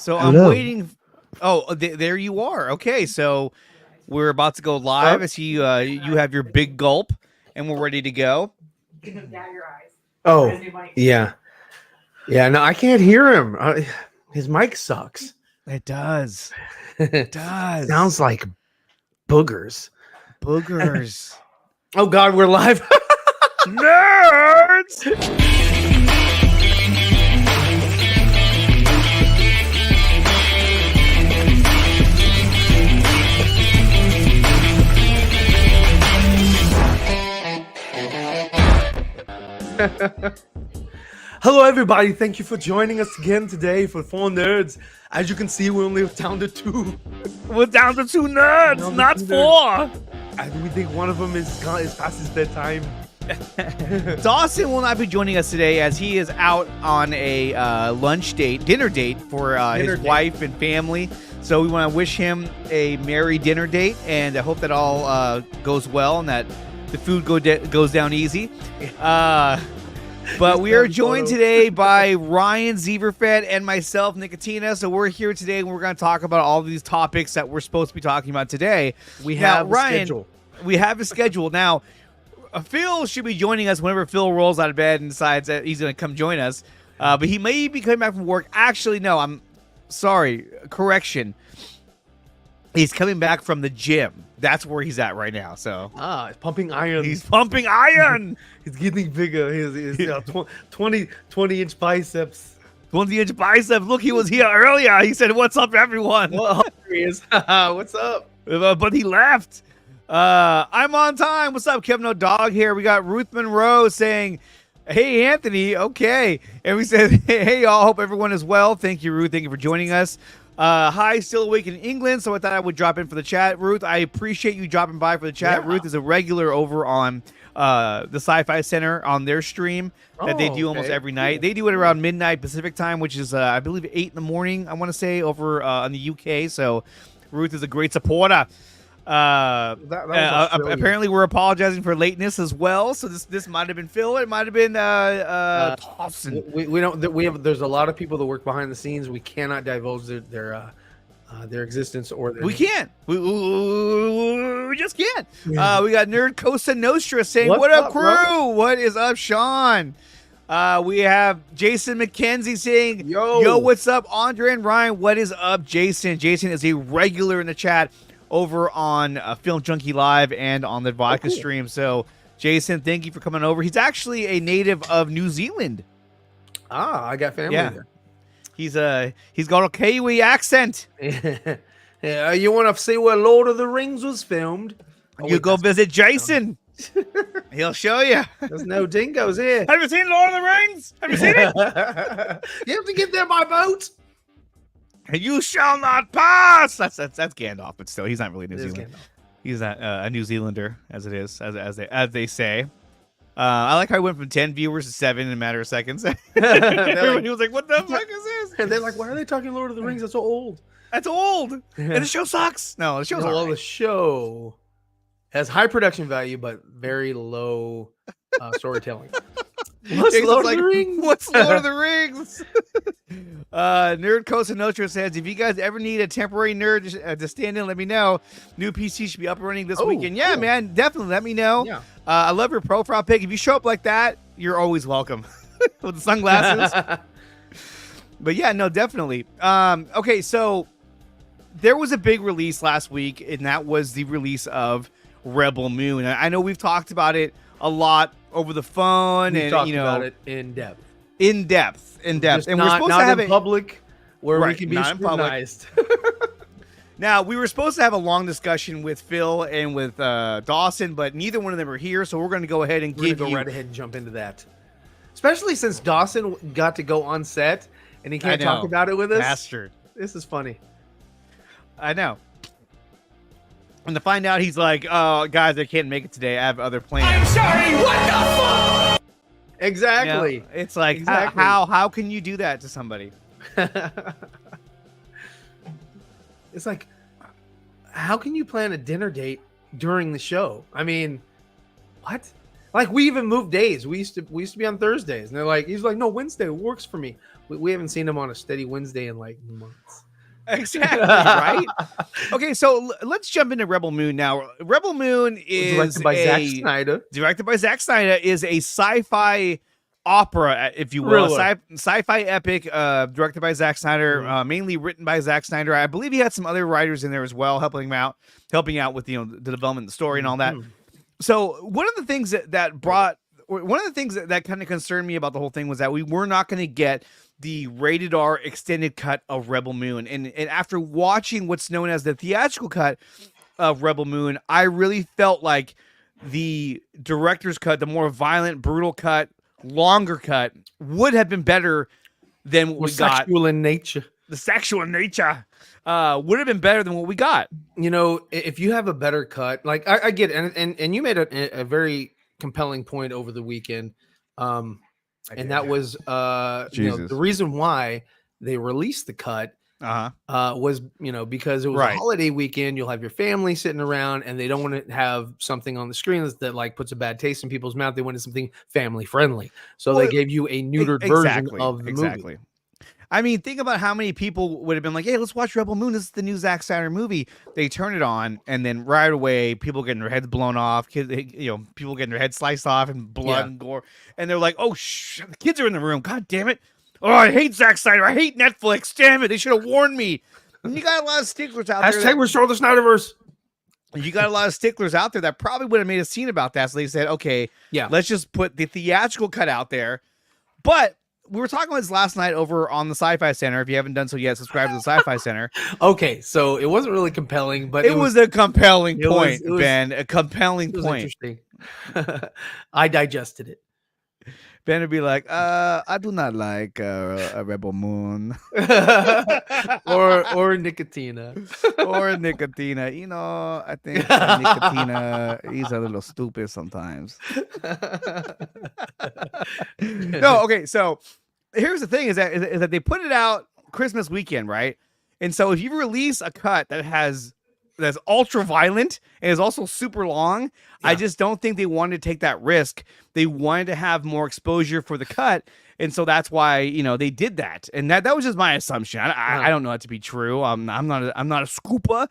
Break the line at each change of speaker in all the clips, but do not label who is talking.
So
Hello.
I'm waiting. Oh, there you are. Okay, so we're about to go live. I see you have your big gulp, and we're ready to go.
Oh, yeah. Yeah, no, I can't hear him. His mic sucks.
It does.
It
does.
sounds like boogers.
Boogers.
Oh, God, we're live.
Nerds!
Hello, everybody. Thank you for joining us again today for 4Nerds. As you can see, we're only down to 2.
We're down to 2 nerds, not 4.
We think one of them is past his bedtime.
Dawson will not be joining us today as he is out on a dinner date for his wife and family. So we want to wish him a merry dinner date, and I hope that all goes well and that the food goes down easy. But we are joined today by Ryan Zeeverfett and myself, Nickatina. So we're here today, and we're going to talk about all of these topics that we're supposed to be talking about today.
We have a schedule.
We have a schedule. Now, Phil should be joining us whenever Phil rolls out of bed and decides that he's going to come join us. But he may be coming back from work. Actually, no, I'm sorry. Correction. He's coming back from the gym. That's where he's at right now. So
he's pumping iron.
He's pumping iron.
He's getting bigger. His 20-inch biceps.
20-inch biceps. Look, he was here earlier. He said, "What's up, everyone?"
Well, there he is. What's up?
But he left. I'm on time. What's up, Kevin O'Dog here? We got Ruth Monroe saying, "Hey, Anthony." Okay. And we said, hey, y'all. Hope everyone is well. Thank you, Ruth. Thank you for joining us. Hi, still awake in England, so I thought I would drop in for the chat. Ruth, I appreciate you dropping by for the chat. Yeah. Ruth is a regular over on the Sci-Fi Center on their stream that they do almost every night. They do it around midnight Pacific time, which is, I believe, 8 in the morning, I want to say, over in the UK. So Ruth is a great supporter. Apparently, we're apologizing for lateness as well. So this might have been Phil. It might have been Dawson.
We don't. We have. There's a lot of people that work behind the scenes. We cannot divulge their existence or their.
We can't. We just can't. We got Nerd Cosa Nostra saying, "What up, crew? Bro? What is up, Sean?" We have Jason McKenzie saying, Yo, what's up, Andre and Ryan? What is up, Jason? Jason is a regular in the chat over on Film Junkie Live and on the Vodka stream. So, Jason, thank you for coming over. He's actually a native of New Zealand.
I got family there.
He's got a Kiwi accent.
Yeah, you want to see where Lord of the Rings was filmed?
Go visit Jason. He'll show you.
There's no dingoes here.
Have you seen Lord of the Rings? Have you seen it?
You have to get there by boat.
You shall not pass. That's Gandalf, but still, he's not really New Zealand. He's not a New Zealander, as it is, as they say. I like how I went from 10 viewers to 7 in a matter of seconds. Everybody was like, "What the fuck is this?"
And they're like, "Why are they talking Lord of the Rings? That's so old."
That's old. And the show sucks. No, the show's all right.
The show has high production value, but very low storytelling.
What's Lord of the Rings? What's Lord of the Rings? Nerd Cosa Nostra says, if you guys ever need a temporary nerd to stand in, let me know. New PC should be up and running this weekend. Yeah, cool. Man, definitely let me know. Yeah. I love your profile pic. If you show up like that, you're always welcome. With the sunglasses. But yeah, no, definitely. Okay, so there was a big release last week, and that was the release of Rebel Moon. I know we've talked about it a lot over the phone.
We've talked about it in depth.
And
we're supposed to have it in public where we can be scrutinized.
Now, we were supposed to have a long discussion with Phil and with Dawson, but neither one of them are here, so we're going to go ahead and
go right ahead and jump into that. Especially since Dawson got to go on set and he can't talk about it with us.
Bastard.
This is funny.
I know. And to find out, he's like, "Oh, guys, I can't make it today. I have other plans."
I'm sorry. What the fuck?
Exactly.
You know, it's like, how can you do that to somebody?
It's like, how can you plan a dinner date during the show? I mean, what? Like we even moved days. We used to be on Thursdays, and they're like, he's like, no, Wednesday works for me. We haven't seen him on a steady Wednesday in like months.
Exactly, right? Okay, so let's jump into Rebel Moon now. Rebel Moon is
directed by Zack Snyder.
Directed by Zack Snyder is a sci-fi opera, if you will, sci-fi epic, directed by Zack Snyder, mainly written by Zack Snyder. I believe he had some other writers in there as well, helping out with the development of the story and all that. So one of the things that kind of concerned me about the whole thing was that we were not going to get the rated R extended cut of Rebel Moon. And after watching what's known as the theatrical cut of Rebel Moon, I really felt like the director's cut, the more violent, brutal cut, longer cut, would have been better than what we got.
Sexual in nature.
The sexual nature would have been better than what we got.
You know, if you have a better cut, like I get it, and you made a very compelling point over the weekend. And that was the reason why they released the cut was, because it was a holiday weekend. You'll have your family sitting around, and they don't want to have something on the screen that like puts a bad taste in people's mouth. They wanted something family friendly, so they gave you a neutered version of the movie.
I mean, think about how many people would have been like, "Hey, let's watch Rebel Moon. This is the new Zack Snyder movie." They turn it on, and then right away, people getting their heads blown off. Kids, people getting their heads sliced off and blood and gore. And they're like, "Oh, the kids are in the room. God damn it! Oh, I hate Zack Snyder. I hate Netflix. Damn it! They should have warned me." And you got a lot of sticklers out there.
Hashtag restore the Snyderverse.
You got a lot of sticklers out there that probably would have made a scene about that. So they said, "Okay, let's just put the theatrical cut out there." But we were talking about this last night over on the Sci-Fi Center. If you haven't done so yet, subscribe to the Sci-Fi Center.
Okay, so it wasn't really compelling, but
it was a compelling point, Ben. A compelling point.
Interesting. I digested it.
Ben would be like, I do not like a Rebel Moon.
or Nickatina.
Or Nickatina. I think Nickatina, he's a little stupid sometimes. No, okay, so here's the thing is that they put it out Christmas weekend, right? And so if you release a cut that's ultra violent and is also super long, I just don't think they wanted to take that risk. They wanted to have more exposure for the cut, and so that's why they did that. And that was just my assumption. I don't know that to be true. I'm not a scooper,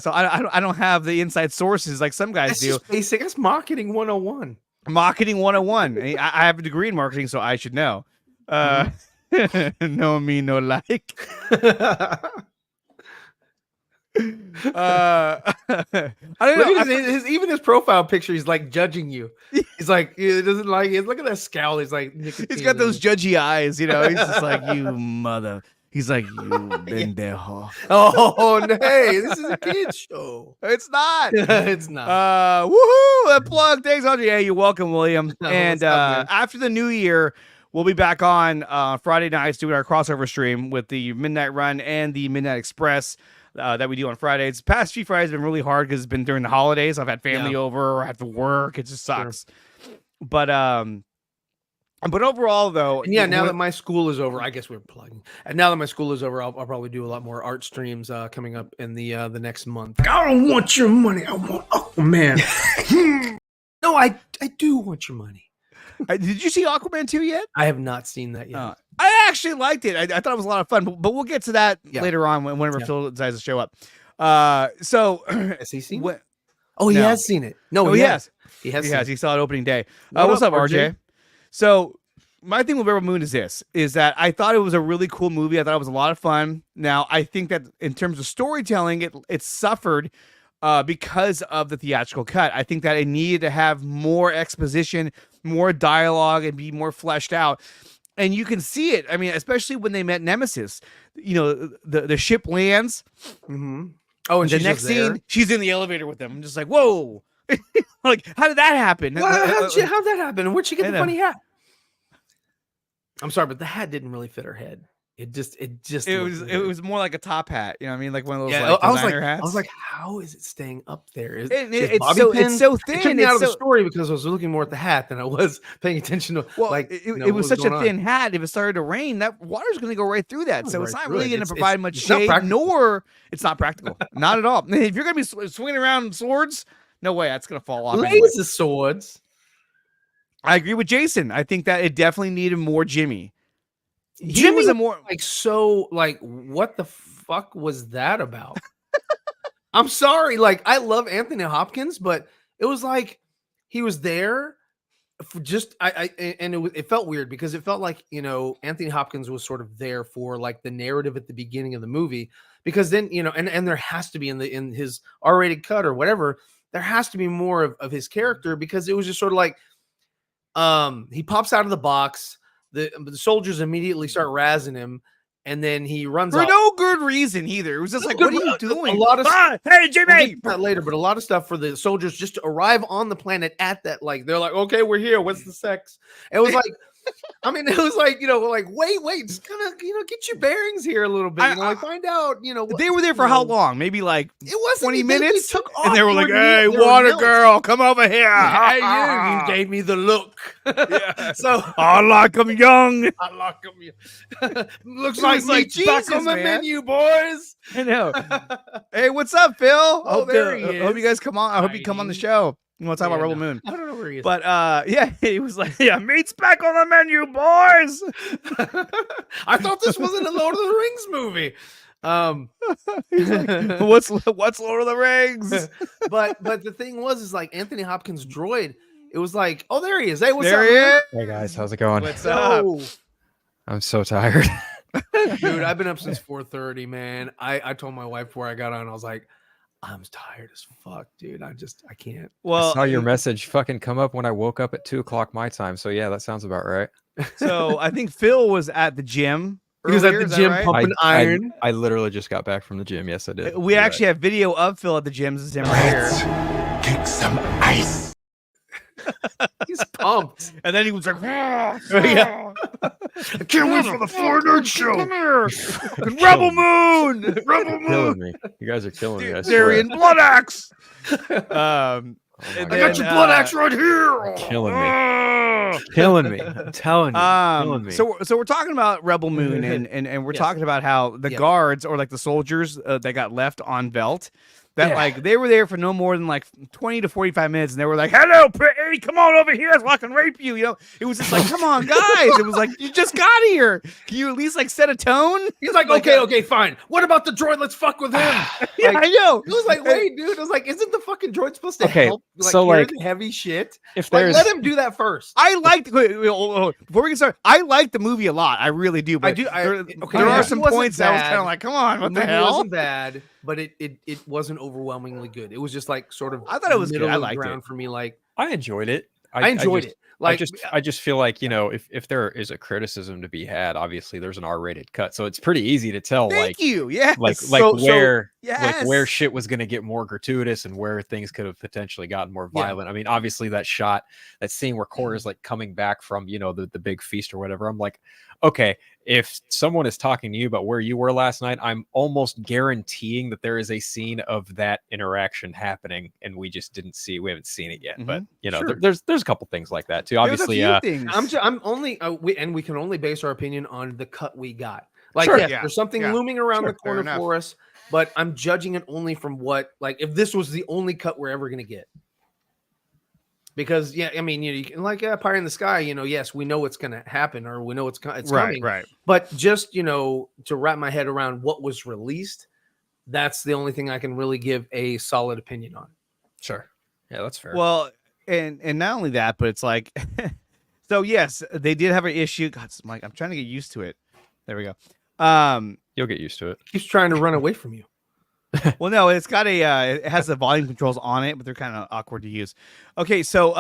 so I don't have the inside sources like some guys do.
Just basic. That's marketing 101.
Marketing 101. I have a degree in marketing, so I should know. No me, no like. I don't know.
Even his profile picture, he's like judging you. He's like, he doesn't like it. Look at that scowl. He's like,
he's got those judgy eyes, He's just like, you mother. He's like, you pendejo.
Oh, hey, this is a kid's show.
It's not.
It's not.
Woohoo! A plug. Thanks, Andre. Yeah, you're welcome, William. And after the new year, we'll be back on Friday nights doing our crossover stream with the Midnight Run and the Midnight Express that we do on Fridays. Past few Fridays have been really hard because it's been during the holidays. I've had family over, or I have to work. It just sucks. Sure. But overall, though,
now that my school is over, I guess we're plugging. And now that my school is over, I'll probably do a lot more art streams coming up in the next month. I don't want your money. I want Aquaman. No, I do want your money.
Did you see Aquaman 2 yet?
I have not seen that yet.
I actually liked it. I thought it was a lot of fun, but we'll get to that later on whenever Phil decides to show up. So
has he seen it? Oh, he has seen it. No,
he has.
He has.
He saw it opening day. What's up, RJ? So my thing with Rebel Moon is that I thought it was a really cool movie. I thought it was a lot of fun. Now, I think that in terms of storytelling, it suffered because of the theatrical cut. I think that it needed to have more exposition, more dialogue, and be more fleshed out. And you can see it. I mean, especially when they met Nemesis. The ship lands.
Mm-hmm. Oh, and
the next scene, she's in the elevator with them. I'm just like, whoa. Like, how did that happen?
How'd that happen? Where'd she get the funny hat? I'm sorry, but the hat didn't really fit her head. It was more like a top hat, you know what I mean? Like one of those designer hats. I was like, how is it staying up there?
It's so thin.
It took me out of the story because I was looking more at the hat than I was paying attention to.
It was such a thin hat. If it started to rain, that water's going to go right through that. So it's not really going to provide much shade, nor it's not practical. Not at all. If you're going to be swinging around swords, no way, that's going to fall off.
Laser swords.
I agree with Jason. I think that it definitely needed more Jimmy.
Jimmy
was a more
what the fuck was that about? I'm sorry, like I love Anthony Hopkins, but it was like he was there for just it felt weird because it felt like, you know, Anthony Hopkins was sort of there for like the narrative at the beginning of the movie, because then, you know, and there has to be in his R-rated cut or whatever, there has to be more of his character, because it was just sort of like he pops out of the box, the soldiers immediately start razzing him, and then he runs
for
off.
no good reason either. It was just like, what are you doing?
A lot of
hey Jimmy,
we'll get to that later, but a lot of stuff for the soldiers just to arrive on the planet at that, like they're like, okay, we're here. What's the sex? It was like, I mean, it was like, you know, like wait, just kind of, you know, get your bearings here a little bit. You know, like find out, you know,
they were there for how long? Maybe like
it was
20 minutes.
They took off,
and they were like, "Hey, water girl, come over here."
Hey, you gave me the look.
Yeah.
So
I like them young.
I like them. Looks
like
like
Jesus,
back on the
man.
menu, boys.
I know. Hey, what's up, Phil?
Oh, there he is.
I hope you guys come on. I hope you come on the show. You want to talk about Rebel Moon?
I don't know where he is.
But yeah, he was like, "Yeah, meat's back on the menu, boys."
I thought this wasn't a Lord of the Rings movie.
He's like, what's Lord of the Rings?
but the thing is like Anthony Hopkins' droid. It was like, oh, there he is. Hey, what's
there
up?
He is.
Hey guys, how's it going?
What's up?
I'm so tired.
Dude, I've been up since 4:30, man. I told my wife before I got on, I was like, I'm tired as fuck, dude. I can't.
Well,
I saw your message fucking come up when I woke up at 2:00 my time. So yeah, that sounds about right.
So I think Phil was at the gym.
He was at
earlier,
the
is
gym
that right?
pumping iron.
I literally just got back from the gym. Yes, I did.
We
You're
actually have video of Phil at the gym. This is him right here.
Kick some ice.
He's pumped.
And then he was like,
Yeah.
I can't wait for the 4Nerds show.
"Come here, Rebel Moon, Rebel
right.
Moon,
Killing me. You guys are killing me. I swear.
Syrian blood axe."
Oh my
and
God.
I got your blood axe right here.
Killing me. Killing me. I'm telling you. Killing me.
So we're talking about Rebel Moon, and we're
Yes.
talking about how the
Yes.
guards, or like the soldiers that got left on Velt, that
Yeah.
like they were there for no more than like 20 to 45 minutes, and they were like, "Hello, pretty, come on over here so I can rape you." You know, it was just like, "Come on, guys!" It was like, "You just got here. Can you at least like set a tone?"
He's like, okay, fine. What about the droid? Let's fuck with him.
Yeah,
Like,
I know.
It was like, wait, dude. It was like, isn't the fucking droid supposed to
Okay,
help?
so,
carry
like,
the heavy shit.
if
Like,
there's
let him do that first.
I liked before we get started. I liked the movie a lot. I really do. But
I do.
There
Yeah.
are
It
some
wasn't
points that I was
bad.
kind of like, "Come on, what the
movie
hell?"
wasn't bad, but it wasn't overwhelmingly good. It was just like sort of.
I thought it was good.
middle
I
of the
liked
ground
it.
for me. Like
I enjoyed it.
I enjoyed it. Like
I just feel like, you know, if there is a criticism to be had, obviously there's an R-rated cut, so it's pretty easy to tell,
Thank you. Yes.
like
So-
where
yes.
where shit was going to get more gratuitous and where things could have potentially gotten more
Yeah.
violent. I mean, obviously that scene where Cora's like coming back from, you know, the big feast or whatever. I'm like, okay, if someone is talking to you about where you were last night, I'm almost guaranteeing that there is a scene of that interaction happening, and we haven't seen it yet. But you know,
Sure.
there's a couple things like that too.
There was a
Obviously,
few things.
I'm only, we can only base our opinion on the cut we got. Like,
Sure.
yes,
Yeah.
there's something
Yeah.
looming around
Sure.
the corner
Fair enough.
for us, but I'm judging it only from what, like, if this was the only cut we're ever gonna get. Because I mean, you can like Pie in the Sky. You know, yes, we know what's gonna happen, or we know it's coming.
Right.
But just, you know, to wrap my head around what was released, that's the only thing I can really give a solid opinion on.
sure, yeah, that's fair.
Well, and not only that, but it's like, so yes, they did have an issue. God, Mike, I'm trying to get used to it. There we go.
You'll get used to it.
Keeps trying to run away from you.
Well, no, it's got it has the volume controls on it, but they're kind of awkward to use. Okay, so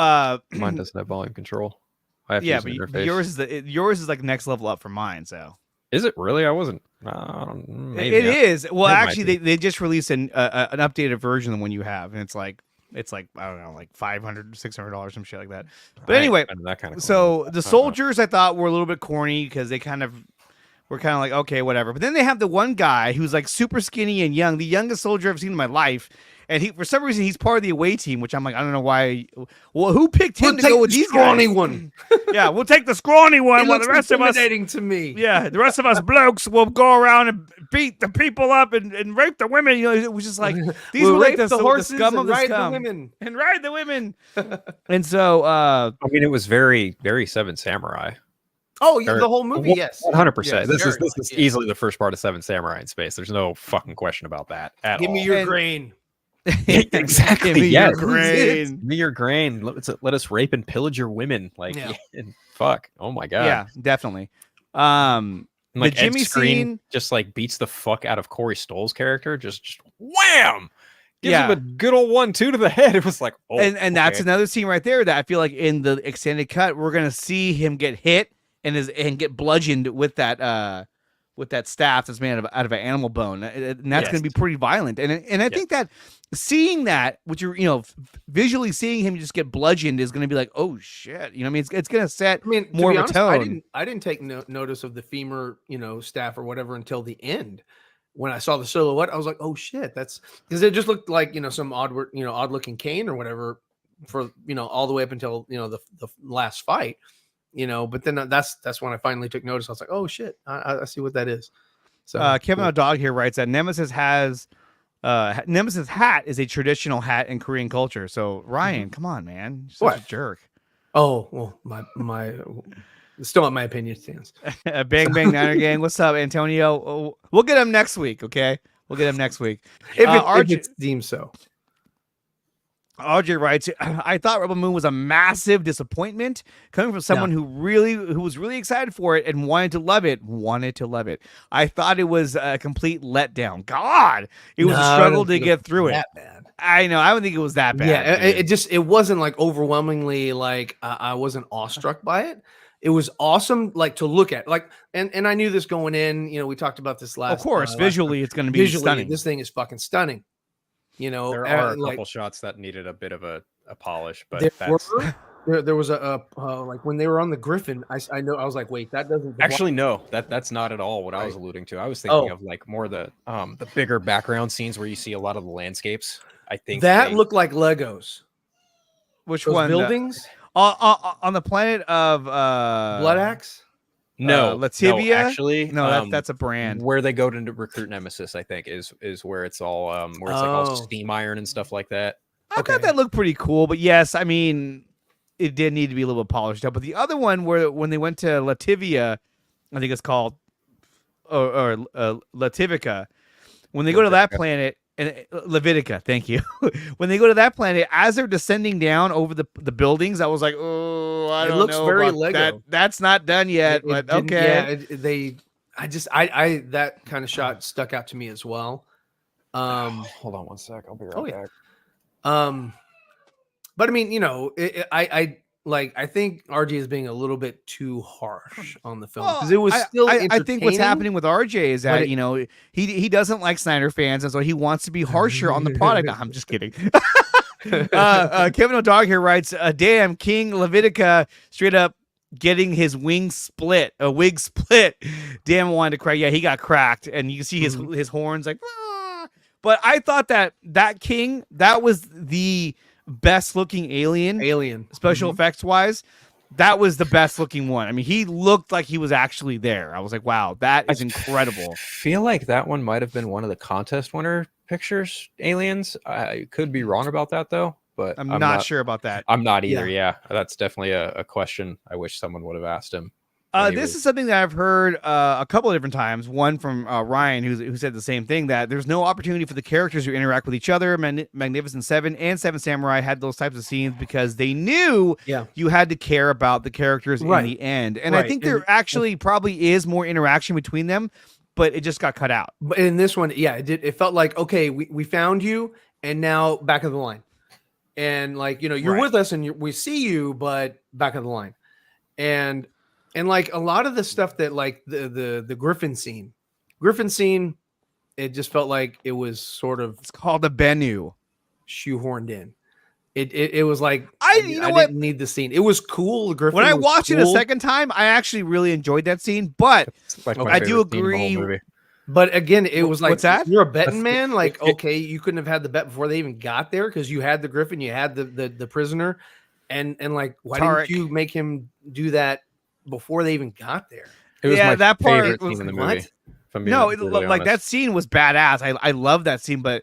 Mine doesn't have volume control. I have to
yeah,
use an
but
interface.
yours is like next level up from mine. So
Is it really? I wasn't. Maybe
it is. Well,
It might
actually,
be.
they just released an updated version than one you have, and it's like I don't know, like $500, $600, some shit like that. But anyway,
that kind of.
so the soldiers I thought were a little bit corny because they kind of were kind of like, okay, whatever. But then they have the one guy who's like super skinny and young, the youngest soldier I've seen in my life, and he for some reason he's part of the away team, which I'm like, I don't know why. Well, who picked him
We'll
to go with
the
these
scrawny
guys?
one.
Yeah, we'll take the scrawny one.
He
While
looks
the rest of us,
intimidating to me.
yeah, the rest of us blokes will go around and beat the people up and rape the women. You know, it was just like these
We'll
were like
rape
the
horses
scum of
and
the
ride
scum
the women.
and ride the women. And so,
I mean, it was very, very Seven Samurai.
Oh, yeah, the whole movie, yes.
100%.
Yes,
This
very
is
much, yeah.
easily the first part of Seven Samurai in space. There's no fucking question about that at
Give
all.
me your
And-
grain.
Exactly.
Give me
Yes.
your grain.
Give me your grain. Let us rape and pillage your women. Like,
Yeah.
and fuck. Oh my god.
Yeah, definitely.
And, like
the Jimmy
Ed Skrein
scene-
just like beats the fuck out of Corey Stoll's character. Just wham. Gives
Yeah.
him a good old 1-2 to the head. It was like, oh,
and that's
okay.
another scene right there that I feel like in the extended cut we're gonna see him get hit and get bludgeoned with that staff that's made out of an animal bone, and that's gonna be pretty violent. And I think that seeing that, which you're visually seeing him just get bludgeoned is gonna be like, oh shit, you know what I mean? It's gonna set more of a tone.
I didn't take notice of the femur, staff or whatever until the end. When I saw the silhouette, I was like, "Oh shit!" That's because it just looked like some odd looking cane or whatever for all the way up until the last fight, But then that's when I finally took notice. I was like, "Oh shit! I see what that is." So
Kevin O'Dog here writes that Nemesis hat is a traditional hat in Korean culture. So Ryan, come on, man, you're such a jerk.
Oh well, my still not my opinion stands.
Bang Bang Niner Gang. What's up, Antonio? Oh, we'll get him next week, okay? We'll get him next week.
If it's deemed so.
RJ writes, I thought Rebel Moon was a massive disappointment coming from someone who was really excited for it and wanted to love it. I thought it was a complete letdown. God, it was a struggle to get through it.
That bad.
I know. I don't think it was that bad.
Yeah, it wasn't like overwhelmingly like I wasn't awestruck by it. It was awesome, like to look at, like, and I knew this going in. We talked about this last.
Of course, visually, it's going to be stunning.
This thing is fucking stunning.
There are a couple shots that needed a bit of a polish, but
there was a like when they were on the Griffin. I know I was like, wait, that doesn't
actually no, that's not at all what I was alluding to. I was thinking of like more the bigger background scenes where you see a lot of the landscapes. I think
that looked like Legos.
Which
Those
one?
Buildings
on the planet of
Blood Axe.
No, Lativia.
No, actually,
that's a brand
where they go to recruit Nemesis. I think is where it's all where it's like all steam iron and stuff like that.
I thought that looked pretty cool, but yes, I mean, it did need to be a little bit polished up. But the other one, where when they went to Lativia, I think it's called, or Lativica, when they go to that planet. And Levitica, thank you. When they go to that planet, as they're descending down over the buildings, I was like, "Oh, I don't know." It looks very Lego. That. That's not done yet, but okay.
Yeah, that kind of shot stuck out to me as well.
Hold on one sec, I'll be right back.
But I mean, I think RJ is being a little bit too harsh on the film because it was still.
I think what's happening with RJ is that he doesn't like Snyder fans, and so he wants to be harsher on the product. I'm just kidding. Kevin O'Dog here writes, "Damn, King Levitica straight up getting his wig split. Damn, I wanted to cry. Yeah, he got cracked, and you can see his horns like. Ah. But I thought that King was the best looking alien special effects wise. That was the best looking one. I mean, he looked like he was actually there. I was like, wow, that is incredible.
I feel like that one might have been one of the contest winner pictures, aliens. I could be wrong about that though, but
I'm not sure about that.
I'm not either. Yeah, that's definitely a question I wish someone would have asked him.
This is something that I've heard a couple of different times. One from Ryan, who said the same thing, that there's no opportunity for the characters to interact with each other. Magnificent Seven and Seven Samurai had those types of scenes because they knew you had to care about the characters in the end. And I think there actually probably is more interaction between them, but it just got cut out.
But in this one, it felt like, okay, we found you, and now back of the line. And like, you're with us and we see you, but back of the line. And like a lot of the stuff that like the Griffin scene, it just felt like it was sort of,
it's called the Bennu,
shoehorned in. It was like
I
didn't need the scene. It was cool. The Griffin.
When I watched it a second time, I actually really enjoyed that scene. But I do agree.
But again, it was like,
what's that?
You're a betting man. Like, okay, you couldn't have had the bet before they even got there because you had the Griffin, you had the prisoner, and like, why
Tarek.
didn't you make him do that before they even got there?
It was my
that part
favorite
was
scene in the
what?
movie. Like
that scene was badass. I love that scene, but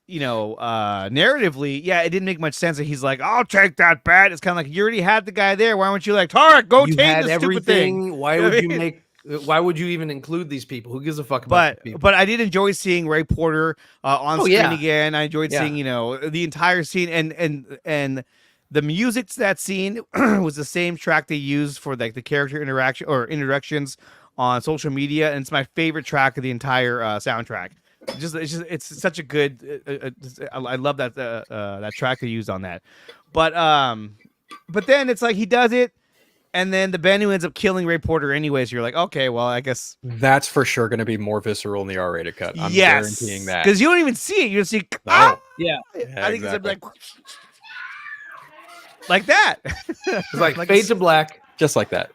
narratively, yeah, it didn't make much sense that he's like, I'll take that bet. It's kind of like, you already had the guy there. Why weren't you like, Tarek, go
You
take
had
this stupid thing?
everything. Why would you make? Why would you even include these people? Who gives a fuck about these people?
But I did enjoy seeing Ray Porter on screen again. I enjoyed seeing the entire scene and the music to that scene was the same track they used for like the character interaction or introductions on social media, and it's my favorite track of the entire soundtrack. It's such a good. I love that that track they used on that, but then it's like he does it. And then the Bennu ends up killing Ray Porter anyways. You're like, okay, well, I guess
that's for sure going to be more visceral in the R-rated cut. I'm guaranteeing that
because you don't even see it. You just see,
yeah.
I think it's like that.
It's like fade to black,
just like that.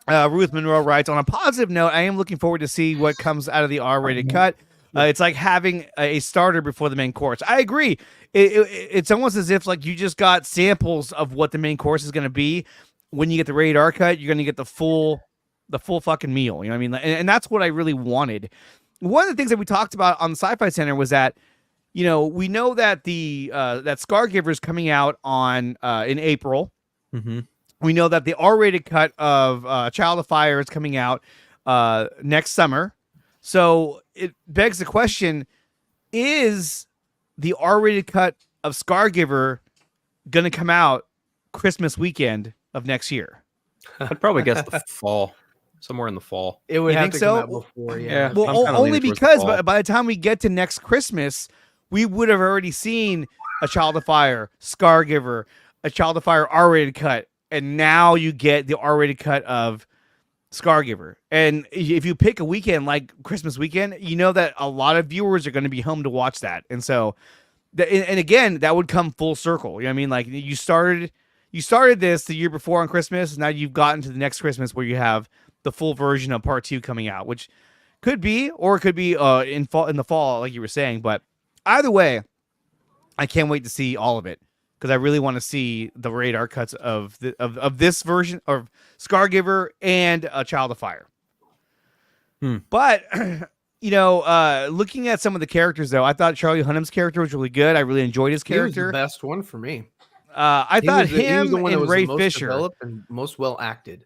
Ruth Monroe writes, on a positive note, I am looking forward to see what comes out of the R-rated cut. It's like having a starter before the main course. I agree. It's almost as if like you just got samples of what the main course is going to be. When you get the rated R cut, you're going to get the full fucking meal. You know what I mean? And that's what I really wanted. One of the things that we talked about on the Sci-Fi Center was that, we know that that Scargiver is coming out on in April.
Mm-hmm.
We know that the R-rated cut of Child of Fire is coming out next summer. So it begs the question, is the R-rated cut of Scargiver going to come out Christmas weekend of next year?
I'd probably guess the fall, somewhere in the fall.
It would
You
have
think
to
so?
come out before,
Yeah.
Well, only because by the time we get to next Christmas, we would have already seen a Child of Fire, Scargiver, a Child of Fire R-rated cut, and now you get the R-rated cut of Scargiver. And if you pick a weekend like Christmas weekend, you know that a lot of viewers are going to be home to watch that. And so, and again, that would come full circle. You know what I mean? Like you started this the year before on Christmas, and now you've gotten to the next Christmas where you have the full version of part 2 coming out, which could be, or it could be in the fall, like you were saying. But either way, I can't wait to see all of it, because I really want to see the radar cuts of this version of Scargiver and a Child of Fire. But looking at some of the characters, though, I thought Charlie Hunnam's character was really good. I really enjoyed his character.
He was the best one for me.
I thought him
and
Ray
most
Fisher
developed and most well acted.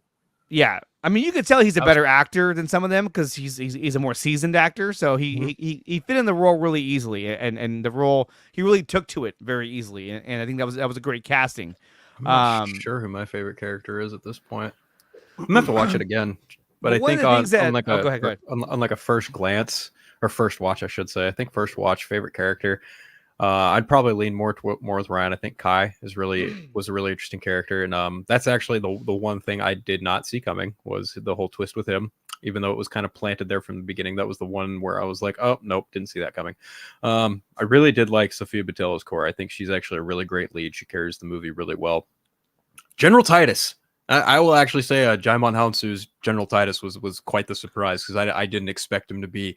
Yeah, I mean, you could tell he's a better actor than some of them because he's a more seasoned actor. So he fit in the role really easily, and the role he really took to it very easily. And I think that was a great casting.
I'm not sure who my favorite character is at this point. I'm gonna have to watch it again. But I think on like a first glance or first watch, I should say, I think first watch favorite character. I'd probably lean more with Ryan. I think Kai was a really interesting character, and that's actually the one thing I did not see coming was the whole twist with him. Even though it was kind of planted there from the beginning, that was the one where I was like, oh nope, didn't see that coming. I really did like Sophia Boutella's core. I think she's actually a really great lead. She carries the movie really well. General Titus. I will actually say Jaimon Hounsou's General Titus was quite the surprise because I didn't expect him to be,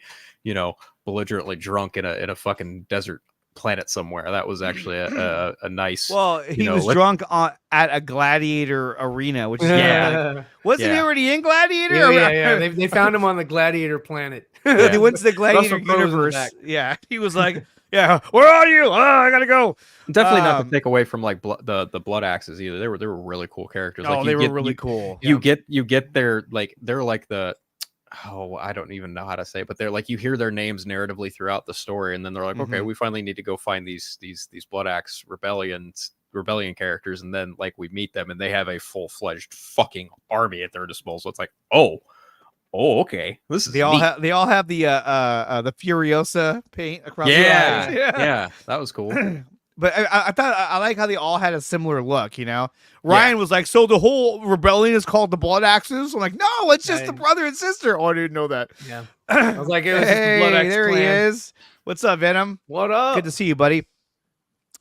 belligerently drunk in a fucking desert planet somewhere. That was actually a nice.
Well, he was drunk at a gladiator arena, which is wasn't he already in Gladiator?
Yeah. They found him on the Gladiator planet.
They went to the Gladiator universe. Yeah, he was like, "Yeah, where are you? Oh, I gotta go."
Definitely not to take away from like the Blood Axes either. They were really cool characters.
Oh, they were really cool.
You get their like they're like the. Oh, I don't even know how to say it, but they're like you hear their names narratively throughout the story, and then they're like, okay, we finally need to go find these Blood Axe rebellion characters, and then like we meet them, and they have a full-fledged fucking army at their disposal. It's like, oh, okay, this is
they all have the Furiosa paint across the eyes.
Yeah, that was cool.
But I thought I like how they all had a similar look, Ryan was like, so the whole rebellion is called the Blood Axes? I'm like, no, it's just the brother and sister. Oh, I didn't know that.
Yeah. I was like, it was just the Blood Axe
there
clan.
he is. What's up, Venom?
What up?
Good to see you, buddy.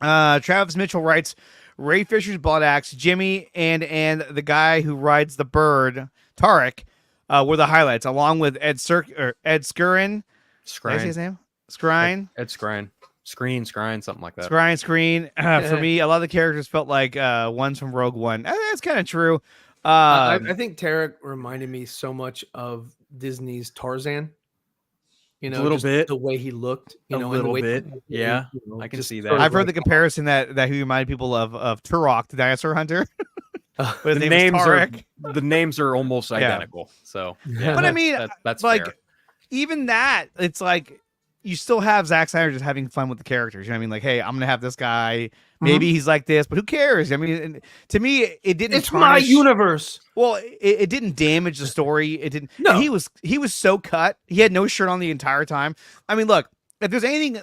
Travis Mitchell writes, Ray Fisher's Blood Axe, Jimmy, and the guy who rides the bird, Tarek, were the highlights, along with Ed Skrein. Did I say his name? Skrein.
Ed Skrein. Screen, something like that.
Screen. For me, a lot of the characters felt like ones from Rogue One. That's kind of true.
I think Tarek reminded me so much of Disney's Tarzan. You know,
a little bit
the way he looked. You know,
a little bit. Yeah,
you know,
I can see that.
I've heard the comparison that he reminded people of Turok, the dinosaur hunter.
The names are almost identical. So, yeah,
but I mean,
that's
like
fair.
Even that, it's like you still have Zack Snyder just having fun with the characters. You know what I mean? Like, hey, I'm gonna have this guy. Maybe he's like this, but who cares? I mean, to me, it didn't.
It's my universe.
Well, it didn't damage the story. It didn't.
No,
he was so cut. He had no shirt on the entire time. I mean, look, if there's anything,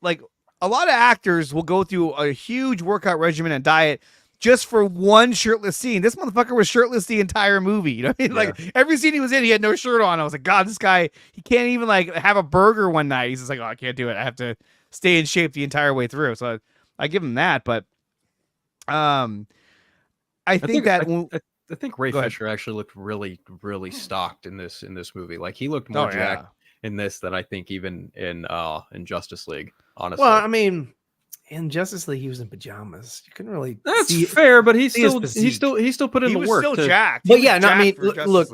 like a lot of actors will go through a huge workout regimen and diet just for one shirtless scene. This motherfucker was shirtless the entire movie. You know what I mean? Like every scene he was in, he had no shirt on. I was like, God, this guy, he can't even like have a burger one night. He's just like, oh, I can't do it. I have to stay in shape the entire way through. So I give him that, but I think
Ray Fisher actually looked really, really stocked in this movie. Like he looked more jacked in this than I think even in Justice League. Honestly,
well, I mean, in Justice League he was in pajamas. You couldn't really.
That's fair, but he still put in the work.
Still jacked.
But yeah, no, I mean, look,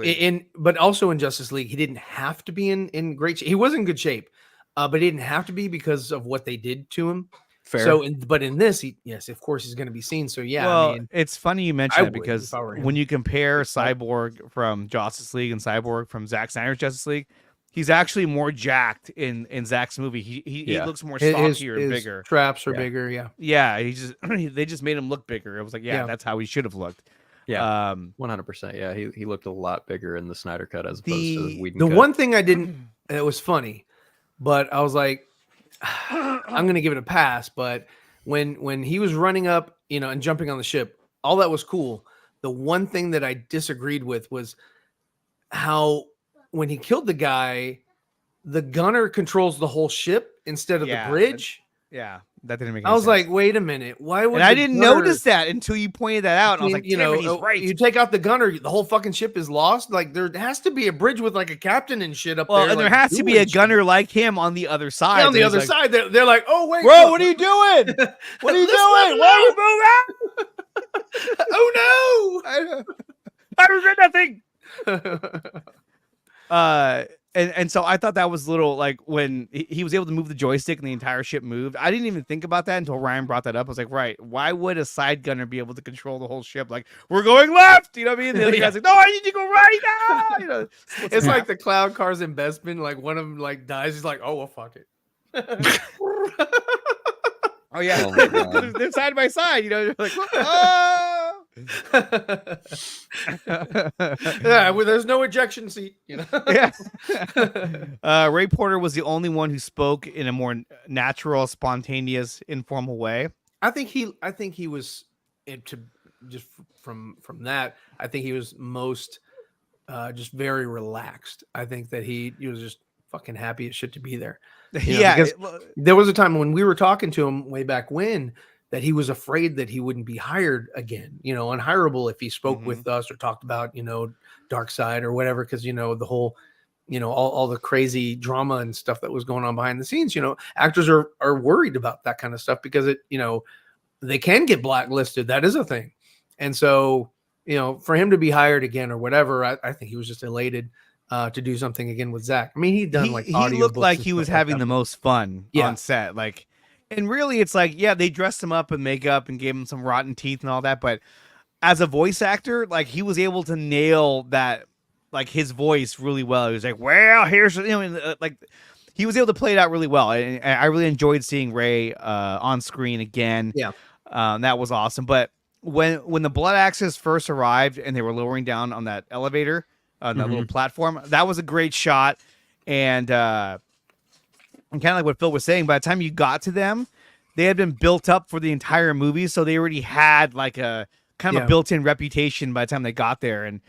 but also in Justice League he didn't have to be in great shape. He was in good shape, but he didn't have to be because of what they did to him.
Fair.
So, but in this, yes, of course, he's going to be seen. So, yeah,
well,
I mean,
it's funny you mention that because when you compare Cyborg from Justice League and Cyborg from Zack Snyder's Justice League, he's actually more jacked in Zack's movie. He looks more stockier and bigger.
Traps are bigger,
yeah. They just made him look bigger. It was like, that's how he should have looked.
Yeah, 100%. Yeah, he looked a lot bigger in the Snyder cut as opposed to the Whedon cut.
One thing I didn't, it was funny, but I was like, I'm going to give it a pass, but when he was running up, you know, and jumping on the ship, all that was cool. The one thing that I disagreed with was how when he killed the guy, the gunner controls the whole ship instead of the bridge.
That didn't make any sense.
I was like, wait a minute. Why would
I didn't notice that until you pointed that out. And I was like,
you know, he's right. You take out the gunner, the whole fucking ship is lost. Like there has to be a bridge with like a captain and shit up there.
And there has to be a gunner like him on the other side.
Yeah, on the other side, they're like, oh wait,
bro, what are you doing? What are you doing? Why are you moving?
Oh no!
I regret nothing. And so I thought that was a little like when he was able to move the joystick and the entire ship moved. I didn't even think about that until Ryan brought that up. I was like, right, why would a side gunner be able to control the whole ship? Like, we're going left, you know what I mean? The other guy's like, no, I need to go right now. You know,
it's like the Cloud Cars in Bespin. Like one of them like dies. He's like, oh well, fuck it.
Oh yeah, they're side by side. You know, you're like, oh.
Yeah, well, there's no ejection seat, you know.
Ray Porter was the only one who spoke in a more natural, spontaneous, informal way.
I think he was just from that. I think he was most just very relaxed. I think that he was just fucking happy as shit to be there. Because there was a time when we were talking to him way back when that he was afraid that he wouldn't be hired again, you know, unhireable if he spoke with us or talked about, you know, Dark Side or whatever. Cause you know, the whole, you know, all the crazy drama and stuff that was going on behind the scenes, you know, actors are worried about that kind of stuff because it, you know, they can get blacklisted. That is a thing. And so, you know, for him to be hired again or whatever, I think he was just elated to do something again with Zach. I mean, he
looked like he was having the most fun on set. Like, and really it's like, they dressed him up in makeup and gave him some rotten teeth and all that. But as a voice actor, like he was able to nail that, like his voice really well. He was like, well, here's, you know, like he was able to play it out really well. And I really enjoyed seeing Ray on screen again. Yeah. That was awesome. But when the Blood Axes first arrived and they were lowering down on that elevator, on that little platform, that was a great shot. And kind of like what Phil was saying, by the time you got to them, they had been built up for the entire movie. So they already had like a kind of a built-in reputation by the time they got there. And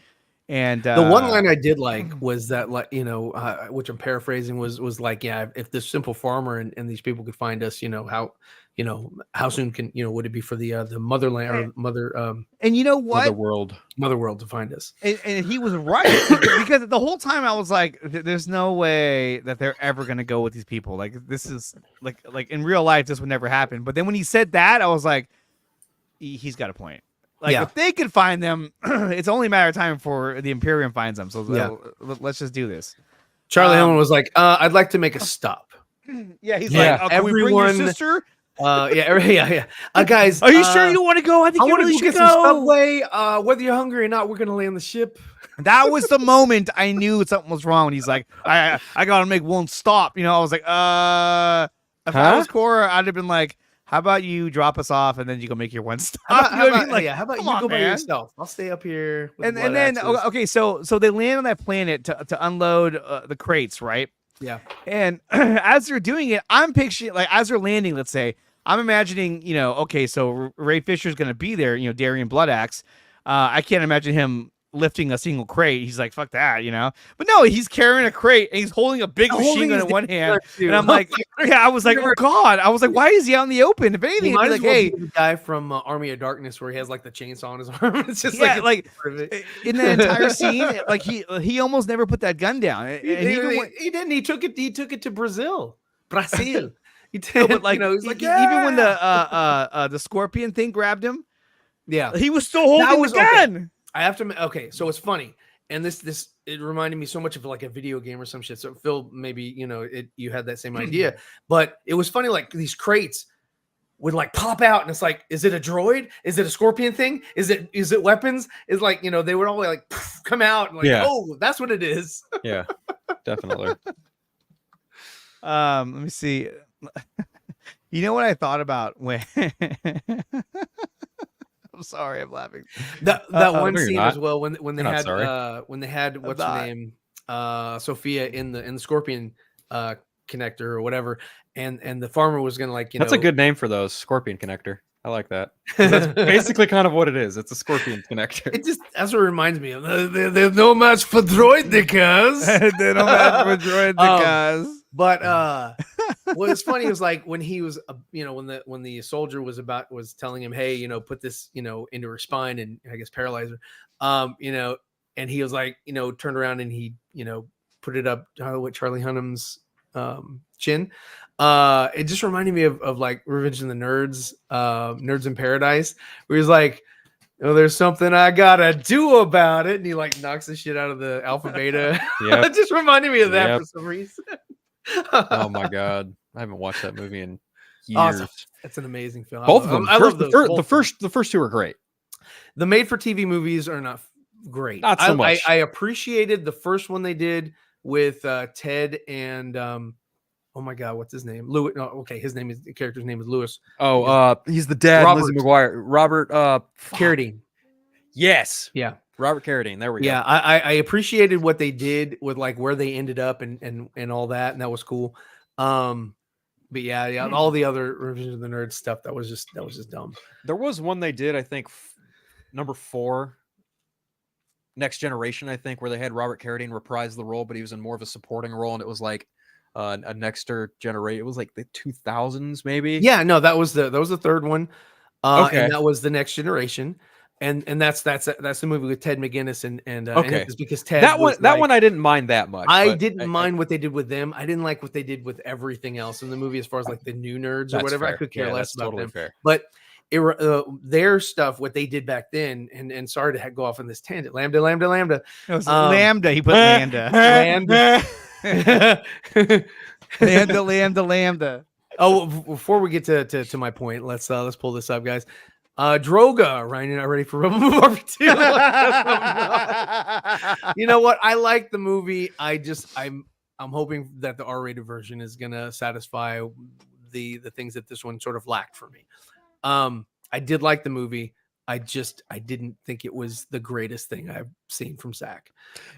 And
the one line I did like was that, like, which I'm paraphrasing, was like, yeah, if this simple farmer and these people could find us, how soon can, would it be for the motherland or mother
and you know what,
mother world to find us.
And he was right, because the whole time I was like, there's no way that they're ever gonna go with these people. Like, this is like in real life, this would never happen. But then when he said that, I was like, he's got a point. Like, if they could find them, it's only a matter of time before the Imperium finds them. So let's just do this.
Charlie Hunnam was like, I'd like to make a stop.
Yeah, he's like, can we bring your sister?
Yeah. Guys,
are you sure you want to go? I think you really should
get some Subway. Whether you're hungry or not, we're gonna land the ship.
That was the moment I knew something was wrong. When he's like, I gotta make one stop. I was like, if I was Cora, I'd have been like, how about you drop us off and then you go make your one stop?
How about you go by yourself? I'll stay up here.
And then okay, so they land on that planet to unload the crates, right?
Yeah.
And as they're doing it, I'm picturing, like, as they're landing, let's say, I'm imagining, okay, so Ray Fisher's gonna be there, Darian Bloodaxe. I can't imagine him lifting a single crate. He's like, fuck that, But no, he's carrying a crate and he's holding a big machine gun in one hand. And I'm like, I was like, oh God. I was like, why is he out in the open? If anything,
might
like, hey,
the guy from Army of Darkness where he has like the chainsaw on his arm. It's just
like in the entire scene, like he almost never put that gun down.
He didn't. He took it to Brazil. He did.
No, but like, he's like, even when the scorpion thing grabbed him, he was still holding the gun.
Okay. I have to. Okay, so it's funny, and this it reminded me so much of like a video game or some shit. So Phil, maybe you had that same idea, but it was funny. Like, these crates would like pop out, and it's like, is it a droid? Is it a scorpion thing? Is it weapons? It's like, they would all like come out and like, oh, that's what it is.
Yeah, definitely.
Let me see. You know what I thought about when? I'm sorry, I'm laughing.
That one scene as well when they had what's her name, Sophia in the Scorpion connector or whatever, and the farmer was gonna
that's a good name for those, Scorpion connector. I like that. That's basically kind of what it is. It's a Scorpion connector.
That's what it reminds me of. There's no match for droidicas.
There's no match for droidicas.
But what's funny was like when he was, when the soldier was telling him, hey, put this, into her spine and I guess paralyze her, and he was like, turned around and he, put it up with Charlie Hunnam's chin. It just reminded me of like Revenge of the Nerds, Nerds in Paradise, where he's like, oh, there's something I gotta do about it, and he like knocks the shit out of the Alpha Beta. Yeah, it just reminded me of that for some reason.
Oh my God, I haven't watched that movie in years.
It's an amazing film.
Both of them. I love those. The first two are great.
The made-for-TV movies are not great.
Not so much.
I appreciated the first one they did with Ted and oh my God, what's his name? Lewis. No, okay, the character's name is Lewis.
Oh, he's the dad.
Robert.
Lizzie McGuire. Robert
Carradine.
Yes.
Yeah.
Robert Carradine. There we go.
Yeah, I appreciated what they did with like where they ended up and all that, and that was cool. But yeah, all the other Revenge of the Nerds stuff that was just dumb.
There was one they did, I think, number 4, Next Generation, I think, where they had Robert Carradine reprise the role, but he was in more of a supporting role, and it was like a next generation. It was like the 2000s, maybe.
Yeah, no, that was the third one.
Okay,
and that was the Next Generation. And that's the movie with Ted McGinnis and okay, and because Ted
that one I didn't mind that much.
I didn't mind what they did with them. I didn't like what they did with everything else in the movie as far as like the new nerds or whatever. Fair. I could care less about them. Fair. But their stuff, what they did back then, and sorry to go off on this tangent. Lambda.
It was Lambda. He put Lambda. Lambda.
Oh, before we get to my point, let's pull this up, guys. Droga, Ryan, you're not ready for Rebel Movie 2. You know what? I like the movie. I'm hoping that the R-rated version is gonna satisfy the things that this one sort of lacked for me. I did like the movie. I didn't think it was the greatest thing I've seen from Zach.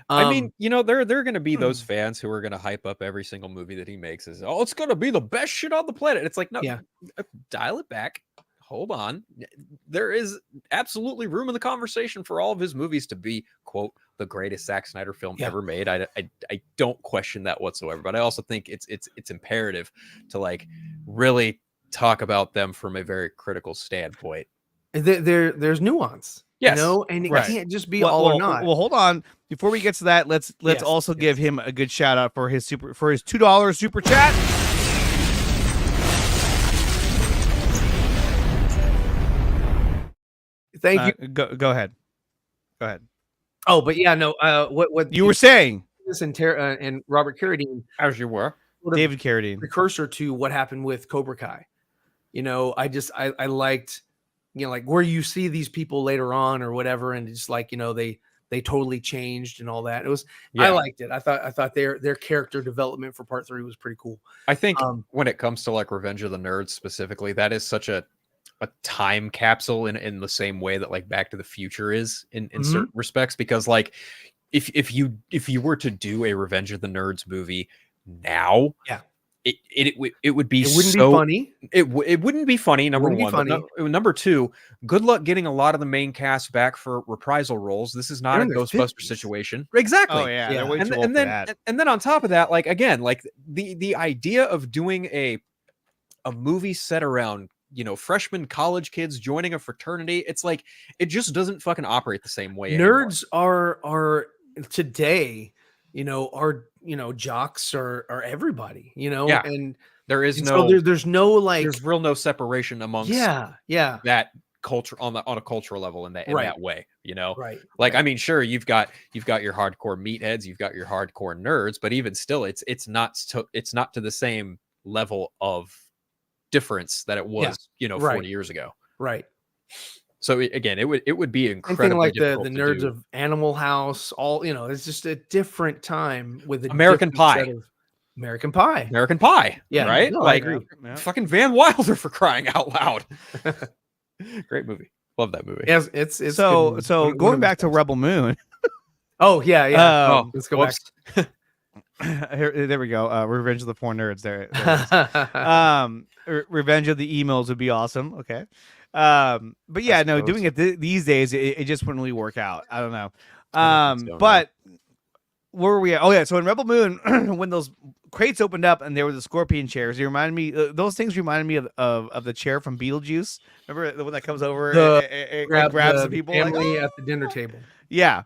I mean, there are going to be those fans who are going to hype up every single movie that he makes as, oh, it's going to be the best shit on the planet. It's like, no, dial it back. Hold on. There is absolutely room in the conversation for all of his movies to be, quote, the greatest Zack Snyder film ever made. I don't question that whatsoever, but I also think it's imperative to like really talk about them from a very critical standpoint.
There's nuance.
Yes.
You know, and it can't just be all or not.
Well, hold on. Before we get to that, let's also give him a good shout out for his $2 super chat.
Thank you.
Go ahead.
Oh, but yeah, no. What
you were saying?
This and Robert Carradine,
as you were,
David Carradine,
precursor to what happened with Cobra Kai. You know, I liked, you know, like where you see these people later on or whatever, and it's like, you know, they totally changed and all that. It was, I liked it. I thought their character development for part 3 was pretty cool.
I think when it comes to like Revenge of the Nerds specifically, that is such a time capsule in the same way that like Back to the Future is in certain respects, because like if you were to do a Revenge of the Nerds movie now, it would be,
it wouldn't be funny.
It wouldn't be funny. Number one. Number two, good luck getting a lot of the main cast back for reprisal roles. This is not a Ghostbuster situation. Exactly.
Oh yeah. They're way too old
and
for
then
that.
and then on top of that, like again, like the idea of doing a movie set around, you know, freshman college kids joining a fraternity, it's like it just doesn't fucking operate the same way.
Nerds are today, you know, jocks are everybody, you know, and there's no like
there's real no separation amongst that culture on a cultural level in that way, you know, like I mean, sure, you've got your hardcore meatheads, you've got your hardcore nerds, but even still, it's not to the same level of difference that it was, you know, 40 years ago.
Right.
So again, it would be incredibly
like the nerds of Animal House, all, you know, it's just a different time with
American Pie.
American Pie.
Yeah. Right.
No,
like
I agree.
Fucking Van Wilder, for crying out loud. Great movie. Love that movie.
Yes, it's
so going back to Rebel Moon.
Oh yeah. Let's go back.
There we go. Revenge of the 4Nerds. There Revenge of the Emos would be awesome. Okay. But yeah, no, doing it these days, it just wouldn't really work out. I don't know. But where were we at? Oh yeah, so in Rebel Moon, when those crates opened up and there were the scorpion chairs, it reminded me. Those things reminded me of the chair from Beetlejuice. Remember the one that comes over and grabs the people
family at the dinner table.
Yeah.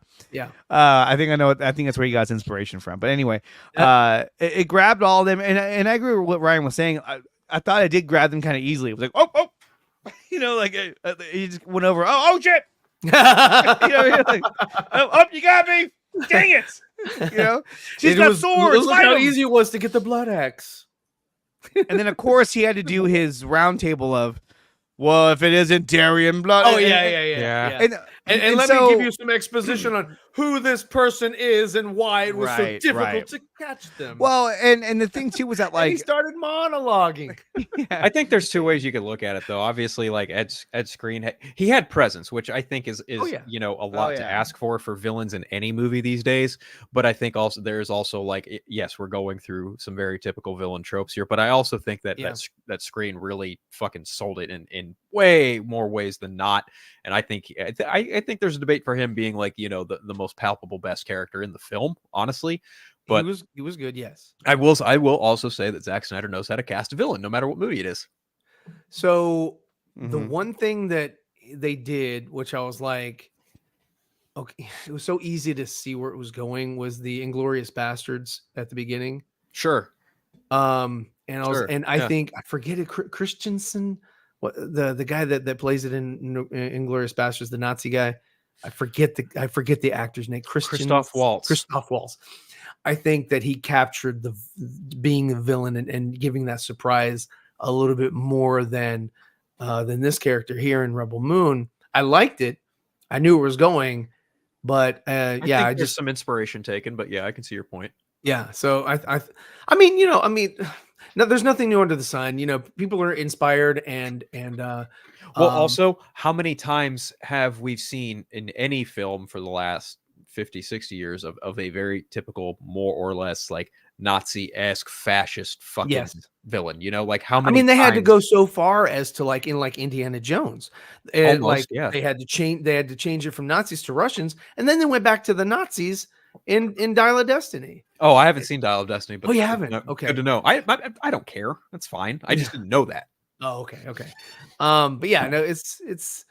I think I know. I think that's where he got his inspiration from. But anyway, it grabbed all of them, and I agree with what Ryan was saying. I thought I did grab them kind of easily. It was like, oh. You know, like he just went over. Oh shit! You know, like, oh, you got me! Dang it! You know, she's got swords.
Look how easy it was to get the blood axe.
And then, of course, he had to do his round table of, well, if it isn't Darien blood.
Oh yeah. And let me give you some exposition on who this person is and why it was so difficult to catch them.
Well, and the thing too was that like
he started monologuing.
I think there's two ways you could look at it, though. Obviously, like Ed Skrein, he had presence, which I think is you know, a lot to ask for villains in any movie these days. But I think also there's also like, yes, we're going through some very typical villain tropes here, but I also think that that Skrein really fucking sold it in way more ways than not. And I think I think there's a debate for him being like, you know, the most palpable best character in the film, honestly. But
he was good, yes.
I will also say that Zack Snyder knows how to cast a villain, no matter what movie it is.
So the one thing that they did, which I was like, okay, it was so easy to see where it was going, was the Inglourious Bastards at the beginning.
Sure.
I think I forget it, Christensen. What the guy that plays it in Inglourious Bastards, the Nazi guy, I forget the actor's name.
Christoph
Waltz. I think that he captured the being the villain and giving that surprise a little bit more than this character here in Rebel Moon. I liked it. I knew where it was going, but I
just some inspiration taken. But yeah, I can see your point.
Yeah. So I mean, no, there's nothing new under the sun. You know, people are inspired and
also, how many times have we seen in any film for the last 50, 60 years of a very typical, more or less like Nazi-esque fascist fucking
Yes.
villain. You know, like how many?
I mean, they had to
times-
go so far as to like in like Indiana Jones,
Almost,
like
yeah.
they had to change it from Nazis to Russians, and then they went back to the Nazis in Dial of Destiny.
Oh, I haven't seen Dial of Destiny, but
Oh, you haven't? Okay,
good to know. I don't care. That's fine. I just didn't know that.
Oh, okay. But yeah, no, it's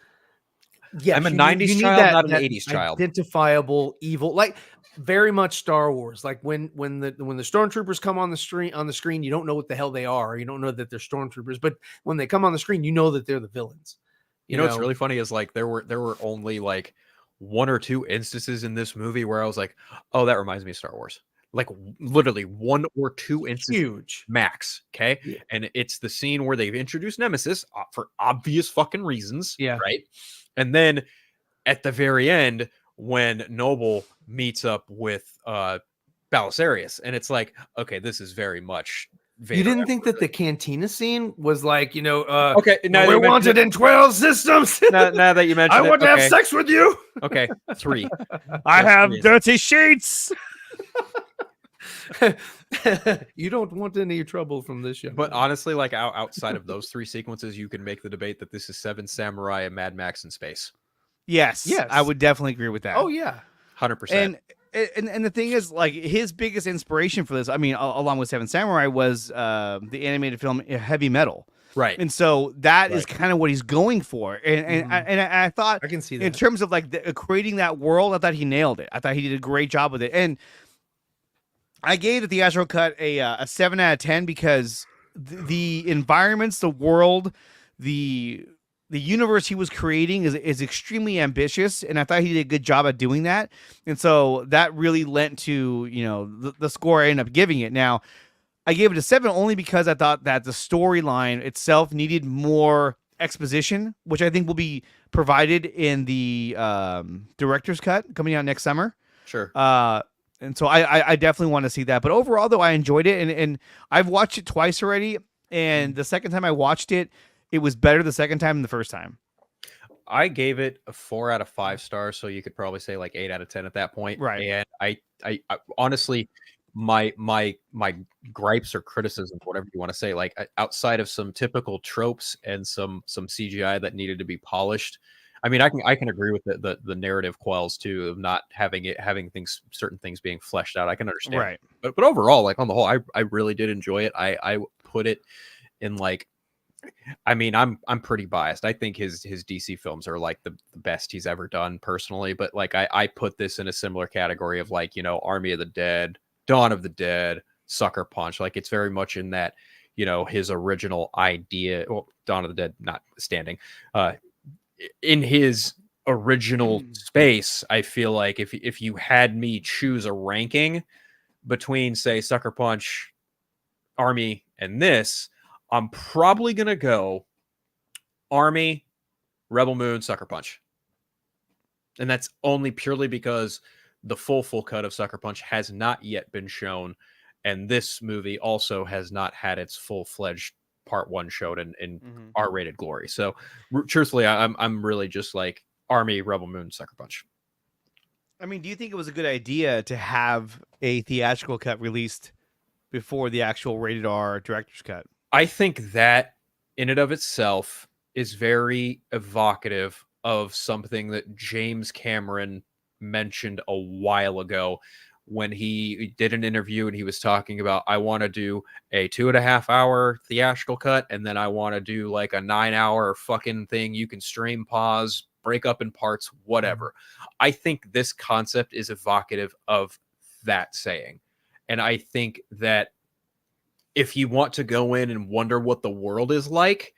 yeah.
I'm a 90s child, not an 80s child.
Identifiable evil, like very much Star Wars. Like when the stormtroopers come on the screen, you don't know what the hell they are. You don't know that they're stormtroopers, but when they come on the screen, you know that they're the villains.
You know what's really funny is like there were only like 1 or 2 instances in this movie where I was like, oh, that reminds me of Star Wars. Like literally 1 or 2 instances,
huge
max. Okay,
yeah.
And it's the scene where they've introduced Nemesis for obvious fucking reasons.
Yeah,
right. And then at the very end, when Noble meets up with Belisarius, and it's like, okay, this is very much Vader.
You didn't think that the cantina scene was like,
okay, now
we're wanted in 12 systems.
now that you mentioned
I want to have sex with you.
Okay, 3.
I have dirty sheets.
You don't want any trouble from this show.
But honestly, like outside of those 3 sequences, you can make the debate that this is 7 Samurai and Mad Max in space.
Yes, I would definitely agree with that.
Oh yeah,
100%.
And the thing is, like, his biggest inspiration for this, I mean, along with 7 Samurai, was the animated film Heavy Metal.
Right.
And so that is kind of what he's going for. And I thought,
I can see that.
In terms of like creating that world, I thought he nailed it. I thought he did a great job with it. And I gave the theatrical cut a 7 out of 10 because the environments, the world, the universe he was creating is extremely ambitious, and I thought he did a good job at doing that. And so that really lent to the score I ended up giving it. Now, I gave it a 7 only because I thought that the storyline itself needed more exposition, which I think will be provided in the director's cut coming out next summer.
Sure.
And so I definitely want to see that. But overall, though, I enjoyed it, and I've watched it twice already. And the second time I watched it, it was better the second time than the first time.
I gave it a 4 out of 5 stars, so you could probably say like 8 out of 10 at that point.
Right.
And I honestly, my gripes or criticisms, whatever you want to say, like outside of some typical tropes and some CGI that needed to be polished. I mean, I can agree with the narrative quells too, of not having certain things being fleshed out. I can understand,
right?
But overall, like on the whole, I really did enjoy it. I put it in like, I mean, I'm pretty biased. I think his DC films are like the best he's ever done personally. But like I put this in a similar category of like, Army of the Dead, Dawn of the Dead, Sucker Punch. Like it's very much in that, his original idea. Well, Dawn of the Dead notwithstanding, in his original space, I feel like if you had me choose a ranking between, say, Sucker Punch, Army, and this, I'm probably gonna go Army, Rebel Moon, Sucker Punch. And that's only purely because the full cut of Sucker Punch has not yet been shown, and this movie also has not had its full-fledged part 1 showed in R-rated glory. So truthfully, I'm really just like Army, Rebel Moon, Sucker Punch.
I mean, do you think it was a good idea to have a theatrical cut released before the actual rated R director's cut?
I think that in and of itself is very evocative of something that James Cameron mentioned a while ago when he did an interview and he was talking about, I want to do a 2.5 hour theatrical cut, and then I want to do like a 9 hour fucking thing you can stream, pause, break up in parts, whatever. I think this concept is evocative of that saying. And I think that if you want to go in and wonder what the world is like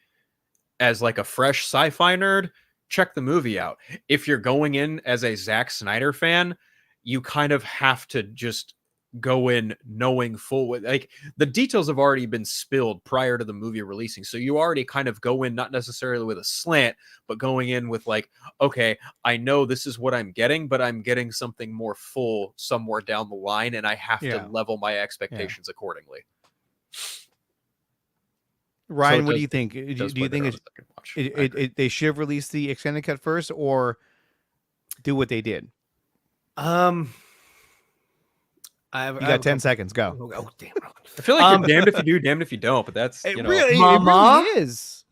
as like a fresh sci-fi nerd, check the movie out. If you're going in as a Zack Snyder fan, you kind of have to just go in knowing like the details have already been spilled prior to the movie releasing. So you already kind of go in, not necessarily with a slant, but going in with like, okay, I know this is what I'm getting, but I'm getting something more full somewhere down the line. And I have to level my expectations accordingly.
Ryan, what do you think? Do you think they should have released the extended cut first, or do what they did? You got 10 seconds. Go.
Oh, damn.
I feel like you're damned if you do, damned if you don't. But that's
It
you know,
really,
Mama?
it really is.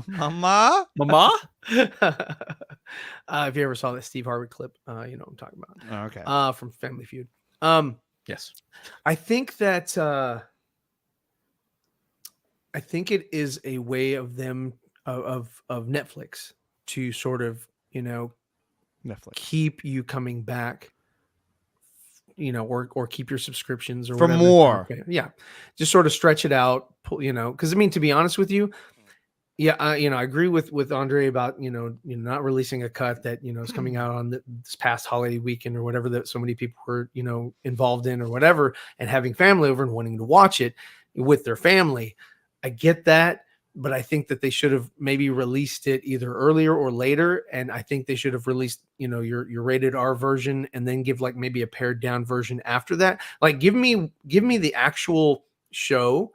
Mama?
Mama.
If you ever saw that Steve Harvey clip, you know what I'm talking about.
Oh, okay.
From Family Feud.
Yes.
I think that I think it is a way of them of Netflix to sort of, you know,
Netflix.
keep you coming back, you know, or keep your subscriptions or
For
whatever.
more.
Yeah. Just sort of stretch it out, you know, because I mean, to be honest with you, yeah, you know, I agree with Andre about, you know, not releasing a cut that, you know, is coming out on this past holiday weekend or whatever that so many people were, you know, involved in or whatever, and having family over and wanting to watch it with their family. I get that, but I think that they should have maybe released it either earlier or later. And I think they should have released, you know, your rated R version and then give like maybe a pared down version after that. Like give me the actual show.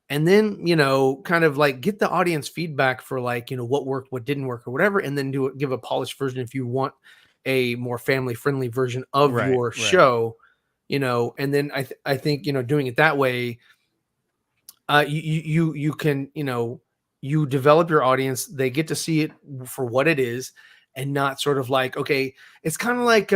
And then, you know, kind of like get the audience feedback for like, you know, what worked, what didn't work or whatever. And then give a polished version if you want a more family friendly version of your show, you know. And then I think, you know, doing it that way, you can, you know, you develop your audience. They get to see it for what it is and not sort of like, okay, it's kind of like,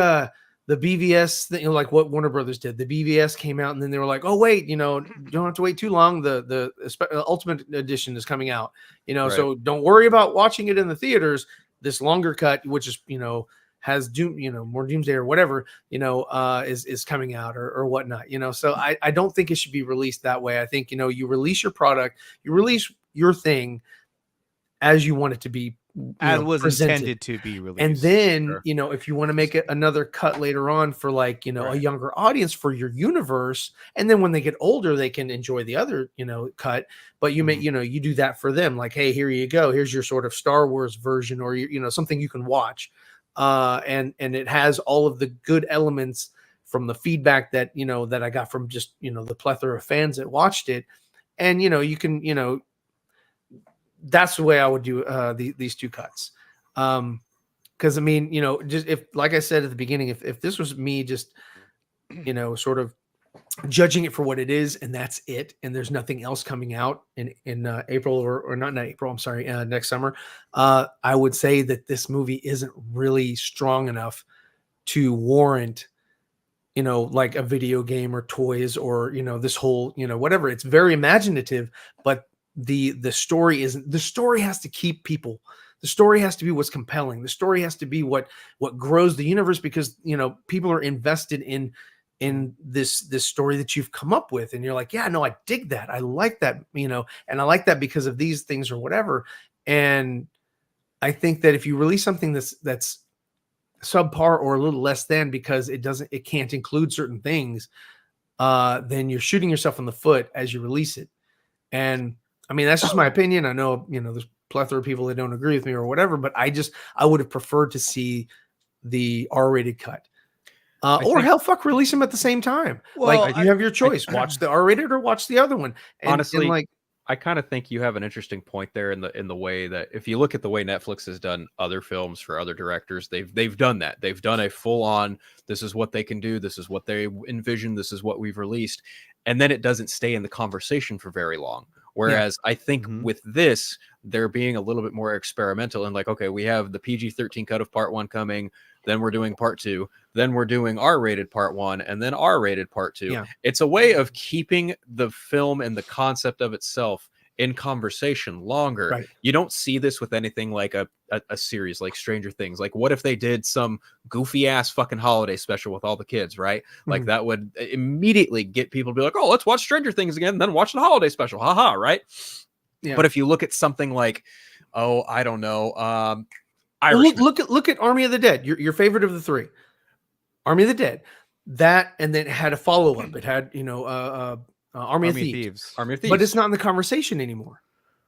the BVS thing, you know, like what Warner Brothers did. The BVS came out and then they were like, oh, wait, you know, you don't have to wait too long. The Ultimate Edition is coming out, you know, so don't worry about watching it in the theaters. This longer cut, which is, you know, has more Doomsday or whatever, you know, is coming out or whatnot, you know. So I don't think it should be released that way. I think, you know, you release your product, you release your thing as you want it to be,
as was
presented.
Intended to be released.
And then, you know, if you want to make it another cut later on for like, you know, a younger audience for your universe, and then when they get older, they can enjoy the other, you know, cut. But you may, you know, you do that for them. Like, hey, here you go. Here's your sort of Star Wars version, or you know, something you can watch. And it has all of the good elements from the feedback that, you know, that I got from just, you know, the plethora of fans that watched it. And, you know, you can, you know, that's the way I would do these two cuts. Because I mean, you know, just if, like I said at the beginning, if this was me just, you know, sort of judging it for what it is, and that's it, and there's nothing else coming out in April or not in April, I'm sorry, next summer, I would say that this movie isn't really strong enough to warrant, you know, like a video game or toys or, you know, this whole, you know, whatever. It's very imaginative, but the story isn't. The story has to keep people. The story has to be what's compelling. The story has to be what grows the universe, because, you know, people are invested in this story that you've come up with, and you're like, yeah, no, I dig that. I like that, you know, and I like that because of these things or whatever. And I think that if you release something that's subpar or a little less than because it can't include certain things, then you're shooting yourself in the foot as you release it. And I mean, that's just my opinion. I know, you know, there's plethora of people that don't agree with me or whatever, but I would have preferred to see the R-rated cut. Or hell, fuck, release them at the same time. Well, like, you have your choice. Watch the R-rated or watch the other one. And,
honestly,
and like,
I kind of think you have an interesting point there in the way that if you look at the way Netflix has done other films for other directors, they've done that. They've done a full on, this is what they can do, this is what they envision, this is what we've released, and then it doesn't stay in the conversation for very long. Whereas I think with this, they're being a little bit more experimental and like, okay, we have the PG-13 cut of part 1 coming, then we're doing part 2, then we're doing R-rated part 1, and then R-rated part 2. Yeah. It's a way of keeping the film and the concept of itself in conversation longer. Right. You don't see this with anything like a series like Stranger Things. Like, what if they did some goofy ass fucking holiday special with all the kids, right? Like, that would immediately get people to be like, oh, let's watch Stranger Things again, and then watch the holiday special. Haha, right? Yeah. But if you look at something like, oh, I don't know,
look at Army of the Dead, your favorite of the three. Army of the Dead. That, and then it had a follow-up. It had, you know, Army of Thieves.
Army of Thieves.
But it's not in the conversation anymore.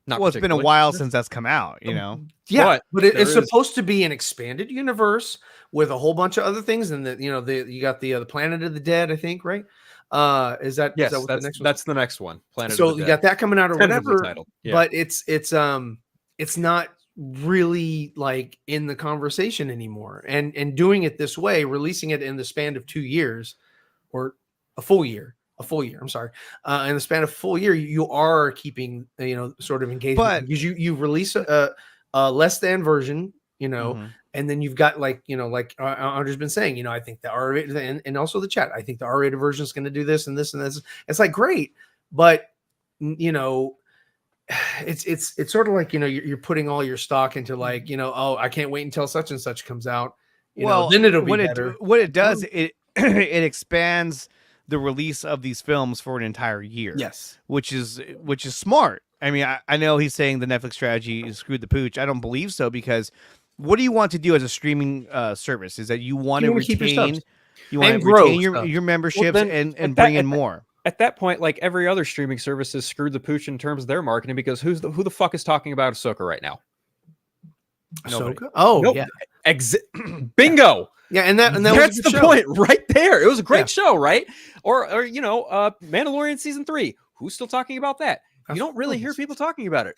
Well, it's been a while since that's come out, you know.
Yeah, but it's supposed to be an expanded universe with a whole bunch of other things, and you you got the Planet of the Dead, I think, right? Is that
yes?
Is that
that's the next one? That's the next one.
Planet. So of the Dead. You got that coming out or whatever. Yeah. But it's not really like in the conversation anymore, and doing it this way, releasing it in the span of 2 years, or a full year. I'm sorry. In the span of a full year, you are keeping, sort of engagement,
But
because you release a less than version,
Mhm.
and then you've got like Andre's been saying, I think the R-rated, and also the chat, I think the R-rated version is going to do this and this and this. It's like, great, but it's sort of like, you're putting all your stock into like, oh, I can't wait until such and such comes out. Then it'll be better.
What it does, it it expands the release of these films for an entire year.
Yes,
which is smart. I mean, I know he's saying the Netflix strategy is screwed the pooch. I don't believe so, because what do you want to do as a streaming service? Is that you want to retain, your memberships and bring in more.
At that point, like every other streaming service is screwed the pooch in terms of their marketing, because who the fuck is talking about Ahsoka right now?
Ahsoka? Oh, nope.
Yeah. Bingo.
Yeah, and
that's the point right there. It was a great show, right? Or Mandalorian season 3. Who's still talking about that? You don't really hear people talking about it.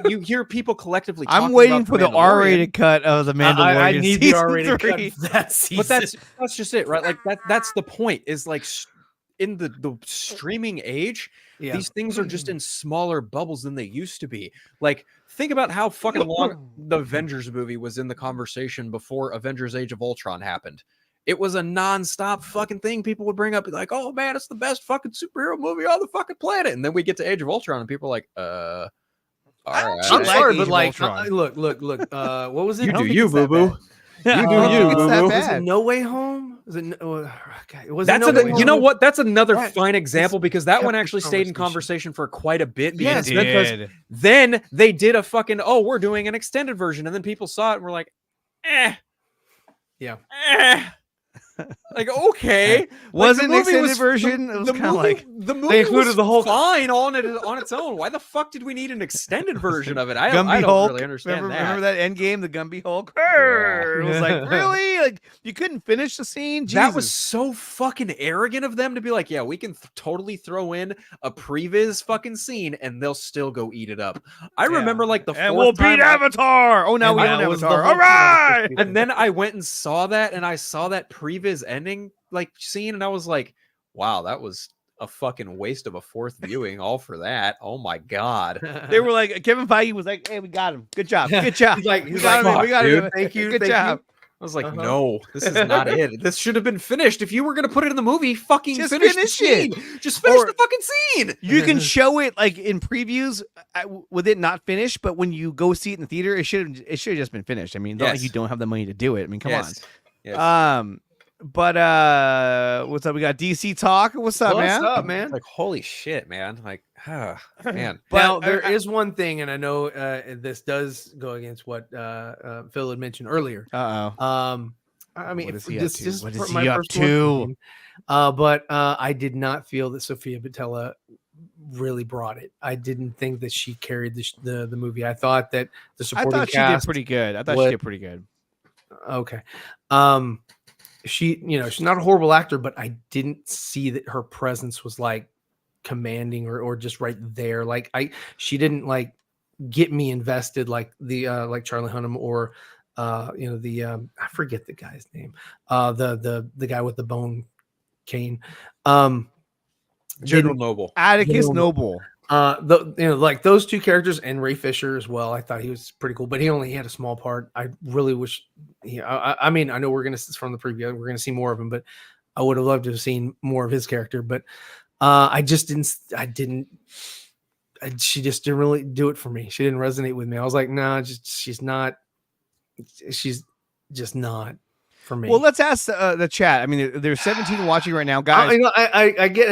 You hear people collectively talking
I'm waiting
about
for the R-rated cut of the Mandalorian.
I need the R-rated
3.
cut of that season.
But that's just it, right? Like that's the point, is like in the streaming age, these things are just in smaller bubbles than they used to be. Like, think about how fucking long the Avengers movie was in the conversation before Avengers Age of Ultron happened. It was a non-stop fucking thing people would bring up, like, oh man, it's the best fucking superhero movie on the fucking planet. And then we get to Age of Ultron and people are like, all right.
I'm sorry, but like, look. What was it?
You do you, boo-boo. You do you, boo-boo.
Is it No Way Home? Is it? Okay.
You know what? That's another fine example, because that one actually stayed in conversation for quite a bit.
Yes,
because then they did a fucking, we're doing an extended version, and then people saw it and were like, like, okay,
wasn't an extended version. It was kind of like
the movie included the whole fine on its own. Why the fuck did we need an extended version of it? I don't really understand that.
Remember that Endgame, the Gumby Hulk? It was like, really? Like, you couldn't finish the scene? Jesus.
That was so fucking arrogant of them to be like, yeah, we can totally throw in a previs fucking scene and they'll still go eat it up. I remember like the
and we'll beat Avatar. Oh, now we own Avatar. All right.
And then I went and saw that, and I saw that previs ending like scene, and I was like, wow, that was a fucking waste of a fourth viewing, all for that. Oh my god.
They were like, Kevin Feige was like, hey, we got him, good job.
He's like, we got him. Thank you,
good job.
I was like, no, this is not it. This should have been finished. If you were gonna put it in the movie, fucking
just
finish the
it.
scene. Just finish the fucking scene.
You can show it like in previews with it not finished, but when you go see it in the theater, it should have just been finished. I mean, not like you don't have the money to do it. I mean, come on.
Yes.
But what's up? We got DC Talk. What's up, man?
What's up, man?
Like, holy shit, man. Like, man.
But now there is one thing, and I know this does go against what Phil had mentioned earlier. I mean,
what is he
just
what is he up to?
But I did not feel that Sofia Boutella really brought it. I didn't think that she carried the movie. I thought that the supporting cast
she did pretty good. I thought she did pretty good.
Okay. She's not a horrible actor, but I didn't see that her presence was like commanding or just right there. Like she didn't like get me invested like the like Charlie Hunnam or I forget the guy's name. The guy with the bone cane.
General Noble.
Atticus Noble.
Like those two characters, and Ray Fisher as well. I thought he was pretty cool, but he only had a small part. I really wish. I mean, I know we're gonna from the preview, we're gonna see more of him, but I would have loved to have seen more of his character. But I just didn't. She just didn't really do it for me. She didn't resonate with me. I was like, no, she's not. She's just not for me.
Well, let's ask the chat. I mean, there's 17 watching right now, guys.
I get,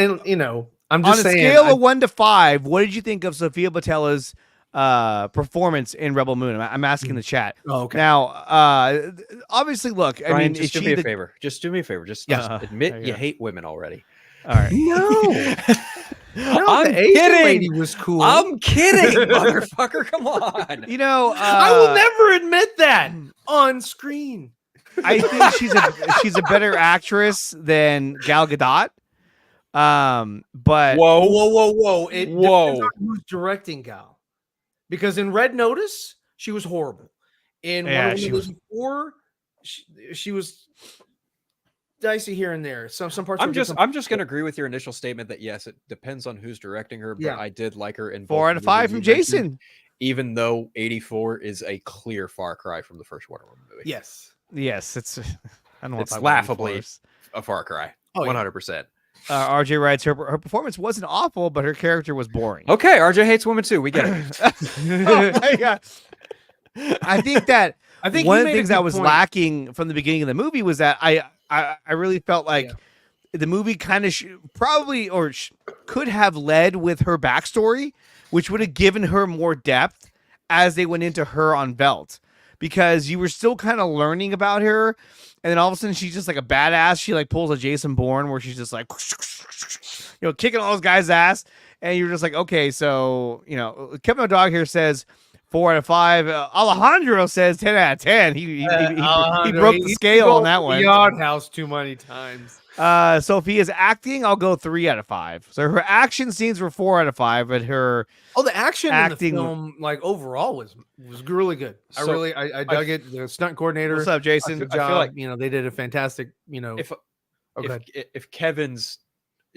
I'm just saying,
on a scale of 1 to 5, what did you think of Sofia Boutella's performance in Rebel Moon? I'm asking the chat.
Oh, okay.
Now, obviously, look.
Brian, I mean, just do me a favor. Just do me a favor. Just admit you hate women already.
All right.
No.
I'm
kidding. Lady was cool.
I'm kidding, motherfucker. Come on.
I will never admit that on screen.
I think she's a better actress than Gal Gadot. But
whoa! It depends on who's directing Gal, because in Red Notice she was horrible. In Wonder Woman 4, she was dicey here and there. Some parts.
I'm just gonna agree with your initial statement that yes, it depends on who's directing her, but I did like her in
4 out of 5 from Jason.
Even though 84 is a clear far cry from the first Wonder Woman movie.
Yes, it's I don't know.
It's laughably a far cry. 100%.
RJ writes her performance wasn't awful, but her character was boring.
Okay, RJ hates women too. We get it.
Oh my God. I think one of the things that was lacking from the beginning of the movie was that I really felt like the movie kind of could have led with her backstory, which would have given her more depth as they went into her on Velt, because you were still kind of learning about her, and then all of a sudden she's just like a badass. She like pulls a Jason Bourne where she's just like, kicking all those guys' ass, and you're just like, okay, so Kevin O'Dog here says 4 out of 5. Alejandro says 10 out of 10. He broke the scale on that one.
Yard House too many times.
Sophia's acting, I'll go 3 out of 5. So her action scenes were 4 out of 5, but her
the action acting in the film, like overall, was really good. I dug it. The stunt coordinator.
What's up, Jason?
Good job. I feel like they did a fantastic.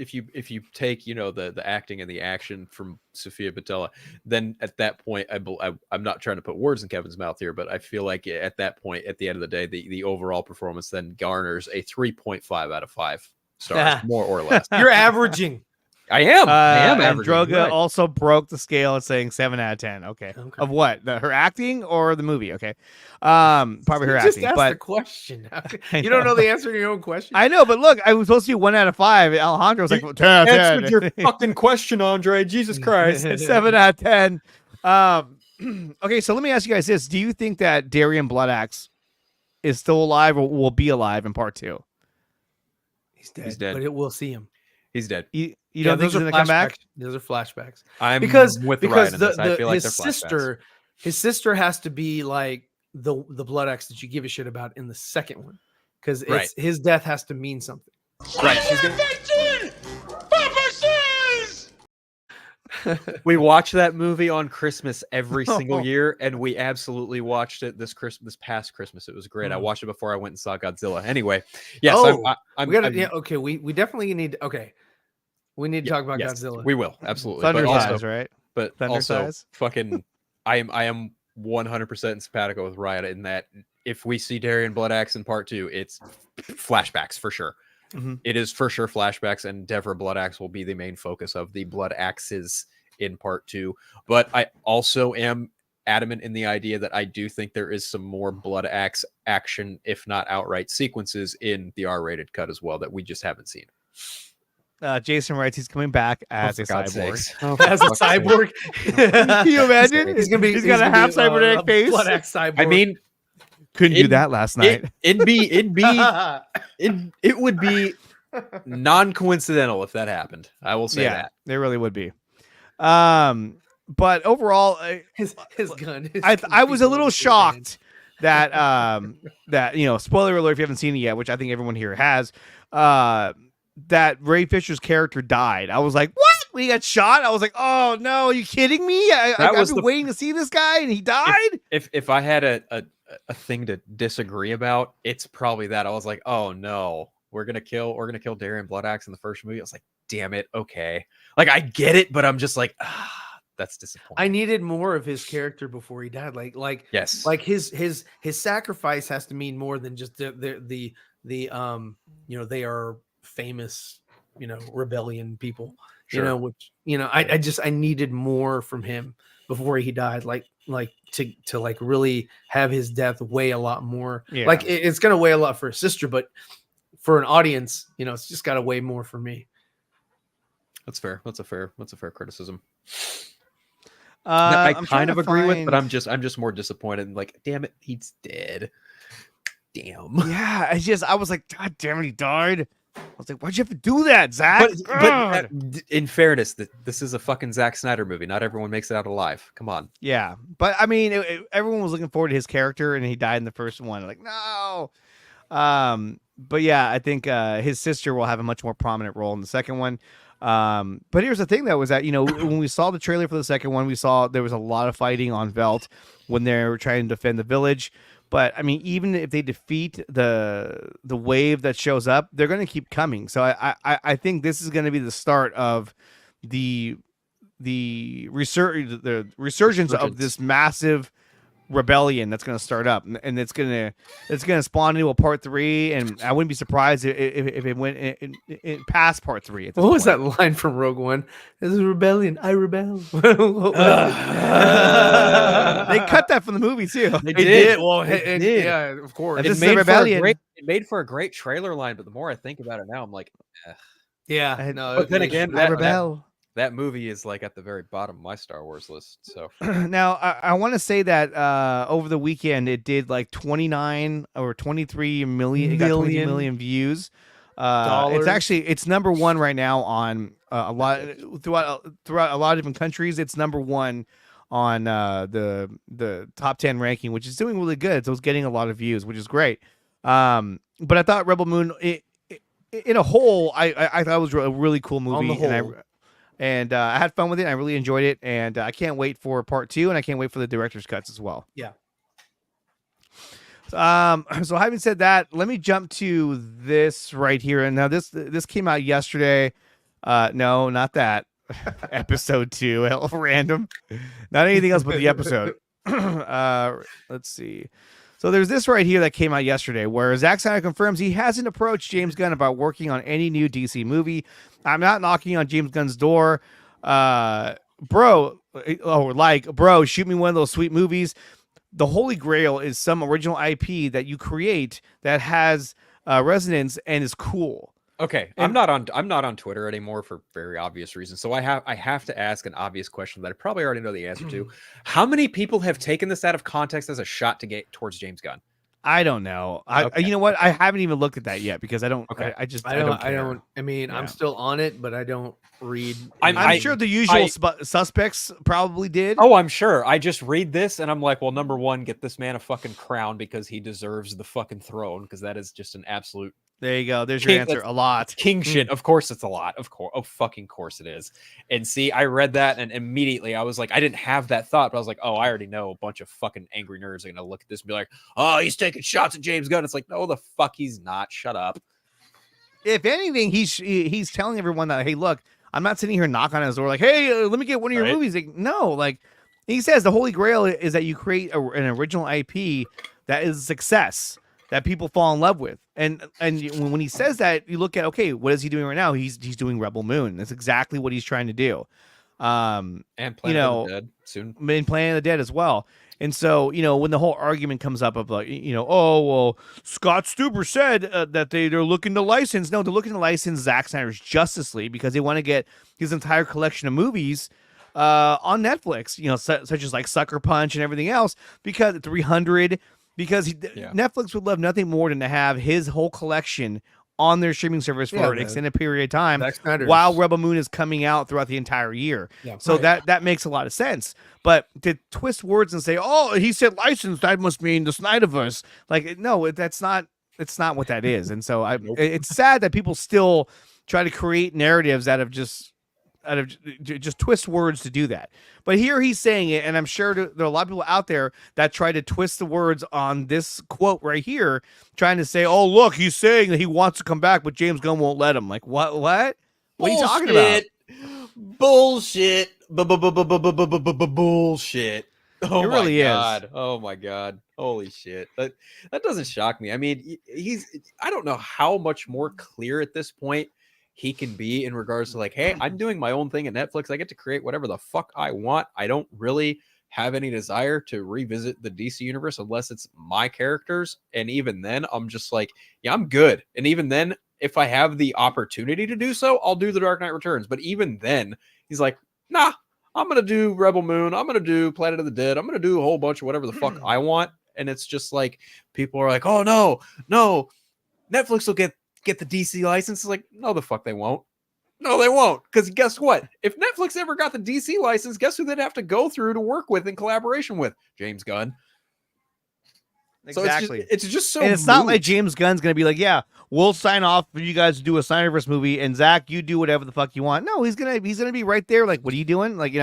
If you take the acting and the action from Sophia Boutella, then at that point I'm not trying to put words in Kevin's mouth here, but I feel like at that point, at the end of the day, the overall performance then garners a 3.5 out of 5 stars, more or less.
You're averaging.
I am
and
averaging.
Droga also broke the scale at saying 7 out of 10. Okay. Of what? Her acting or the movie? Okay. Probably her acting.
Just
but
the question. You don't know the answer to your own question.
I know, but look, I was supposed to be 1 out of 5. Alejandro was like 10 out of 10.
Answered your fucking question, Andre. Jesus Christ.
7 out of 10. Okay, so let me ask you guys this: do you think that Darian Bloodaxe is still alive or will be alive in part 2?
He's dead. But we'll see him.
He's dead.
You don't think he's gonna come back?
Those are flashbacks.
I'm
because
Ryan in this. I feel like
his sister has to be like the Bloodaxe that you give a shit about in the second one, because his death has to mean something.
Right. We watch that movie on Christmas every single year, and we absolutely watched it this past Christmas. It was great. I watched it before I went and saw Godzilla. Anyway, yes,
we definitely need. Okay, we need to talk about Godzilla.
We will absolutely.
Thunder size, right?
But
Thunder
also,
size.
fucking, I am 100% simpatico with Riot in that if we see Darian Bloodaxe in part 2, it's flashbacks for sure.
Mm-hmm.
It is for sure flashbacks, and Deborah Bloodaxe will be the main focus of the Bloodaxes in part 2. But I also am adamant in the idea that I do think there is some more Bloodaxe action, if not outright sequences, in the R-rated cut as well that we just haven't seen.
Jason writes he's coming back as a cyborg.
As a cyborg?
Can you imagine? He's got a half cybernetic face.
Bloodaxe cyborg.
I mean,
couldn't do that last night.
It would be non-coincidental if that happened. I will say that.
It really would be. But overall,
his gun.
I was a little shocked that spoiler alert if you haven't seen it yet, which I think everyone here has, that Ray Fisher's character died. I was like, what? When he got shot, I was like, oh no, are you kidding me? I've been waiting to see this guy and he died.
If I had a thing to disagree about, it's probably that. I was like, oh no, we're gonna kill Darian Bloodaxe in the first movie. I was like, damn it, okay. Like I get it, but I'm just like, that's disappointing. I
needed more of his character before he died. Like
yes,
like his sacrifice has to mean more than just the they are famous, rebellion people.
Sure.
Which I needed more from him before he died. Like to like really have his death weigh a lot more.
Yeah.
Like it's gonna weigh a lot for his sister, but for an audience, it's just gotta weigh more for me.
That's fair. That's a fair criticism.
I
kind of agree with, but I'm just more disappointed. Like, damn it, he's dead. Damn.
Yeah, I was like, God damn it, he died. I was like, why'd you have to do that, Zach?
But in fairness, this is a fucking Zack Snyder movie. Not everyone makes it out alive. Come on.
Yeah, but I mean, everyone was looking forward to his character, and he died in the first one. Like, no. But yeah, I think his sister will have a much more prominent role in the second one. But here's the thing, though, was that when we saw the trailer for the second one, we saw there was a lot of fighting on Velt when they were trying to defend the village. But I mean, even if they defeat the wave that shows up, they're going to keep coming. So I think this is going to be the start of the resurgence of this massive rebellion that's going to start up, and it's going to spawn into a part 3, and I wouldn't be surprised if it went in past part 3.
What was that line from Rogue One? This is rebellion. I rebel. They
cut that from the movie too.
They did. Well,
They did.
Yeah, of course.
This is a rebellion.
It made for a great trailer line, but the more I think about it now, I'm like,
yeah. No,
but then again,
I rebel.
That movie is like at the very bottom of my Star Wars list. So
now I want to say that over the weekend it did like 29 or 23 million. It got 20 million views. It's number 1 right now on a lot throughout a lot of different countries. It's number 1 on the top 10 ranking, which is doing really good. So it's getting a lot of views, which is great. But I thought Rebel Moon, in a whole, I thought it was a really cool movie.
On the whole.
And I had fun with it. I really enjoyed it, and I can't wait for part 2, and I can't wait for the director's cuts as well.
Yeah.
So having said that, let me jump to this right here. And now this came out yesterday. No, not that. Episode 2, hell random. Not anything else but the episode. Let's see. So there's this right here that came out yesterday where Zack Snyder confirms he hasn't approached James Gunn about working on any new DC movie. I'm not knocking on James Gunn's door. Bro, shoot me one of those sweet movies. The Holy Grail is some original IP that you create that has resonance and is cool.
Okay, I'm not on Twitter anymore for very obvious reasons. So I have to ask an obvious question that I probably already know the answer to. How many people have taken this out of context as a shot to get towards James Gunn?
I don't know.
Okay.
You know what? I haven't even looked at that yet because I don't.
Okay.
I don't care.
I mean, I'm still on it, but I don't read.
I'm sure the usual suspects probably did.
Oh, I'm sure. I just read this and I'm like, well, number 1, get this man a fucking crown because he deserves the fucking throne, because that is just an absolute.
There you go. There's your answer. A lot.
King shit. Of course it's a lot. Of course. Oh, fucking course it is. And see, I read that and immediately I was like, I didn't have that thought, but I was like, oh, I already know a bunch of fucking angry nerds are going to look at this and be like, oh, he's taking shots at James Gunn. It's like, no, the fuck he's not. Shut up.
If anything, he's telling everyone that, hey, look, I'm not sitting here knocking on his door like, hey, let me get one of your movies. Like, no, like he says, the Holy Grail is that you create an original IP that is a success that people fall in love with. And when he says that, you look at, okay, what is he doing right now? He's doing Rebel Moon. That's exactly what he's trying to do.
And Planet of the Dead soon.
And Planet of the Dead as well. And so, when the whole argument comes up of like, oh, well, Scott Stuber said that they're looking to license. No, they're looking to license Zack Snyder's Justice League because they want to get his entire collection of movies on Netflix, such as like Sucker Punch and everything else, because 300. Because Netflix would love nothing more than to have his whole collection on their streaming service for an extended period of time while Rebel Moon is coming out throughout the entire year. Yeah, so that makes a lot of sense. But to twist words and say, oh, he said license, that must mean the Snyderverse. Like, no, it's not what that is. And so it's sad that people still try to create narratives out of just twist words to do that. But here he's saying it, and I'm sure there are a lot of people out there that try to twist the words on this quote right here, trying to say, oh, look, he's saying that he wants to come back, but James Gunn won't let him. Like, what are you talking about?
Bullshit. Bullshit. Oh,
it really
God.
is.
Oh my God. Holy shit. That doesn't shock me. I mean, I don't know how much more clear at this point he can be in regards to like, hey, I'm doing my own thing at Netflix. I get to create whatever the fuck I want. I don't really have any desire to revisit the DC universe unless it's my characters. And even then, I'm just like, yeah, I'm good. And even then, if I have the opportunity to do so, I'll do The Dark Knight Returns. But even then, he's like, nah, I'm going to do Rebel Moon. I'm going to do Planet of the Dead. I'm going to do a whole bunch of whatever the fuck I want. And it's just like, people are like, oh, no, Netflix will get the DC license. It's like, no, the fuck they won't. No, they won't. Because guess what? If Netflix ever got the DC license, guess who they'd have to go through to work with in collaboration with? James Gunn.
Exactly.
So it's just so.
And it's not like James Gunn's gonna be like, yeah, we'll sign off for you guys to do a Snyderverse movie, and Zach, you do whatever the fuck you want. No, he's gonna be right there. Like, what are you doing? Like,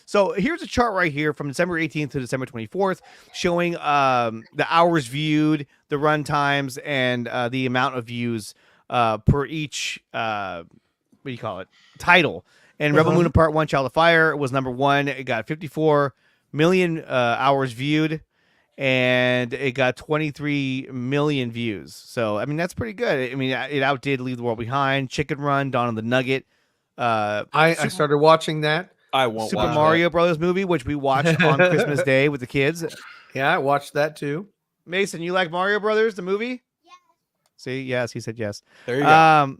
So here's a chart right here from December 18th to December 24th, showing the hours viewed, the run times, and the amount of views per each what do you call it, title. And Rebel Moon Part 1, Child of Fire was number 1. It got 54 million hours viewed, and it got 23 million views. So, I mean, that's pretty good. I mean, it outdid Leave the World Behind, Chicken Run, Dawn of the Nugget.
I started watching that.
I won't
Super
watch
Mario Brothers movie, which we watched on Christmas Day with the kids.
Yeah, I watched that too.
Mason, you like Mario Brothers, the movie? Yes. See, yes, he said yes.
There you go.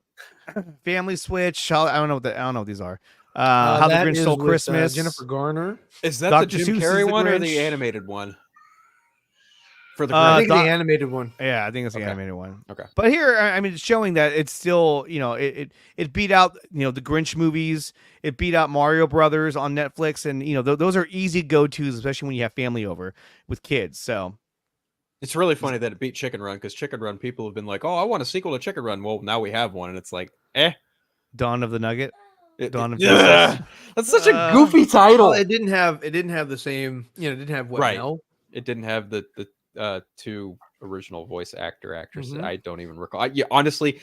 Family Switch. I don't know what these are. How the Grinch Stole Christmas.
Jennifer Garner.
Is that
Dr.
the Jim
Seuss is
Carrey
the
one or
Grinch.
the animated one? For the
I
Grinch.
think the animated one.
Yeah, I think it's the
Okay.
animated one.
Okay.
But here, I mean, it's showing that it's still, it beat out, the Grinch movies. It beat out Mario Brothers on Netflix, and those are easy go-tos, especially when you have family over with kids. So
It's really funny that it beat Chicken Run, because Chicken Run people have been like, "Oh, I want a sequel to Chicken Run." Well, now we have one, and it's like,
Dawn of the Nugget. Dawn of
yeah. That's such a goofy title.
Well, it didn't have the same. It didn't have what
Right.
Mel?
It didn't have the two original voice actors.
Mhm.
I don't even recall. Honestly,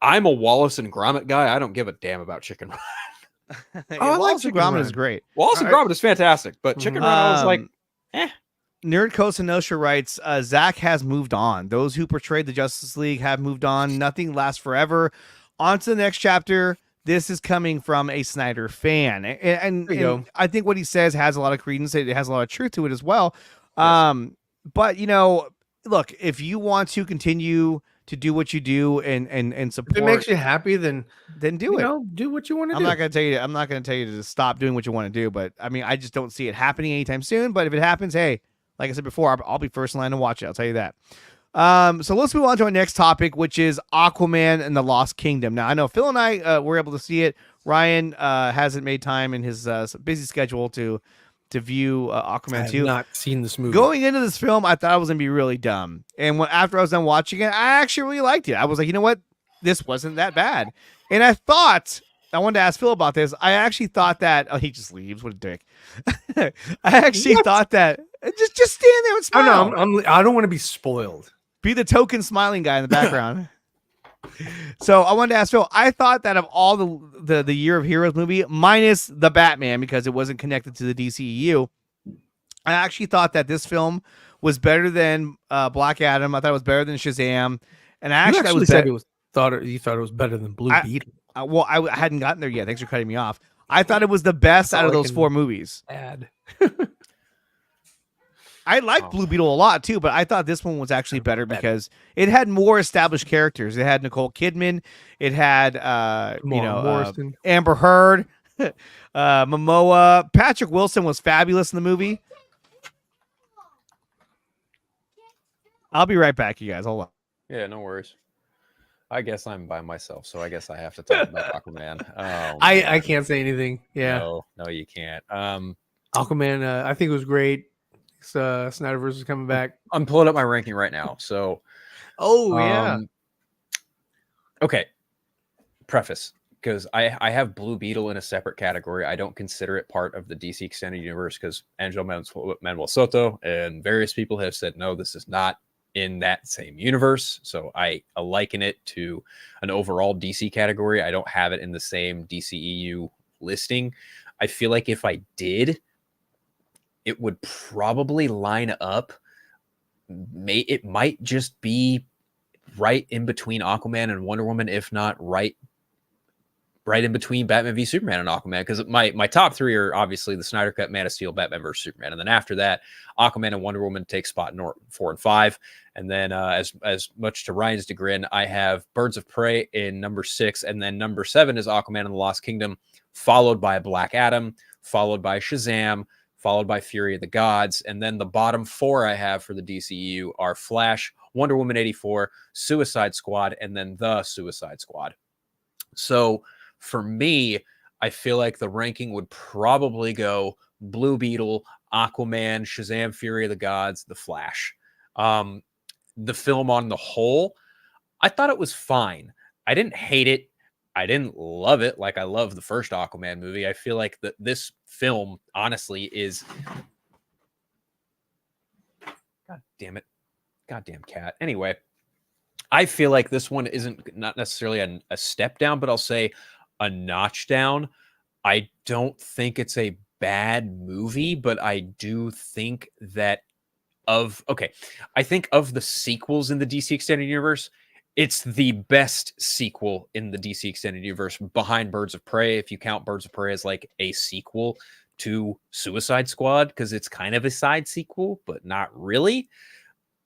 I'm a Wallace and Gromit guy. I don't give a damn about Chicken Run.
I like
Wallace and
Gromit
Gromit.
is great.
Wallace and Gromit is fantastic, but Chicken Run, I was like,
Nerd Cosa Nostra writes, Zach has moved on. Those who portrayed the Justice League have moved on. Nothing lasts forever. On to the next chapter. This is coming from a Snyder fan. And I think what he says has a lot of credence. It has a lot of truth to it as well. Yes. But, look, if you want to continue to do what you do and support,
if it makes you happy, then
do it.
Do what you want to do.
I'm not going to tell you to stop doing what you want to do, but I mean, I just don't see it happening anytime soon. But if it happens, hey, like I said before, I'll be first in line to watch it. I'll tell you that. So let's move on to our next topic, which is Aquaman and the Lost Kingdom. Now, I know Phil and I were able to see it. Ryan hasn't made time in his busy schedule to view Aquaman 2.
I have not seen this movie.
Going into this film, I thought I was going to be really dumb. And after I was done watching it, I actually really liked it. I was like, you know what? This wasn't that bad. And I wanted to ask Phil about this. I actually thought that, he just leaves. What a dick. I actually thought that, just stand there and smile.
I don't want to be spoiled.
Be the token smiling guy in the background. So I wanted to ask Phil, I thought that of all the Year of Heroes movie, minus the Batman, because it wasn't connected to the DCEU, I actually thought that this film was better than Black Adam. I thought it was better than Shazam. And I actually
said you thought it was better than Blue Beetle.
Well, I hadn't gotten there yet. Thanks for cutting me off. I thought it was the best out of those 4 movies. I liked Blue Beetle a lot too, but I thought this one was actually better because it had more established characters. It had Nicole Kidman, it had Amber Heard, Momoa. Patrick Wilson was fabulous in the movie. I'll be right back, you guys. Hold on.
Yeah, no worries. I guess I'm by myself, so I guess I have to talk about Aquaman.
I can't say anything. Yeah,
no, you can't.
Aquaman, I think it was great. Snyderverse is coming back.
I'm pulling up my ranking right now. So, okay. Preface, because I have Blue Beetle in a separate category. I don't consider it part of the DC Extended Universe because Angel Manuel Soto and various people have said no, this is not in that same universe. So I liken it to an overall DC category. I don't have it in the same DCEU listing. I feel like if I did, it would probably line up. It might just be right in between Aquaman and Wonder Woman, if not right in between Batman v Superman and Aquaman. Because my top 3 are obviously the Snyder Cut, Man of Steel, Batman vs Superman, and then after that, Aquaman and Wonder Woman take spot 4 and 5. And then as much to Ryan's chagrin, I have Birds of Prey in number 6, and then number 7 is Aquaman and the Lost Kingdom, followed by Black Adam, followed by Shazam, followed by Fury of the Gods. And then the bottom 4 I have for the DCEU are Flash, Wonder Woman 84, Suicide Squad, and then The Suicide Squad. So for me, I feel like the ranking would probably go Blue Beetle, Aquaman, Shazam, Fury of the Gods, The Flash. The film on the whole, I thought it was fine. I didn't hate it. I didn't love it like I love the first Aquaman movie. I feel like this film, honestly, is... God damn it. Goddamn cat. Anyway, I feel like this one isn't not necessarily a step down, but I'll say a notch down. I don't think it's a bad movie, but I do think that I think of the sequels in the DC Extended Universe, it's the best sequel in the DC Extended Universe behind Birds of Prey, if you count Birds of Prey as like a sequel to Suicide Squad, because it's kind of a side sequel, but not really,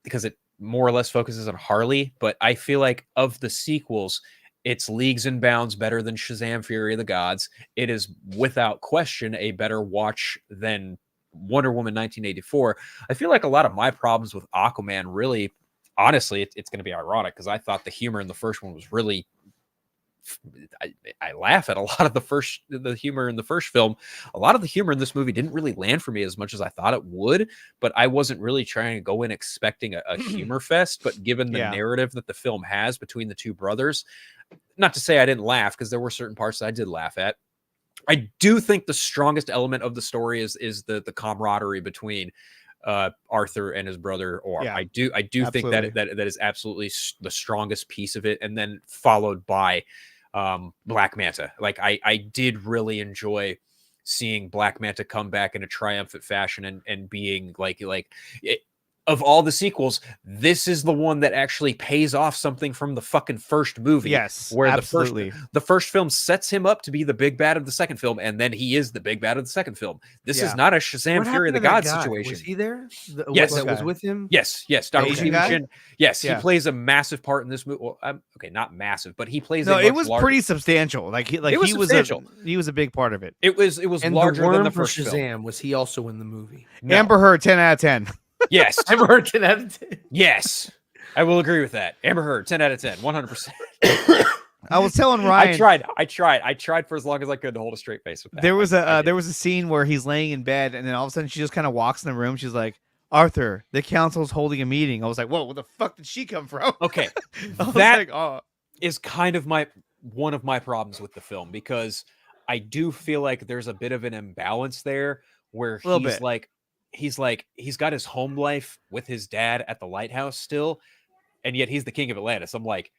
because it more or less focuses on Harley. But I feel like of the sequels, it's leagues and bounds better than Shazam! Fury of the Gods. It is without question a better watch than Wonder Woman 1984. I feel like a lot of my problems with Aquaman, really, honestly, it's going to be ironic because I thought the humor in the first one was really... I laugh at a lot of the humor in the first film. A lot of the humor in this movie didn't really land for me as much as I thought it would, but I wasn't really trying to go in expecting a humor fest. But given the narrative that the film has between the two brothers, not to say I didn't laugh, because there were certain parts that I did laugh at. I do think the strongest element of the story is the camaraderie between Arthur and his brother Orm.
Yeah,
I do think that is absolutely the strongest piece of it, and then followed by Black Manta. Like I did really enjoy seeing Black Manta come back in a triumphant fashion and being like of all the sequels, this is the one that actually pays off something from the fucking first movie.
Yes,
where
absolutely.
the first film sets him up to be the big bad of the second film, and then he is the big bad of the second film. This is not a Shazam! Fury of the Gods situation.
Was he there?
Yes,
that was with him.
Yes. Dr. Stephen Shin. Yes,
Yeah.
he plays a massive part in this movie. Well, okay, not massive, but he plays.
No, it was pretty substantial. He was a big part of it.
It was
and
larger
the worm
than the
for
first
Shazam.
film.
Was he also in the movie?
No.
Amber Heard, 10 out of 10.
Yes,
Amber Heard, 10 out of 10.
Yes, I will agree with that. Amber Heard, 10 out of 10, 100%.
I was telling Ryan.
I tried for as long as I could to hold a straight face with that.
There was a scene where he's laying in bed, and then all of a sudden she just kind of walks in the room. She's like, "Arthur, the council's holding a meeting." I was like, "Whoa, where the fuck did she come from?"
Okay,
that
is kind of one of my problems with the film, because I do feel like there's a bit of an imbalance there where he's got his home life with his dad at the lighthouse still, and yet he's the king of Atlantis. I'm like,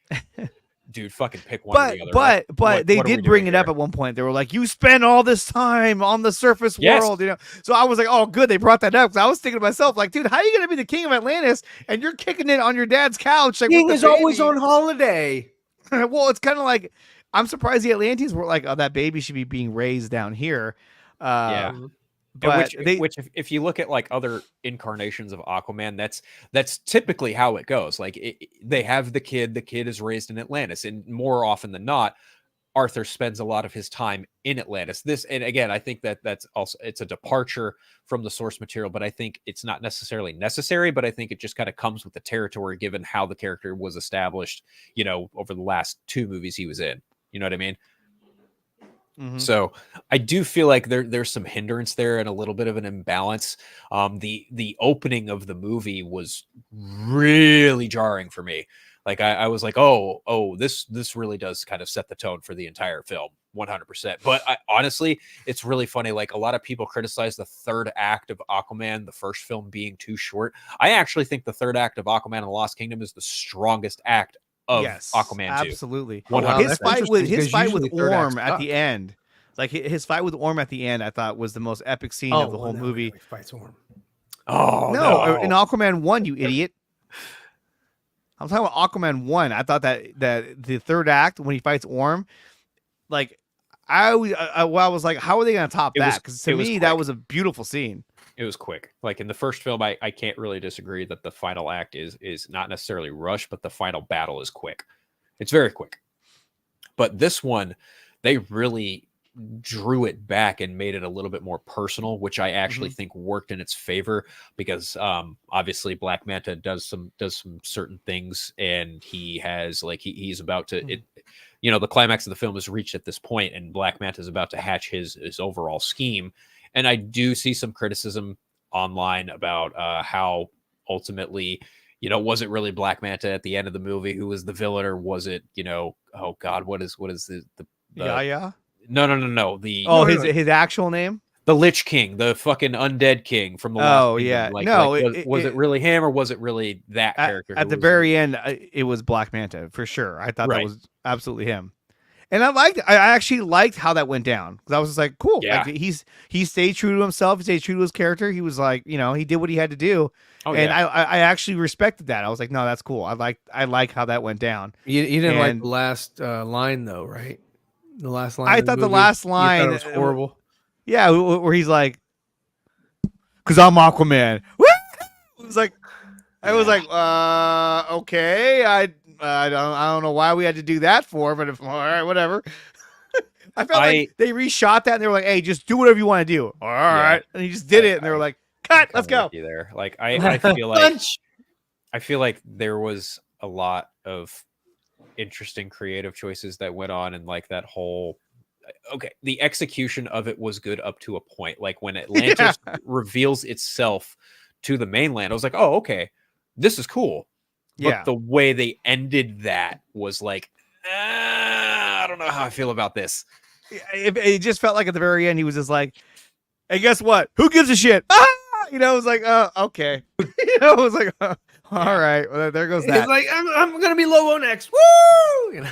dude, fucking pick one or the other.
But they did bring it up at one point. They were like, "You spend all this time on the surface world," you know. So I was like, "Oh, good, they brought that up." Because I was thinking to myself, like, "Dude, how are you gonna be the king of Atlantis and you're kicking it on your dad's couch?" Like,
King is always on holiday.
Well, it's kind of like, I'm surprised the Atlanteans were like, "Oh, that baby should be being raised down here."
Yeah.
But
which if you look at like other incarnations of Aquaman, that's typically how it goes. Like they have the kid is raised in Atlantis, and more often than not, Arthur spends a lot of his time in Atlantis. And again, I think that's also, it's a departure from the source material, but I think it's not necessarily necessary, but I think it just kind of comes with the territory given how the character was established, you know, over the last two movies he was in. You know what I mean? Mm-hmm. So I do feel like there's some hindrance there and a little bit of an imbalance. The opening of the movie was really jarring for me. Like I was like, oh, this really does kind of set the tone for the entire film, 100%. But honestly, it's really funny. Like a lot of people criticize the third act of Aquaman, the first film, being too short. I actually think the third act of Aquaman and the Lost Kingdom is the strongest act of Aquaman 2.
Absolutely. His fight with Orm at the end, like his fight with Orm at the end, I thought was the most epic scene of the whole movie.
Fights Orm.
Oh no! In Aquaman 1, you idiot. I'm talking about Aquaman 1. I thought that the third act when he fights Orm, like I was like, how are they going to top that? Because to me, that was a beautiful scene.
It was quick. Like in the first film, I can't really disagree that the final act is not necessarily rushed, but the final battle is quick. It's very quick. But this one, they really drew it back and made it a little bit more personal, which I actually think worked in its favor, because obviously Black Manta does some certain things, and he has he's about to the climax of the film is reached at this point, and Black Manta is about to hatch his overall scheme. And I do see some criticism online about how ultimately was it really Black Manta at the end of the movie who was the villain, or was it, oh God, what is the
yeah.
No.
His actual name?
The Lich King, the fucking undead king from the Lost Kingdom.
Yeah.
Was it really him, or was it really that character?
At the very end, it was Black Manta for sure. I thought that was absolutely him. And I actually liked how that went down, because I was just like, cool.
Yeah.
Like, he stayed true to himself. He stayed true to his character. He was like, he did what he had to do. Oh, and yeah. I actually respected that. I was like, no, that's cool. I like how that went down.
You didn't like the last line though, right? The last line.
I thought the last line
was horrible.
Yeah, where he's like, "Cause I'm Aquaman." Woo! It was like, I was like, okay, I don't know why we had to do that for, but all right, whatever. I felt like they reshot that and they were like, "Hey, just do whatever you want to do." All right, and he just did it, and they were like, "Cut, let's go."
There, like I feel like there was a lot of interesting creative choices that went on, and like that whole. Okay, the execution of it was good up to a point. Like when Atlantis reveals itself to the mainland, I was like, "Oh, okay, this is cool." But the way they ended that was like, I don't know how I feel about this.
It just felt like at the very end he was just like, "Hey, guess what? Who gives a shit?" It was like, okay. It was like, all right, well, there goes that.
It's like I'm gonna be Lobo next. Woo!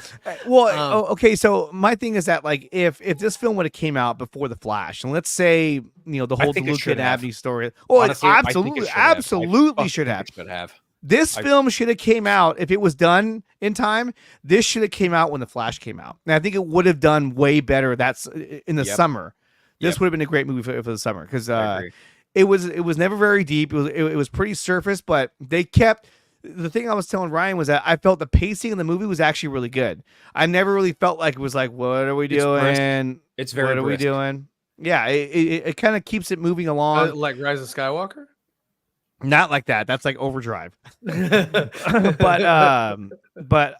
Well, okay. So my thing is that, like, if this film would have came out before the Flash, and let's say the whole Luke and Abney story, honestly, absolutely should have. This film should have came out if it was done in time. This should have came out when the Flash came out, and I think it would have done way better. That's in the summer. This would have been a great movie for the summer, because it was never very deep. It was pretty surface, but they kept. The thing I was telling Ryan was that I felt the pacing in the movie was actually really good. I never really felt like it was like, what are we doing?
It's very
what are we doing? Yeah, it kind of keeps it moving along.
Like Rise of Skywalker?
Not like that. That's like Overdrive. But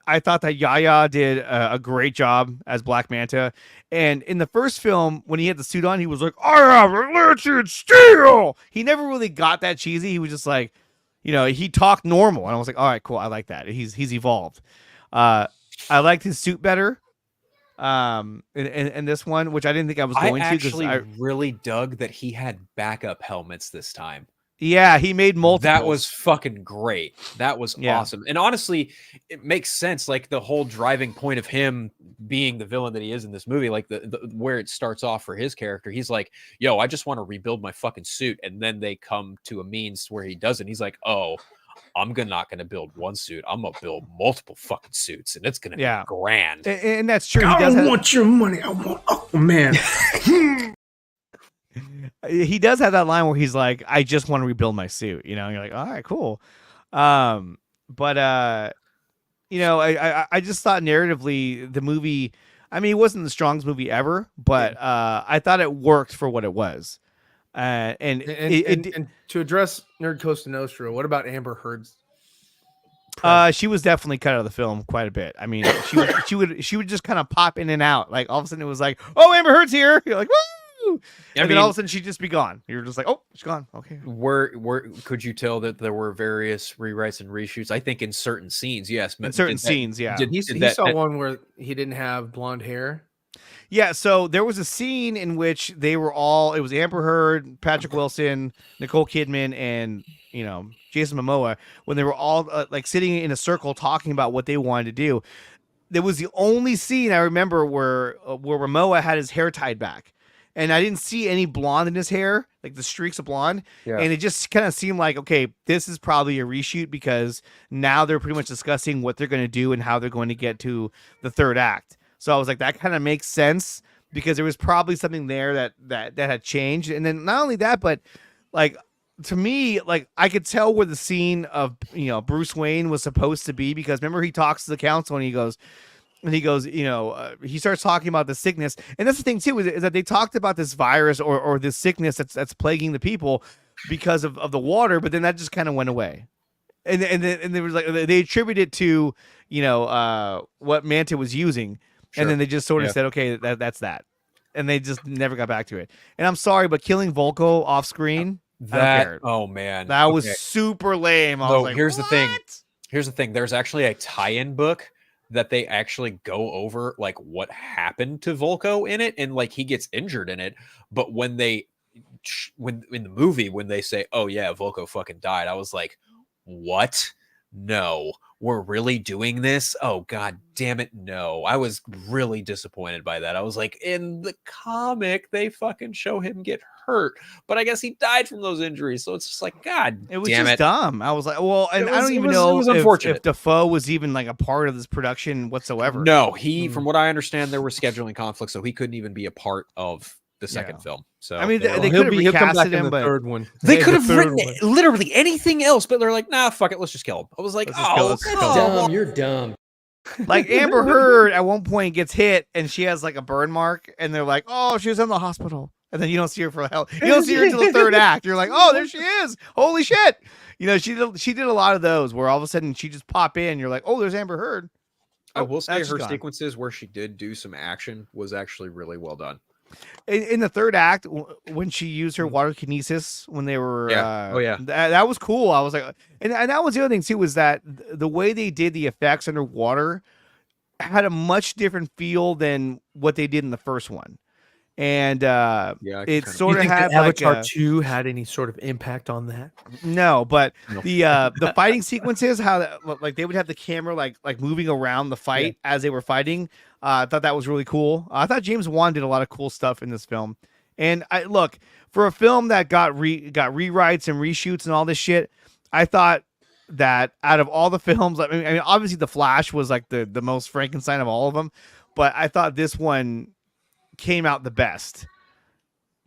I thought that Yaya did a great job as Black Manta. And in the first film, when he had the suit on, he was like, "I have electric steel." He never really got that cheesy. He was just like, he talked normal. And I was like, all right, cool. I like that. He's evolved. I liked his suit better. In this one, which I didn't think I was going to.
I really dug that he had backup helmets this time.
Yeah, he made multiple.
That was fucking great. That was awesome. And honestly, it makes sense. Like the whole driving point of him being the villain that he is in this movie, like the where it starts off for his character, he's like, "Yo, I just want to rebuild my fucking suit," and then they come to a means where he doesn't. He's like, "Oh, I'm not gonna build one suit. I'm gonna build multiple fucking suits, and it's gonna be grand."
And that's true.
I don't want your money. I want Aquaman.
He does have that line where he's like, "I just want to rebuild my suit," and you're like, all right, cool. But I just thought narratively the movie, I mean, it wasn't the strongest movie ever, but I thought it worked for what it was. And
to address Nerd Costa Nostra, what about Amber Heard's?
She was definitely cut out of the film quite a bit. I mean, she would just kind of pop in and out. Like all of a sudden it was like, "Oh, Amber Heard's here." You're like, "Woo!" And then all of a sudden she'd just be gone. You're just like, "Oh, she's gone." Okay.
Could you tell that there were various rewrites and reshoots? I think in certain scenes, yes.
In certain scenes, yeah.
He saw one where he didn't have blonde hair.
Yeah, so there was a scene in which they were all, it was Amber Heard, Patrick Wilson, Nicole Kidman, and Jason Momoa, when they were all like sitting in a circle talking about what they wanted to do. There was the only scene I remember where Momoa had his hair tied back. And I didn't see any blonde in his hair, like the streaks of blonde. Yeah. And it just kind of seemed like, okay, this is probably a reshoot, because now they're pretty much discussing what they're going to do and how they're going to get to the third act. So I was like, that kind of makes sense, because there was probably something there that had changed. And then not only that, but like, to me, like I could tell where the scene of, Bruce Wayne was supposed to be, because remember he talks to the council and he goes, he starts talking about the sickness. And that's the thing too, is that they talked about this virus or this sickness that's plaguing the people because of the water, but then that just kind of went away. And there was like, they attribute it to, what Manta was using. Sure. And then they just sort of said, okay, that's that. And they just never got back to it. And I'm sorry, but killing Volko off screen
Oh man,
that was super lame. I was like,
here's the thing.
"What?"
Here's the thing. There's actually a tie-in book that they actually go over like what happened to Volko in it, and like he gets injured in it. But when in the movie when they say, "Oh yeah, Volko fucking died," I was like, "What? No, we're really doing this? Oh god damn it, no." I was really disappointed by that. I was like, in the comic, they fucking show him get hurt, but I guess he died from those injuries. So it's just like, god
It was
damn
just
it.
dumb. I was like, well, and I don't even
it
know
was unfortunate.
if Defoe was even like a part of this production whatsoever.
No, from what I understand, there were scheduling conflicts, so he couldn't even be a part of the second film. So
I mean, they could have
he'll come back
recasted
in
him,
the
but
third one.
they could have written literally anything else, but they're like, nah, fuck it, let's just kill him. I was like,
Let's just kill him.
Dumb, you're dumb.
like Amber Heard at one point gets hit and she has like a burn mark, and they're like, oh, she was in the hospital, and then you don't see her for hell. You don't see her until the third act. You're like, oh, there she is. Holy shit. You know, she did a lot of those where all of a sudden she just pop in. You're like, oh, there's Amber Heard.
I will say
that's
her
gone.
sequences where she did do some action was actually really well done.
In the third act, when she used her water kinesis, when they were,
yeah.
that was cool. I was like, and that was the other thing too, was that the way they did the effects underwater had a much different feel than what they did in the first one. And it sort of had
Avatar
like
2 had any sort of impact on that?
No, but the fighting sequences, how like they would have the camera like moving around the fight as they were fighting. I thought that was really cool. I thought James Wan did a lot of cool stuff in this film. And I look, for a film that got rewrites and reshoots and all this shit, I thought that out of all the films, I mean obviously The Flash was like the most Frankenstein of all of them, but I thought this one came out the best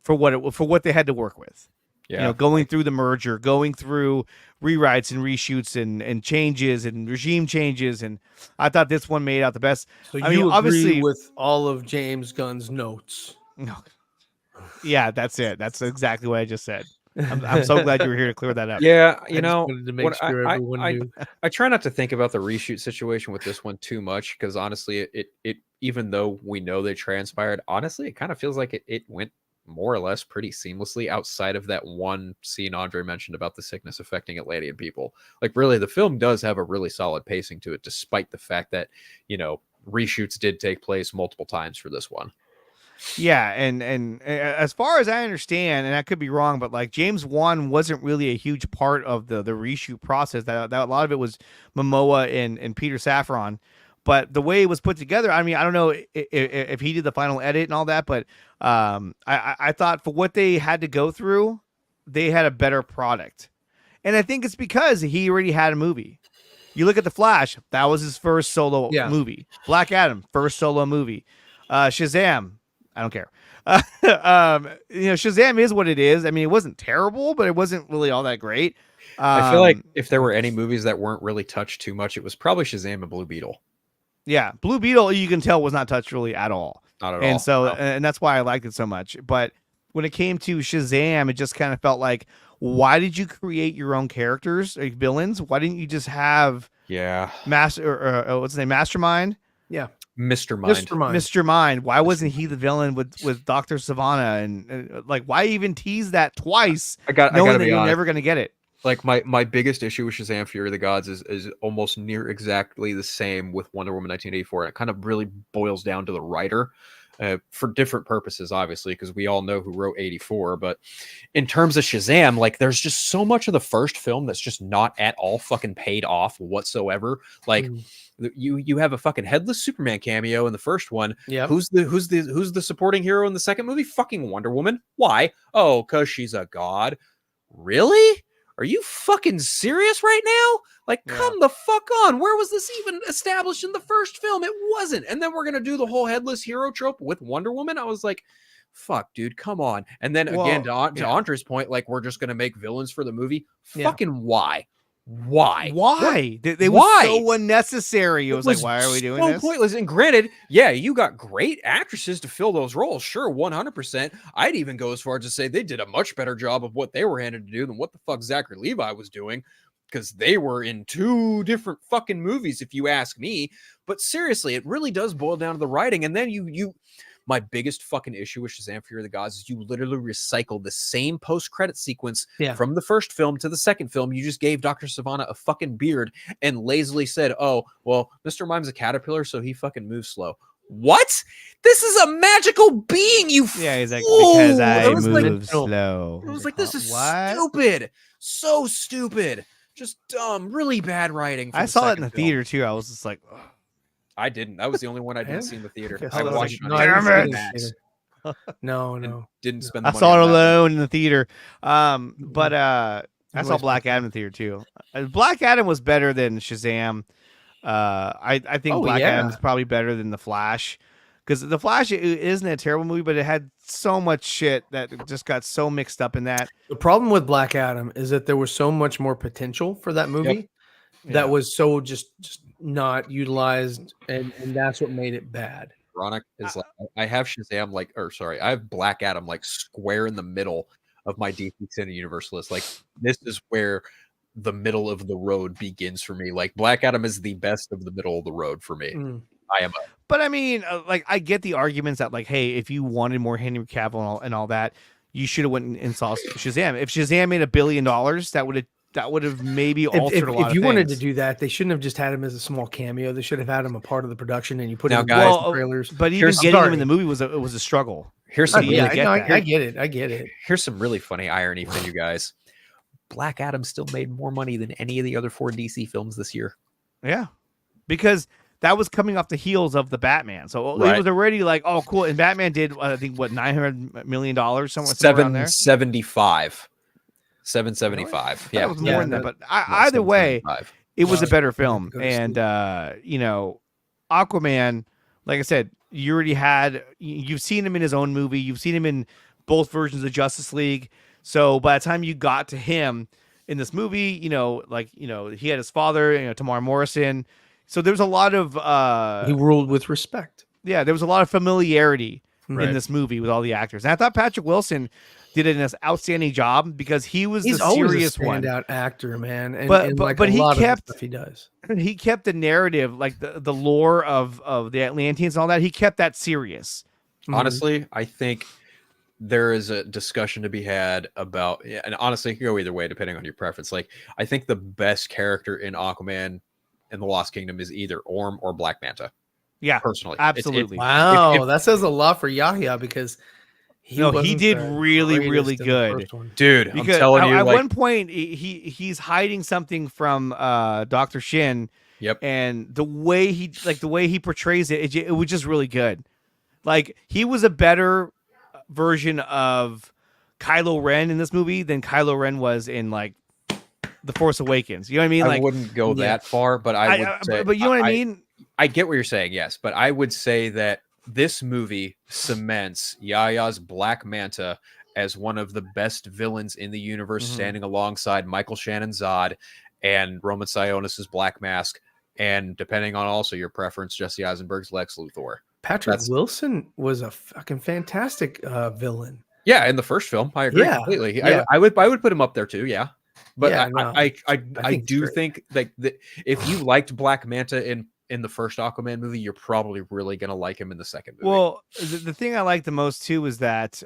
for what they had to work with.
Yeah.
You know, going through the merger, going through rewrites and reshoots and changes and regime changes, and I thought this one made out the best.
So
I mean,
agree
obviously
with all of James Gunn's notes.
No. Yeah, that's it. That's exactly what I just said. I'm so glad you were here to clear that up.
Yeah,
I wanted to make sure everyone knew.
I try not to think about the reshoot situation with this one too much, because honestly, it even though we know they transpired, honestly, it kind of feels like it went more or less pretty seamlessly outside of that one scene Andre mentioned about the sickness affecting Atlantean people. Like, really, the film does have a really solid pacing to it, despite the fact that, you know, reshoots did take place multiple times for this one.
Yeah, and as far as I understand, and I could be wrong, but like James Wan wasn't really a huge part of the reshoot process. That a lot of it was Momoa and Peter Safran. But the way it was put together, I mean, I don't know if he did the final edit and all that, but I thought for what they had to go through, they had a better product. And I think it's because he already had a movie. You look at The Flash, that was his first solo movie. Black Adam, first solo movie. Shazam, I don't care. Shazam is what it is. I mean, it wasn't terrible, but it wasn't really all that great.
I feel like if there were any movies that weren't really touched too much, it was probably Shazam and Blue Beetle.
Yeah, Blue Beetle, you can tell, was not touched really at all.
Not at all.
And so, and that's why I liked it so much. But when it came to Shazam, it just kind of felt like, why did you create your own characters, like villains? Why didn't you just have what's his name, Mastermind?
Yeah,
Mr. Mind.
Mr. Mind. Why wasn't he the villain with Dr. Savannah? And like, why even tease that twice? Knowing that you're never going to get it.
Like my biggest issue with Shazam Fury of the Gods is almost near exactly the same with Wonder Woman 1984. And it kind of really boils down to the writer for different purposes, obviously, because we all know who wrote 84. But in terms of Shazam, like, there's just so much of the first film that's just not at all fucking paid off whatsoever. Like you have a fucking headless Superman cameo in the first one.
Yeah.
Who's the supporting hero in the second movie? Fucking Wonder Woman. Why? Oh, because she's a god. Really? Are you fucking serious right now? Like, come the fuck on. Where was this even established in the first film? It wasn't. And then we're going to do the whole headless hero trope with Wonder Woman. I was like, fuck, dude, come on. And then again, to Andre's point, like, we're just going to make villains for the movie. Fucking why? Why?
They were so unnecessary. It was like, why are we doing this?
Pointless. And granted, you got great actresses to fill those roles. Sure, 100%. I'd even go as far as to say they did a much better job of what they were handed to do than what the fuck Zachary Levi was doing, because they were in two different fucking movies, if you ask me. But seriously, it really does boil down to the writing. And then you My biggest fucking issue with Shazam Fury of the Gods is you literally recycle the same post-credit sequence from the first film to the second film. You just gave Dr. Savannah a fucking beard and lazily said, oh, well, Mr. Mime's a caterpillar, so he fucking moves slow. What? This is a magical being, you
Yeah, he's like, because I move slow.
I was like, this is stupid. So stupid. Just dumb. Really bad writing.
I saw it in the theater, too. I was just like, ugh.
I didn't. That was the only one I didn't see in the theater. I
watched
it.
No.
Didn't spend the
money. I saw it alone in the theater. But I saw Black Adam in the theater, too. Black Adam was better than Shazam. I think Black Adam is probably better than The Flash, because The Flash isn't a terrible movie, but it had so much shit that just got so mixed up in that.
The problem with Black Adam is that there was so much more potential for that movie that was so just not utilized, and that's what made it bad.
Ironic is like I have Shazam I have Black Adam like square in the middle of my DC Cinematic Universe list. Like this is where the middle of the road begins for me. Like Black Adam is the best of the middle of the road for me.
But I mean, like I get the arguments that like, hey, if you wanted more Henry Cavill and all that, you should have went and saw Shazam. If Shazam made $1 billion, that would have maybe altered a lot of things.
If you wanted to do that, they shouldn't have just had him as a small cameo. They should have had him a part of the production, and you put him in the trailers.
But even getting him in the movie was a struggle.
Here's some
I get it.
Here's some really funny irony for you guys. Black Adam still made more money than any of the other 4 DC films this year.
Yeah, because that was coming off the heels of the Batman, so it was already like, oh, cool. And Batman did, I think, what, $900 million, somewhere around there.
775. Yeah,
it was more than that. But either way, it was a better film. And Aquaman, like I said, you've seen him in his own movie. You've seen him in both versions of Justice League. So by the time you got to him in this movie, he had his father, Tamar Morrison. So there was a lot of
he ruled with respect.
Yeah, there was a lot of familiarity in this movie with all the actors. And I thought Patrick Wilson did an outstanding job because he's the serious
always a
one.
Standout actor, man. And,
but he kept
stuff he does.
He kept the narrative, like the lore of the Atlanteans and all that. He kept that serious.
Honestly, I think there is a discussion to be had about, and honestly, it can go either way depending on your preference. Like, I think the best character in Aquaman and the Lost Kingdom is either Orm or Black Manta.
Yeah,
personally,
absolutely.
Wow, that says a lot for Yahya because
he did really good,
dude.
Because
I'm telling you,
at one point he's hiding something from Dr. Shin.
Yep,
and the way he portrays it was just really good. Like, he was a better version of Kylo Ren in this movie than Kylo Ren was in like The Force Awakens. You know what I mean?
I wouldn't go that far, but I would say,
but you know what I mean?
I get what you're saying, yes, but I would say that this movie cements Yahya's Black Manta as one of the best villains in the universe, standing alongside Michael Shannon Zod and Roman Sionis's Black Mask, and depending on also your preference, Jesse Eisenberg's Lex Luthor.
Patrick Wilson was a fucking fantastic villain.
Yeah, in the first film, I agree completely. Yeah. I would put him up there too. Yeah, but I do think like if you liked Black Manta in the first Aquaman movie, you're probably really gonna like him in the second movie.
Well, the thing I like the most too is that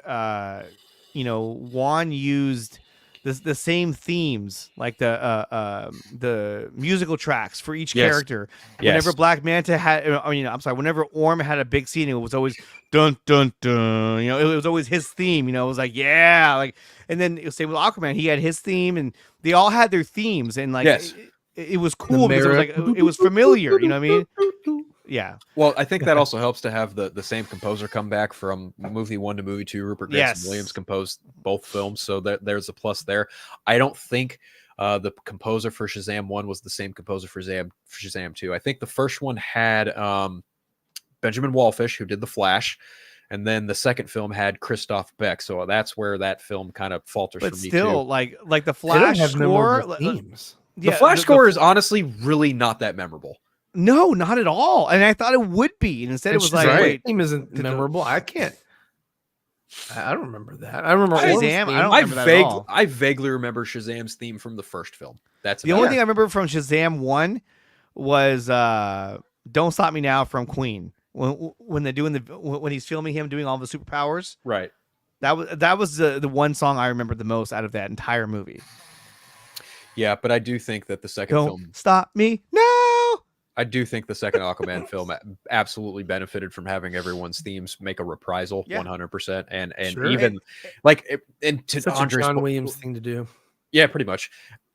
Juan used the same themes, like the musical tracks for each character. Whenever Black Manta had, whenever Orm had a big scene, it was always dun dun dun. It was always his theme. It was like and then same with Aquaman, he had his theme, and they all had their themes, and like it was cool because it was familiar. You know what I mean? Yeah.
Well, I think that also helps to have the same composer come back from movie 1 to movie 2. Rupert Gregson Williams composed both films, so there's a plus there. I don't think the composer for Shazam 1 was the same composer for Shazam 2. I think the first one had Benjamin Wallfish, who did The Flash, and then the second film had Christoph Beck. So that's where that film kind of falters for me too.
But still, like the Flash score,
themes.
The Flash score is honestly really not that memorable.
No, not at all. And I thought it would be. And instead it was like, wait,
theme isn't memorable. I don't remember that. I remember
Shazam. I don't remember that at all.
I vaguely remember Shazam's theme from the first film. That's
the only thing I remember from Shazam 1 was Don't Stop Me Now from Queen. when they're doing when he's filming him doing all the superpowers.
Right.
That was the one song I remember the most out of that entire movie.
Yeah, but I do think that the second
Don't
film
stop me, no.
I do think the second Aquaman film absolutely benefited from having everyone's themes make a reprisal 100%. And
Sure.
even like, and to
Such
Andre's
a John Williams thing to do.
Yeah, pretty much.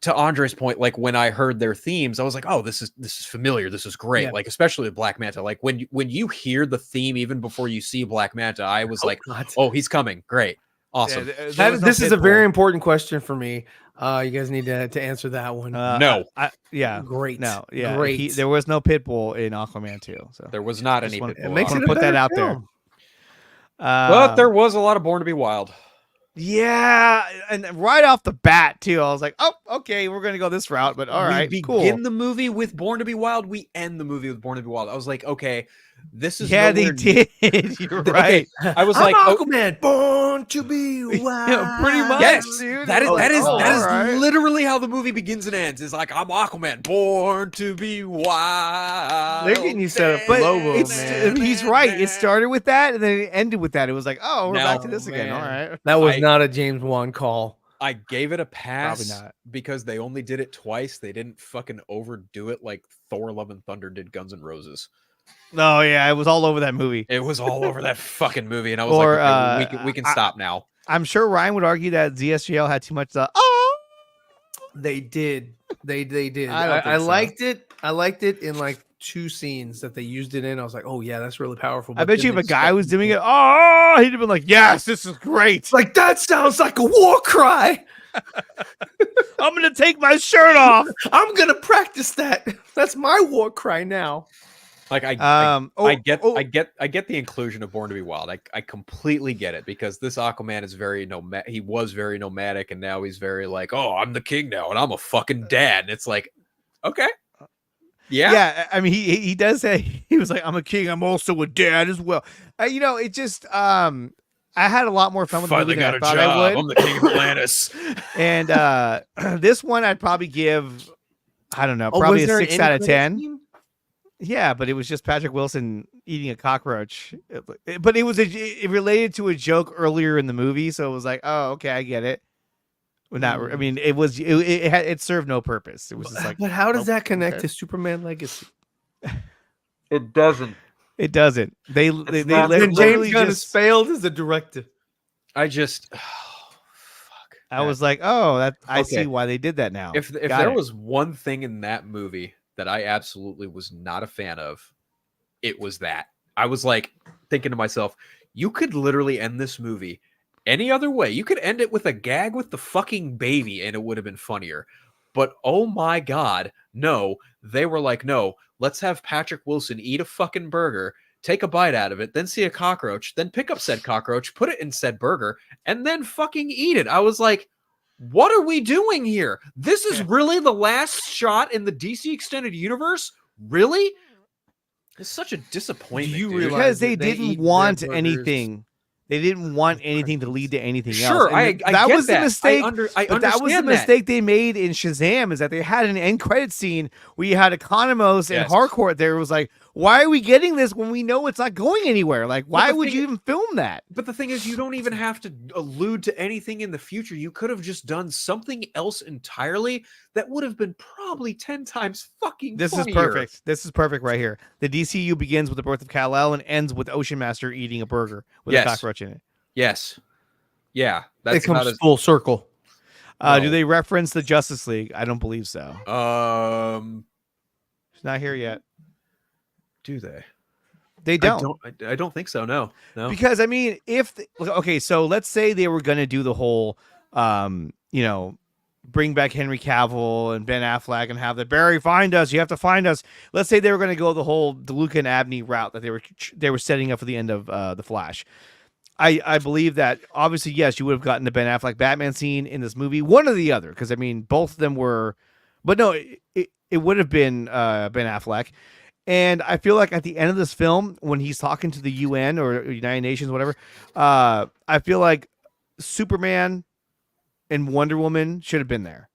To Andre's point, like when I heard their themes, I was like, oh, this is familiar. This is great.
Yeah.
Like, especially with Black Manta. Like when you hear the theme, even before you see Black Manta, I was like, oh, he's coming. Great. Awesome.
This is a very important question for me. You guys need to answer that one.
No.
Great.
No. Yeah.
Great.
There was no Pitbull in Aquaman 2. So
there was not any
Pitbull.
It makes it
put that out
film.
there.
But there was a lot of Born to Be Wild.
Yeah, and right off the bat too, I was like, "Oh, okay, we're gonna go this route." But all right,
we
cool.
begin the movie with Born to Be Wild. We end the movie with Born to Be Wild. I was like, okay, this is
they did. You're right.
Okay. I was
I'm
like,
Aquaman, Born to Be Wild.
Yeah, pretty much.
Yes,
dude.
that is
right.
literally how the movie begins and ends. It's like, I'm Aquaman, born to be wild.
They're getting you set up for
But
Lobo, man.
he's right. It started with that, and then it ended with that. It was like, oh, we're
Now,
back to this again. All right.
That was not a James Wan call.
I gave it a pass
Probably not.
because they only did it twice. They didn't fucking overdo it like Thor: Love and Thunder did Guns N' Roses.
Oh yeah, it was all over that movie.
It was all over that fucking movie, and I was
Or,
like, okay, we can stop now.
I'm sure Ryan would argue that ZSGL had too much.
They did. They did.
I don't think
I
so.
liked it. I liked it in like 2 scenes that they used it in. I was like, oh yeah, that's really powerful.
I
But
bet
then
you if
they
a guy
stuck
was
it
doing
in.
it, he'd have been like, yes, this is great.
It's like, that sounds like a war cry.
I'm gonna take my shirt off.
I'm gonna practice that. That's my war cry now.
Like I get the inclusion of Born to Be Wild. I completely get it because this Aquaman is very nomadic. He was very nomadic, and now he's very like, oh, I'm the king now, and I'm a fucking dad. And it's like, okay, yeah.
I mean, he does say he was like, I'm a king. I'm also a dad as well. It just I had a lot more fun with the movie than I thought I would.
I'm the king of Atlantis.
And this one I'd probably give, I don't know, probably a 6 out of 10. Yeah, but it was just Patrick Wilson eating a cockroach. But it related to a joke earlier in the movie, so it was like, oh, okay, I get it. Well, not, I mean, it served no purpose. It was just like,
But how does that connect
okay.
to Superman Legacy?
It doesn't.
It doesn't. They
Then
literally
James Gunn has
just.
failed as a director.
Fuck.
I was like, oh, I
Okay.
see why they did that now.
If
Got
there
it.
was one thing in that movie that I absolutely was not a fan of, it was that. I was like thinking to myself, you could literally end this movie any other way. You could end it with a gag with the fucking baby and it would have been funnier. But oh my God, no. They were like, no, let's have Patrick Wilson eat a fucking burger, take a bite out of it, then see a cockroach, then pick up said cockroach, put it in said burger, and then fucking eat it. I was like, what are we doing here? This is really the last shot in the DC Extended Universe? Really? It's such a disappointment.
Do you
dude.
realize
Because they
that they
didn't
eat
want
their burgers
anything. They didn't want anything to lead to anything
Sure,
else. And
I
that
get
was
that.
the mistake.
I
But that was the
understand
mistake they made in Shazam, is that they had an end credit scene where you had Economos and
Yes.
Harcourt there. It was like, why are we getting this when we know it's not going anywhere? Like, why
the
would
thing
you even film that?
But the thing is, you don't even have to allude to anything in the future. You could have just done something else entirely that would have been probably 10 times fucking
This is
funnier.
perfect. This is perfect right here. The DCU begins with the birth of Kal-El and ends with Ocean Master eating a burger with
Yes.
a cockroach in it.
Yes. Yeah.
It
That's
comes
about as...
full circle.
Do
No.
they reference the Justice League? I don't believe so. It's not here yet.
Do they?
They don't.
I don't think so. No.
Because I mean, okay, so let's say they were going to do the whole, bring back Henry Cavill and Ben Affleck and have the Barry find us. You have to find us. Let's say they were going to go the whole DeLuca and Abney route that they were setting up for the end of the Flash. I believe that obviously, yes, you would have gotten the Ben Affleck Batman scene in this movie, one or the other, because I mean, both of them were, but no, it would have been Ben Affleck. And I feel like at the end of this film, when he's talking to the UN or United Nations, whatever, I feel like Superman and Wonder Woman should have been there.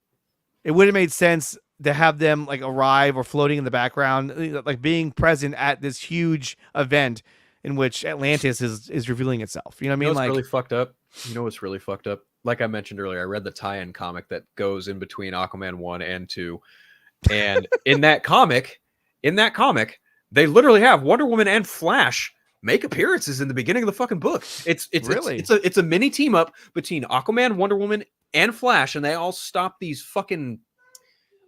It would have made sense to have them like arrive or floating in the background, like being present at this huge event in which Atlantis is revealing itself. You know what I mean?
Like, really fucked up. You know what's really fucked up? Like I mentioned earlier, I read the tie-in comic that goes in between Aquaman 1 and 2. And in that comic, they literally have Wonder Woman and Flash make appearances in the beginning of the fucking book. It's a mini team up between Aquaman, Wonder Woman, and Flash, and they all stop these fucking,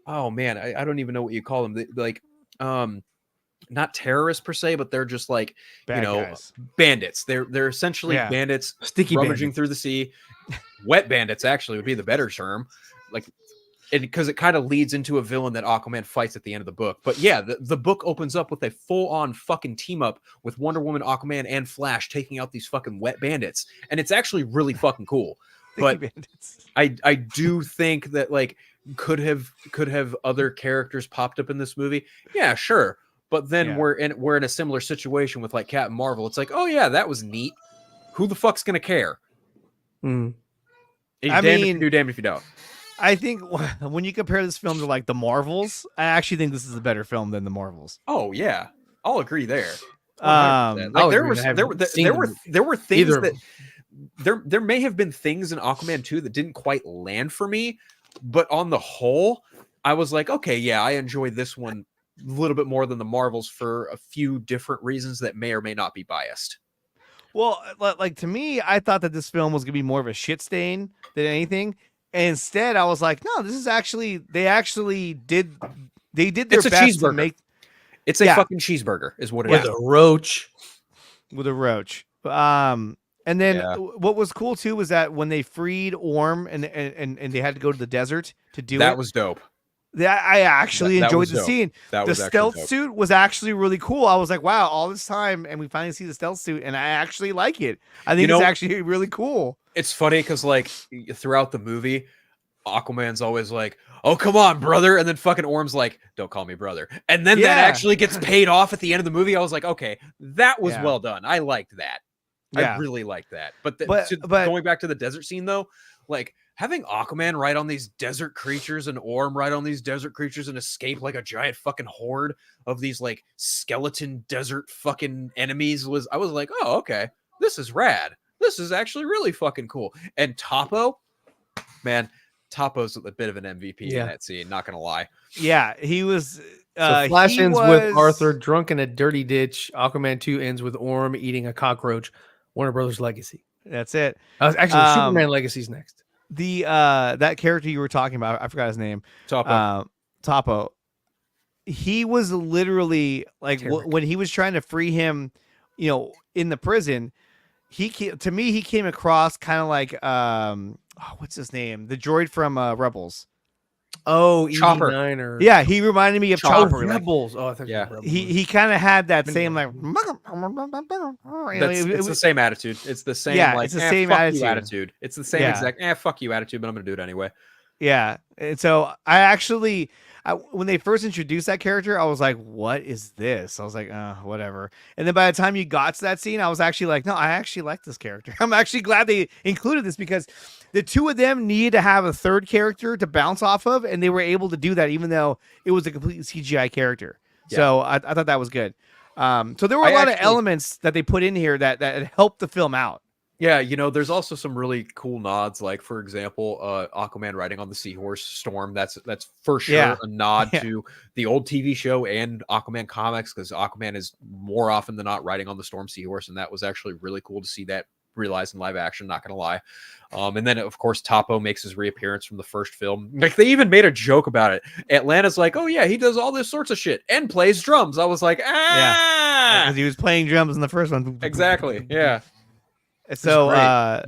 oh man, I don't even know what you call them. Like not terrorists per se, but they're just like
bad guys.
Bandits. They're essentially bandits,
sticky
rummaging
bandits
through the sea. Wet bandits actually would be the better term, like, because it kind of leads into a villain that Aquaman fights at the end of the book. But yeah, the book opens up with a full-on fucking team up with Wonder Woman, Aquaman, and Flash taking out these fucking wet bandits, and it's actually really fucking cool. But I do think that like could have other characters popped up in this movie. Yeah, sure. But then we're in a similar situation with like Captain Marvel. It's like, oh yeah, that was neat. Who the fuck's gonna care?
Mm.
I mean, if you do, damned if you don't.
I think when you compare this film to like the Marvels, I actually think this is a better film than the Marvels.
Oh yeah, I'll agree there.
Like
there were things that there may have been things in Aquaman 2 that didn't quite land for me, but on the whole, I was like, okay, yeah, I enjoy this one a little bit more than the Marvels for a few different reasons that may or may not be biased.
Well, like to me, I thought that this film was gonna be more of a shit stain than anything. And instead, I was like, no, this is actually they did their best to make.
It's a fucking cheeseburger, is what it is.
With a roach.
With a roach. And then what was cool too was that when they freed Orm and they had to go to the desert to do
that was dope.
I actually enjoyed the scene.
The
stealth suit was actually really cool. I was like, wow, all this time and we finally see the stealth suit and I actually like it. I think it's actually really cool.
It's funny because like throughout the movie, Aquaman's always like, oh, come on, brother. And then fucking Orm's like, don't call me brother. And then that actually gets paid off at the end of the movie. I was like, okay, that was well done. I liked that. I really liked that. But going back to the desert scene though, like having Aquaman ride on these desert creatures and Orm ride on these desert creatures and escape like a giant fucking horde of these like skeleton desert fucking enemies I was like, oh, okay, this is rad. This is actually really fucking cool. And Topo's a bit of an MVP in that scene, not gonna lie.
Yeah, he was.
So Flash ends with Arthur drunk in a dirty ditch. Aquaman 2 ends with Orm eating a cockroach. Warner Brothers Legacy.
That's it.
Actually, Superman Legacy's next.
The that character you were talking about, I forgot his name. Topo. He was literally like when he was trying to free him, in the prison. He came across kind of like what's his name? The droid from Rebels.
Oh,
Chopper.
Or...
Yeah, he reminded me of Chopper.
Rebels. I thought
he kind of had that same like.
It's the same attitude. It's the same.
Yeah,
like,
it's the same
attitude. It's the same exact. Fuck you attitude, but I'm gonna do it anyway.
Yeah, and so I actually. When they first introduced that character, I was like, what is this? I was like, whatever. And then by the time you got to that scene, I was actually like, no, I actually like this character. I'm actually glad they included this because the two of them needed to have a third character to bounce off of, and they were able to do that even though it was a completely CGI character. Yeah. So I thought that was good. So there were a lot of elements that they put in here that helped the film out.
Yeah, there's also some really cool nods, like for example, Aquaman riding on the seahorse Storm. That's for sure a nod to the old TV show and Aquaman comics, because Aquaman is more often than not riding on the Storm seahorse, and that was actually really cool to see that realized in live action. Not gonna lie. And then of course Topo makes his reappearance from the first film. Like they even made a joke about it. Atlanta's like, oh yeah, he does all this sorts of shit and plays drums. I was like, because
he was playing drums in the first one.
Exactly. Yeah.
So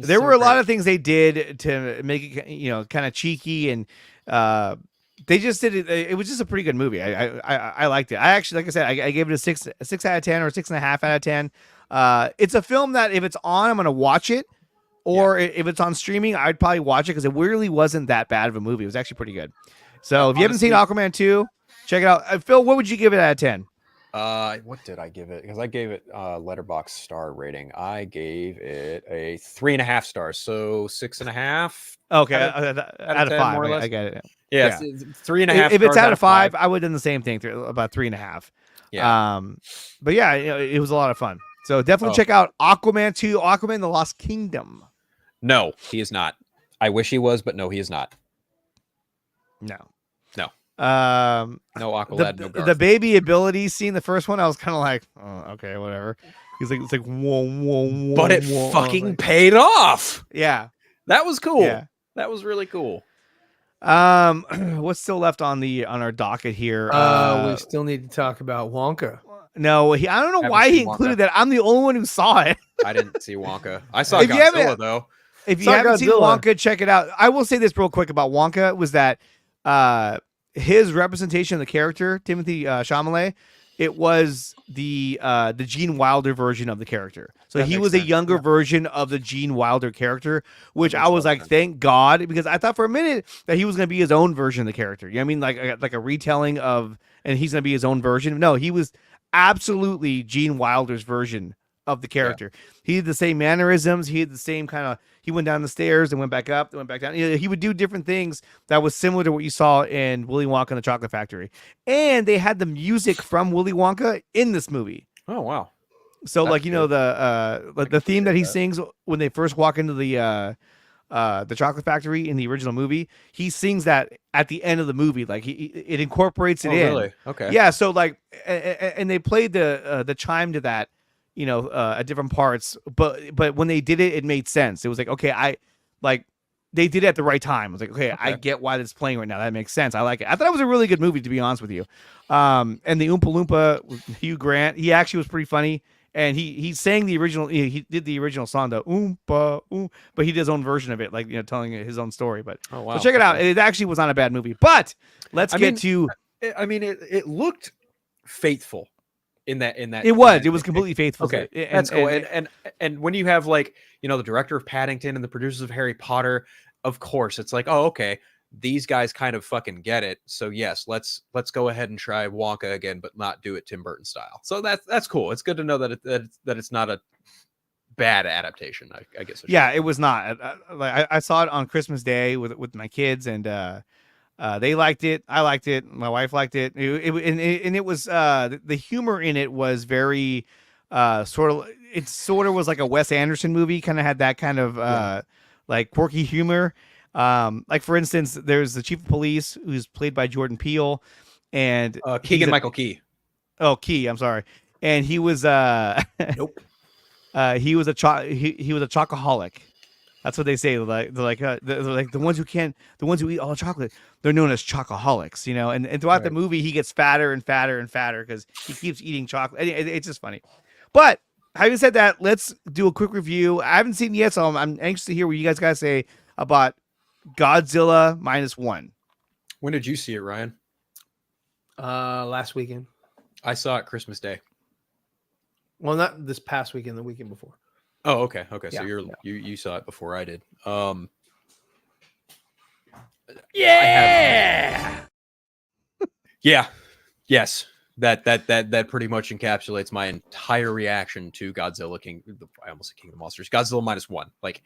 there were a lot of things they did to make it, kind of cheeky, and they just did it. It was just a pretty good movie. I liked it. I actually, like I said, I gave it a 6 out of 10 or 6.5 out of 10. It's a film that if it's on, I'm gonna watch it, or if it's on streaming, I'd probably watch it because it really wasn't that bad of a movie. It was actually pretty good. So if you haven't seen Aquaman 2, check it out. Phil, what would you give it out of 10?
What did I give it? Because I gave it letterbox star rating. I gave it a 3.5 stars, so 6.5.
Okay,
out
out of
10,
5,
more or less.
I get it.
Yeah,
Yeah.
3.5.
If it's
stars
out of 5,
5,
I would have done the same thing, about 3.5.
yeah.
But yeah, it was a lot of fun. So definitely check out Aquaman 2, Aquaman: The Lost Kingdom.
No, he is not. I wish he was, but no, he is not.
No.
No Aqualad, no Garth.
The baby ability scene, the first one, I was kind of like, oh, okay, whatever. He's like, it's like whoa, whoa, whoa.
But it
whoa.
fucking paid off.
Yeah,
that was cool.
Yeah.
That was really cool.
What's still left on our docket here?
We still need to talk about Wonka.
No, I don't know why he included that. I'm the only one who saw it.
I didn't see Wonka. I saw Godzilla though.
If you haven't seen Wonka, check it out. I will say this real quick about Wonka was that his representation of the character, Timothy Chalamet, it was the Gene Wilder version of the character. So he was a younger version of the Gene Wilder character, which I was like, thank God, because I thought for a minute that he was going to be his own version of the character. You know what I mean? Like a retelling of, and he's going to be his own version. No, he was absolutely Gene Wilder's version of the character. Yeah. He had the same mannerisms. He had the same kind of, he went down the stairs and went back up, went back down. You know, he would do different things that was similar to what you saw in Willy Wonka and the Chocolate Factory. And they had the music from Willy Wonka in this movie.
Oh, wow.
So that's the theme that he sings when they first walk into the Chocolate Factory in the original movie, he sings that at the end of the movie. Like it incorporates it in.
Really? Okay.
Yeah. So like, and they played the chime to that, at different parts. But when they did it, it made sense. It was like, okay, they did it at the right time. I was like, okay, I get why it's playing right now. That makes sense. I like it. I thought it was a really good movie, to be honest with you. And the Oompa Loompa with Hugh Grant, he actually was pretty funny. And he sang the original. He did the original song, the Oompa Oom, but he did his own version of it, like telling his own story. But so check it out. It actually was not a bad movie. But let's get to.
I mean, it looked faithful in that.
It was completely faithful.
Okay, that's cool. And when you have the director of Paddington and the producers of Harry Potter, of course, it's like, oh, okay. These guys kind of fucking get it. So yes, let's go ahead and try Wonka again, but not do it Tim Burton style. So that's cool. It's good to know that it's not a bad adaptation. I guess.
Yeah, it was not. I saw it on Christmas Day with my kids, and they liked it. I liked it. My wife liked it. It was the humor in it was very sort of was like a Wes Anderson movie. Kind of had that kind of like quirky humor. Like for instance, there's the chief of police who's played by Jordan Peele, and
Keegan-Michael Key.
Oh, Key. I'm sorry. And he was
nope.
He was a chocoholic. That's what they say. They're like the ones who eat all chocolate. They're known as chocoholics. And throughout the movie, he gets fatter and fatter and fatter because he keeps eating chocolate. It's just funny. But having said that, let's do a quick review. I haven't seen it yet, so I'm anxious to hear what you guys say about Godzilla -1.
When did you see it, Ryan?
Last weekend.
I saw it Christmas Day.
Well, not this past weekend, the weekend before.
Oh, okay.
Yeah,
So you saw it before I did.
Yeah.
Yes. That pretty much encapsulates my entire reaction to Godzilla I almost said King of the Monsters. Godzilla -1. Like,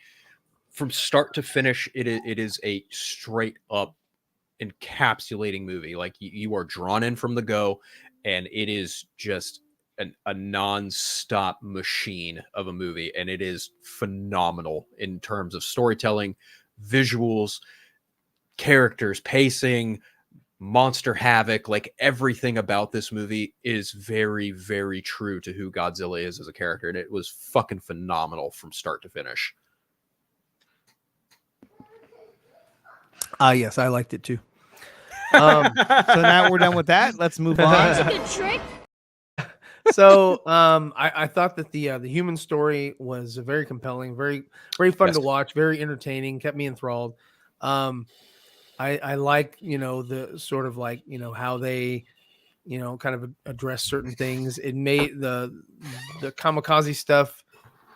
from start to finish, it is a straight up encapsulating movie. Like you are drawn in from the go, and it is just a non-stop machine of a movie, and it is phenomenal in terms of storytelling, visuals, characters, pacing, monster havoc. Like everything about this movie is very, very true to who Godzilla is as a character, and it was fucking phenomenal from start to finish.
Yes, I liked it too.
So now we're done with that. Let's move on.
That's a good trick.
So I thought that the human story was very compelling, very, very fun to watch, very entertaining, kept me enthralled. I like, the sort of like, how they, kind of address certain things. It made the kamikaze stuff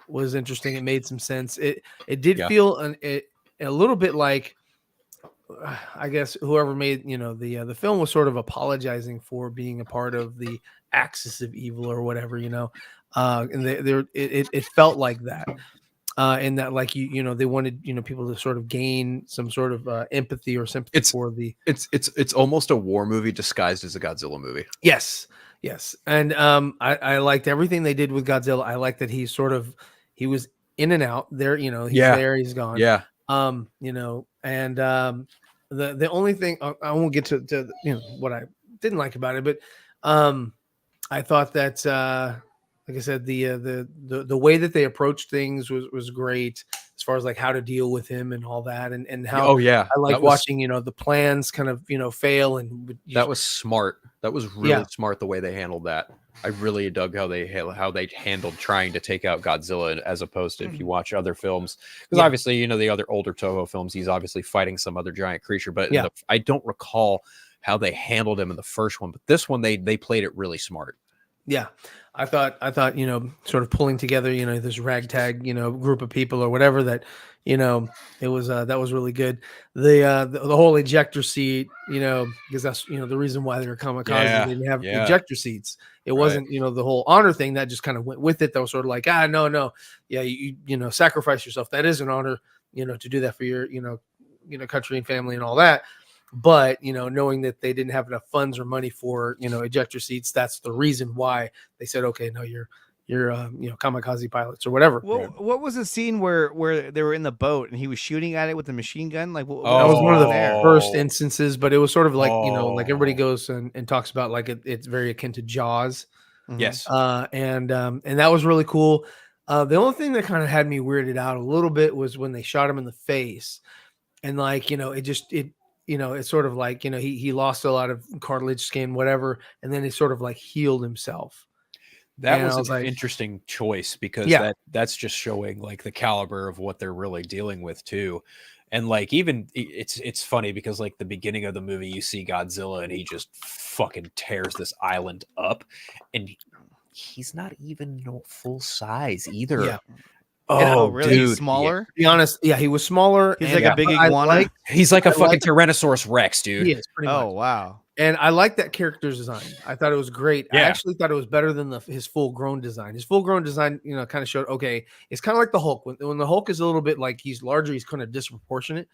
was interesting. It made some sense. It did feel a little bit like, I guess whoever made the film was sort of apologizing for being a part of the axis of evil or whatever, and it felt like that. And that, like, they wanted, people to sort of gain some sort of empathy or sympathy for the.
It's almost a war movie disguised as a Godzilla movie.
Yes, and I liked everything they did with Godzilla. I like that he was in and out there. He's there, he's gone.
Yeah.
And the only thing I won't get to what I didn't like about it, but I thought that. Like I said, the way that they approached things was great, as far as like how to deal with him and all that, and how. I like watching the plans kind of fail, and
that was smart. That was really smart the way they handled that. I really dug how they handled trying to take out Godzilla, as opposed to if you watch other films, because obviously the other older Toho films, he's obviously fighting some other giant creature, but I don't recall how they handled him in the first one, but this one they played it really smart.
Yeah, I thought, sort of pulling together, this ragtag, group of people or whatever that, it was, that was really good. The whole ejector seat, because that's, the reason why they were kamikaze. They didn't have ejector seats. It wasn't, the whole honor thing that just kind of went with it. That was sort of like, no. Yeah. You sacrifice yourself. That is an honor, to do that for your, country and family and all that. But knowing that they didn't have enough funds or money for ejector seats, that's the reason why they said, okay, no, you're kamikaze pilots or whatever.
What was the scene where they were in the boat and he was shooting at it with a machine gun? Like,
that was one of the first instances, but it was sort of like like everybody goes and talks about, like, it's very akin to Jaws.
Yes.
And that was really cool. The only thing that kind of had me weirded out a little bit was when they shot him in the face, and like it's sort of like, he lost a lot of cartilage, skin, whatever. And then he sort of like healed himself.
That was an interesting choice, because that's just showing like the caliber of what they're really dealing with too. And like, even it's funny because like the beginning of the movie, you see Godzilla and he just fucking tears this island up, and he's not even full size either.
Yeah.
Oh, really?
Dude,
He's smaller?
To be honest, he was smaller.
He's like a big iguana.
He's like a fucking Tyrannosaurus Rex, dude.
He is, pretty much.
Oh, wow.
And I like that character's design. I thought it was great.
Yeah.
I actually thought it was better than his full-grown design. His full-grown design, kind of showed, okay, it's kind of like the Hulk. When the Hulk is a little bit like he's larger, he's kind of disproportionate.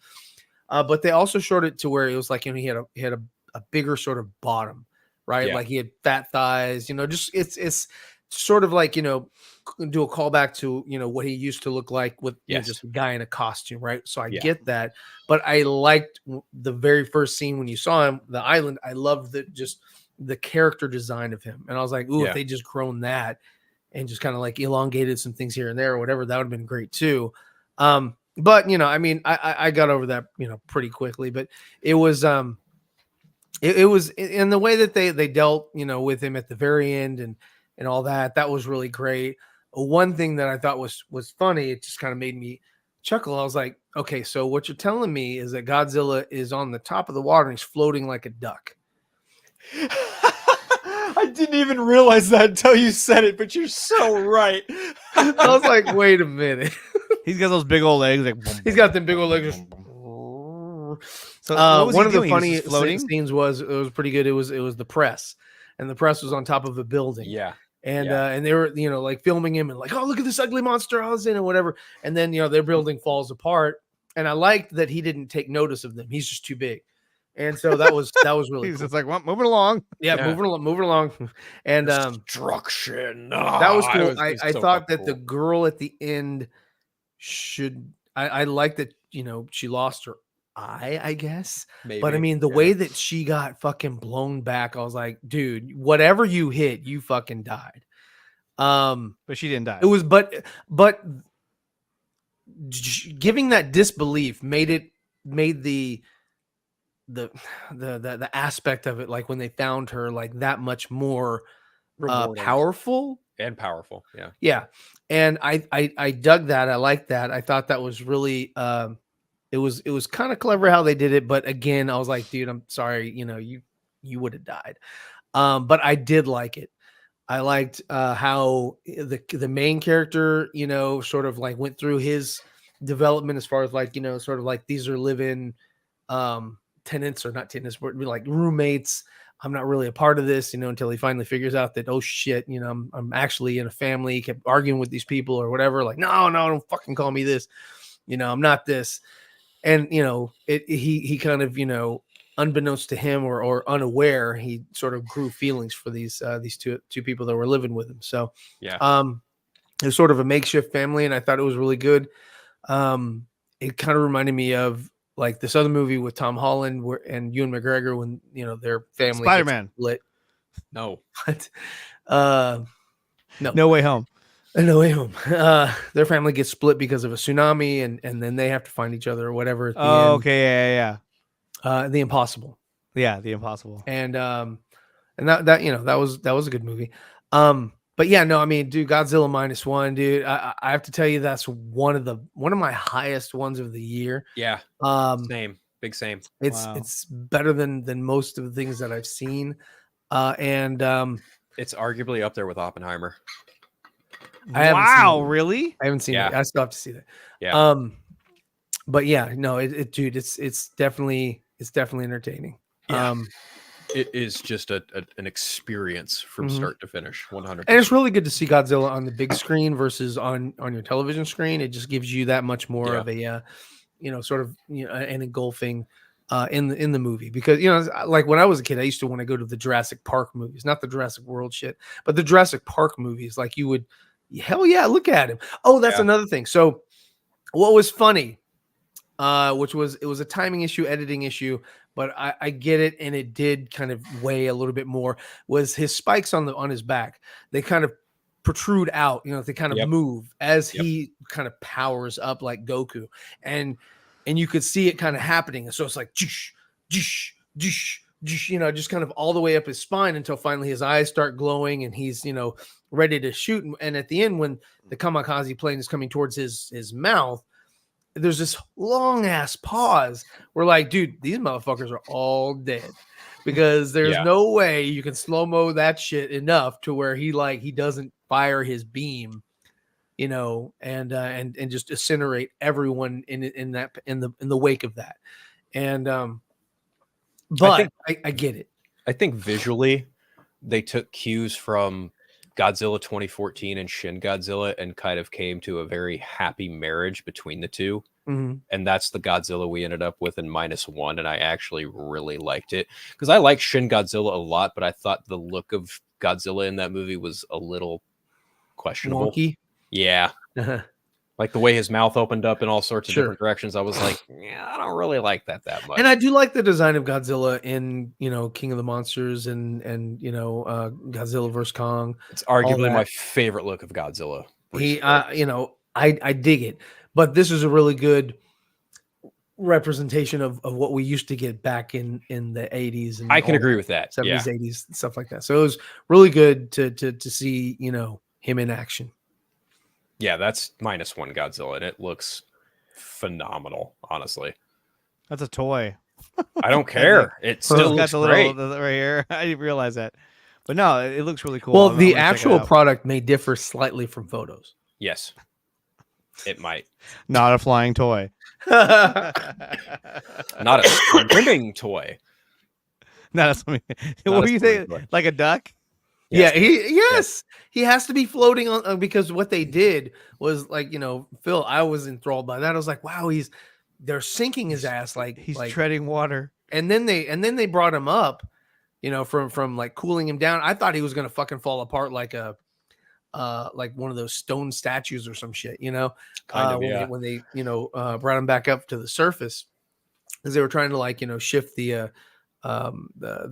But they also showed it to where it was like, he had a bigger sort of bottom, right?
Yeah.
Like he had fat thighs, just it's sort of like, do a callback to what he used to look like with just a guy in a costume, right? So I get that, but I liked the very first scene when you saw him, the island. I loved the character design of him, and I was like, ooh, if they just grown that and just kind of like elongated some things here and there or whatever, that would have been great too. But I mean, I got over that pretty quickly, but it was it was in the way that they dealt with him at the very end and all that was really great. One thing that I thought was funny, it just kind of made me chuckle. I was like, okay, so what you're telling me is that Godzilla is on the top of the water and he's floating like a duck.
I didn't even realize that until you said it, but you're so right.
I was like, wait a minute.
He's got those big old legs. Like,
he's got them big old legs. So one of the funny scenes it was pretty good. It was the press, and the press was on top of a building.
Yeah.
And they were, like filming him and like, oh, look at this ugly monster I was in or whatever. And then, their building falls apart. And I liked that he didn't take notice of them. He's just too big. And so that was really
he's
cool.
just like, well, moving along.
Yeah, moving along. And
destruction.
That was cool. I thought that the girl at the end I like that, she lost her eye, I guess. Maybe. But I mean, the way that she got fucking blown back, I was like, dude, whatever you hit, you fucking died.
But she didn't die.
It was, but giving that disbelief made the aspect of it, like when they found her, like that much more powerful. Yeah. And I dug that. I liked that. I thought that was really it was kind of clever how they did it, but again, I was like, dude, I'm sorry, you would have died. But I did like it. I liked how the main character, sort of like went through his development as far as like, sort of like these are living tenants, or not tenants, but like roommates. I'm not really a part of this, until he finally figures out that, oh shit, I'm actually in a family. He kept arguing with these people or whatever. Like, no, don't fucking call me this. I'm not this. And, he kind of, unbeknownst to him or unaware, he sort of grew feelings for these two people that were living with him. So,
yeah.
It was sort of a makeshift family, and I thought it was really good. It kind of reminded me of like this other movie with Tom Holland and Ewan McGregor when their family
Spider-Man
split.
No,
No Way Home.
No Way Home. Their family gets split because of a tsunami, and then they have to find each other or whatever. At the end.
Okay, yeah.
The Impossible.
Yeah, The Impossible.
And that was a good movie. But yeah, no, I mean, dude, Godzilla -1, dude. I have to tell you, that's one of my highest ones of the year.
Yeah. Same.
It's better than most of the things that I've seen. And
it's arguably up there with Oppenheimer.
Really?
I haven't seen it. I still have to see that.
Yeah.
But yeah, no, dude, it's definitely entertaining.
Yeah. It is just an experience from start to finish, 100%.
And it's really good to see Godzilla on the big screen versus on your television screen. It just gives you that much more of a, sort of, an engulfing in the movie. Because, like when I was a kid, I used to want to go to the Jurassic Park movies, not the Jurassic World shit, but the Jurassic Park movies. Like you would, hell yeah, look at him. Oh, that's another thing. So what was funny, it was a timing issue, editing issue, but I get it, and it did kind of weigh a little bit more, was his spikes on his back. They kind of protrude out, they kind of move as he kind of powers up like Goku. And you could see it kind of happening. So it's like, just kind of all the way up his spine until finally his eyes start glowing and he's, ready to shoot. And at the end, when the kamikaze plane is coming towards his mouth, there's this long ass pause. We're like, dude, these motherfuckers are all dead, because there's no way you can slow-mo that shit enough to where he doesn't fire his beam, and just incinerate everyone in the wake of that. And but I get it.
I think visually they took cues from Godzilla 2014 and Shin Godzilla and kind of came to a very happy marriage between the two.
Mm-hmm.
And that's the Godzilla we ended up with in -1. And I actually really liked it, because I like Shin Godzilla a lot, but I thought the look of Godzilla in that movie was a little questionable.
Wonky.
Yeah. Like the way his mouth opened up in all sorts of different directions. I was like, I don't really like that much.
And I do like the design of Godzilla in, King of the Monsters and Godzilla vs. Kong.
It's arguably my favorite look of Godzilla.
I dig it. But this is a really good representation of what we used to get back in the 80s. And
I can agree with that.
70s, 80s, stuff like that. So it was really good to see, him in action.
Yeah, that's -1 Godzilla, and it looks phenomenal, honestly.
That's a toy.
I don't care. It still
got
looks
the
great.
little right here. I didn't realize that. But no, it looks really cool.
Well, the actual product may differ slightly from photos.
Yes. It might.
Not a flying toy.
Not a swimming toy.
Not a swimming. What do you think? Like a duck?
Yes. Yeah, he has to be floating on, because what they did was like, Phil, I was enthralled by that. I was like, wow, they're sinking his ass like
he's treading water.
And then they brought him up, from like cooling him down. I thought he was gonna fucking fall apart like one of those stone statues or some shit, when they brought him back up to the surface, because they were trying to shift the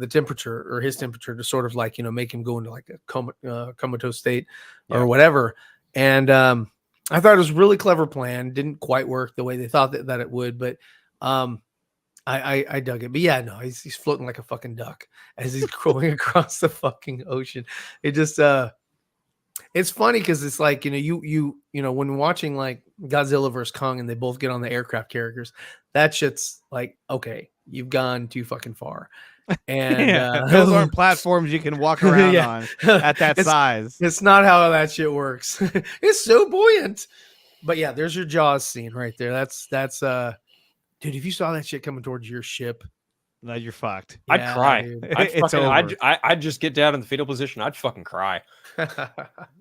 temperature, or his temperature, to sort of make him go into like a comatose state or whatever. And I thought it was a really clever plan. Didn't quite work the way they thought that it would, but I dug it. But yeah, no, he's floating like a fucking duck as he's going across the fucking ocean. It just it's funny because it's like, when watching like Godzilla vs. Kong and they both get on the aircraft carriers, that shit's like, okay, you've gone too fucking far. And
those aren't platforms you can walk around on at that size.
It's not how that shit works. It's so buoyant. But yeah, there's your Jaws scene right there. That's dude, if you saw that shit coming towards your ship,
No, you're fucked.
I'd cry.
It's over.
I'd just get down in the fetal position. I'd fucking cry. I'm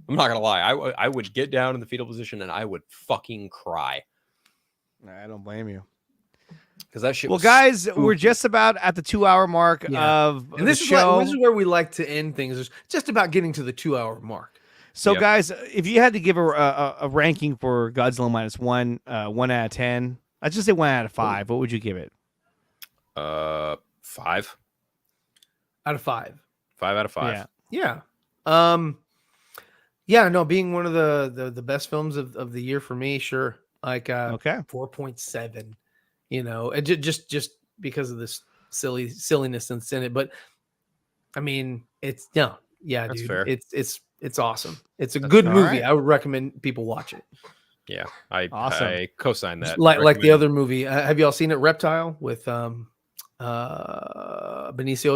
not gonna lie. I would get down in the fetal position and I would fucking cry.
I don't blame you.
Because that shit.
Well, guys, we're just about at the 2-hour mark of
and this
the
is
show.
This is where we like to end things. It's just about getting to the 2-hour mark.
So, guys, if you had to give a ranking for Godzilla minus one, 1 out of 10, I'd just say 1 out of 5. What would you give it?
5
out of 5.
5 out of 5.
Yeah. No, being one of the best films of the year for me, sure. Like 4.7. You know, just because of this silliness that's in it. But I mean, it's that's dude.
Fair.
It's awesome. It's a good movie.
Right.
I would recommend people watch it.
Yeah, I co-sign that.
Like the other movie. Have y'all seen it, Reptile, with Benicio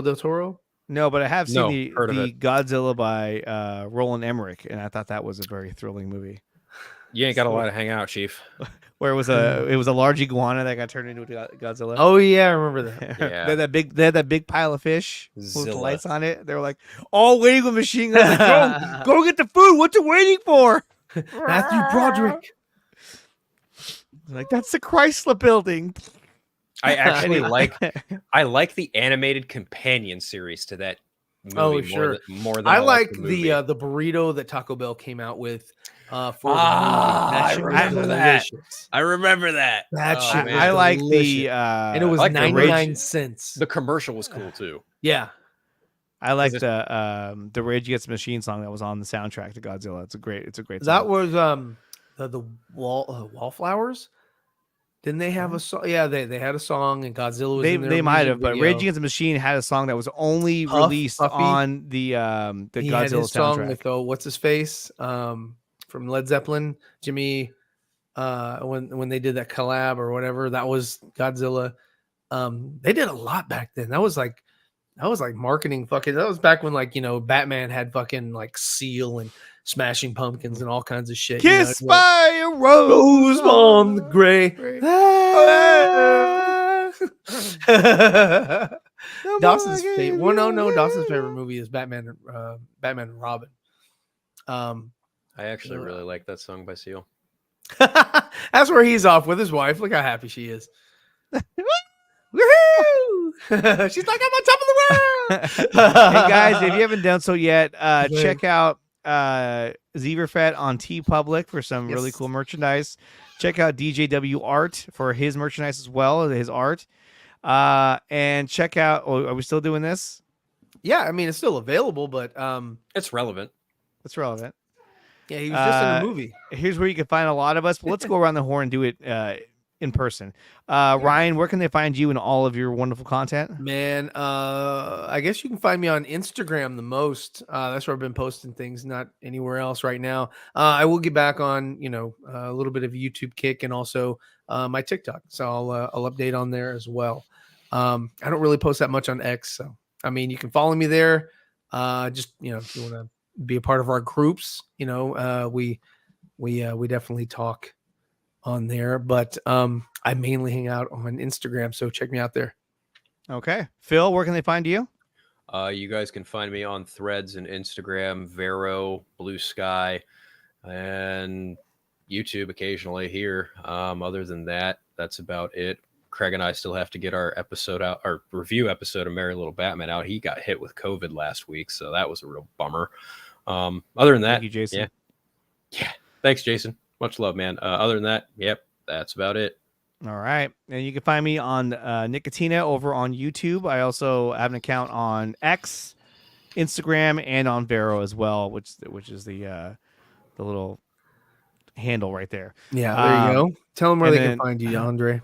del Toro?
No, but I have seen the
it.
Godzilla by Roland Emmerich, and I thought that was a very thrilling movie.
You ain't got a lot to hang out, Chief.
Where it was a large iguana that got turned into a Godzilla.
Oh yeah, I remember that.
Yeah.
they had that big pile of fish with the lights on it. They were like, all waiting with machine guns. Like, go get the food. What's it waiting for?
Matthew Broderick.
Like, that's the Chrysler building.
I actually like the animated companion series to that movie.
Oh sure.
More than
I like
the
burrito that Taco Bell came out with.
I remember that. I remember that.
That shit.
I like the
and it was
like
99 cents.
The commercial was cool too.
Yeah.
I like the Rage Against the Machine song that was on the soundtrack to Godzilla. It's a great song.
That was the Wallflowers. Didn't they have a song? Yeah, they had a song and Godzilla was in there.
They might have, but Rage Against the Machine had a song that was only released on the Godzilla
had his song
soundtrack.
with what's his face from Led Zeppelin, Jimmy. When they did that collab or whatever, that was Godzilla. They did a lot back then. That was like marketing fucking. That was back when Batman had fucking like Seal and Smashing Pumpkins and all kinds of shit.
Kiss by a rose
on the gray. Dawson's favorite. Well, no. Dawson's favorite movie is Batman and Robin.
I actually really like that song by Seal.
That's where he's off with his wife. Look how happy she is. Woohoo! She's like, I'm on top of the world.
Hey guys, if you haven't done so yet, check out Zeeverfett on TeePublic for some really cool merchandise. Check out DJW Art for his merchandise as well, his art. And check out. Oh, are we still doing this?
Yeah, I mean it's still available, but
it's relevant.
It's relevant.
Yeah, he was just in a movie.
Here's where you can find a lot of us. But let's go around the horn and do it in person. Ryan, where can they find you and all of your wonderful content?
Man, I guess you can find me on Instagram the most. That's where I've been posting things, not anywhere else right now. I will get back on, a little bit of a YouTube kick and also my TikTok. So I'll update on there as well. I don't really post that much on X. So, I mean, you can follow me there. Just, if you want to be a part of our groups, we definitely talk on there, but I mainly hang out on Instagram, so check me out there.
Okay. Phil, where can they find you?
You guys can find me on Threads and Instagram, Vero, Blue Sky, and YouTube occasionally here. Other than that, that's about it. Craig and I still have to get our episode out, our review episode of Merry Little Batman out. He got hit with COVID last week, so that was a real bummer. Other than that,
thank you, Jason.
Yeah. Thanks, Jason. Much love, man. Other than that, that's about it.
All right. And you can find me on Nickatina over on YouTube. I also have an account on X, Instagram, and on Vero as well, which is the little handle right there.
Yeah, there you go. Tell them where they can find you, Andre.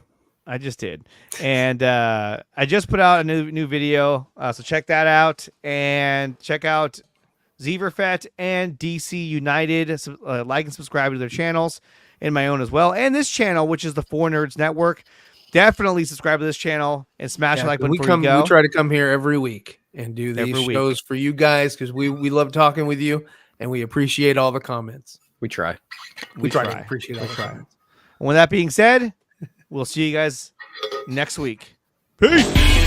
I just did. And I just put out a new video. So check that out. And check out Zeeverfett and DC United. Like and subscribe to their channels and my own as well. And this channel, which is the 4Nerds Network. Definitely subscribe to this channel and smash the like button before you go.
We try to come here every week and do these shows for you guys because we love talking with you and we appreciate all the comments.
We try.
We try to appreciate all the comments.
And with that being said, we'll see you guys next week. Peace.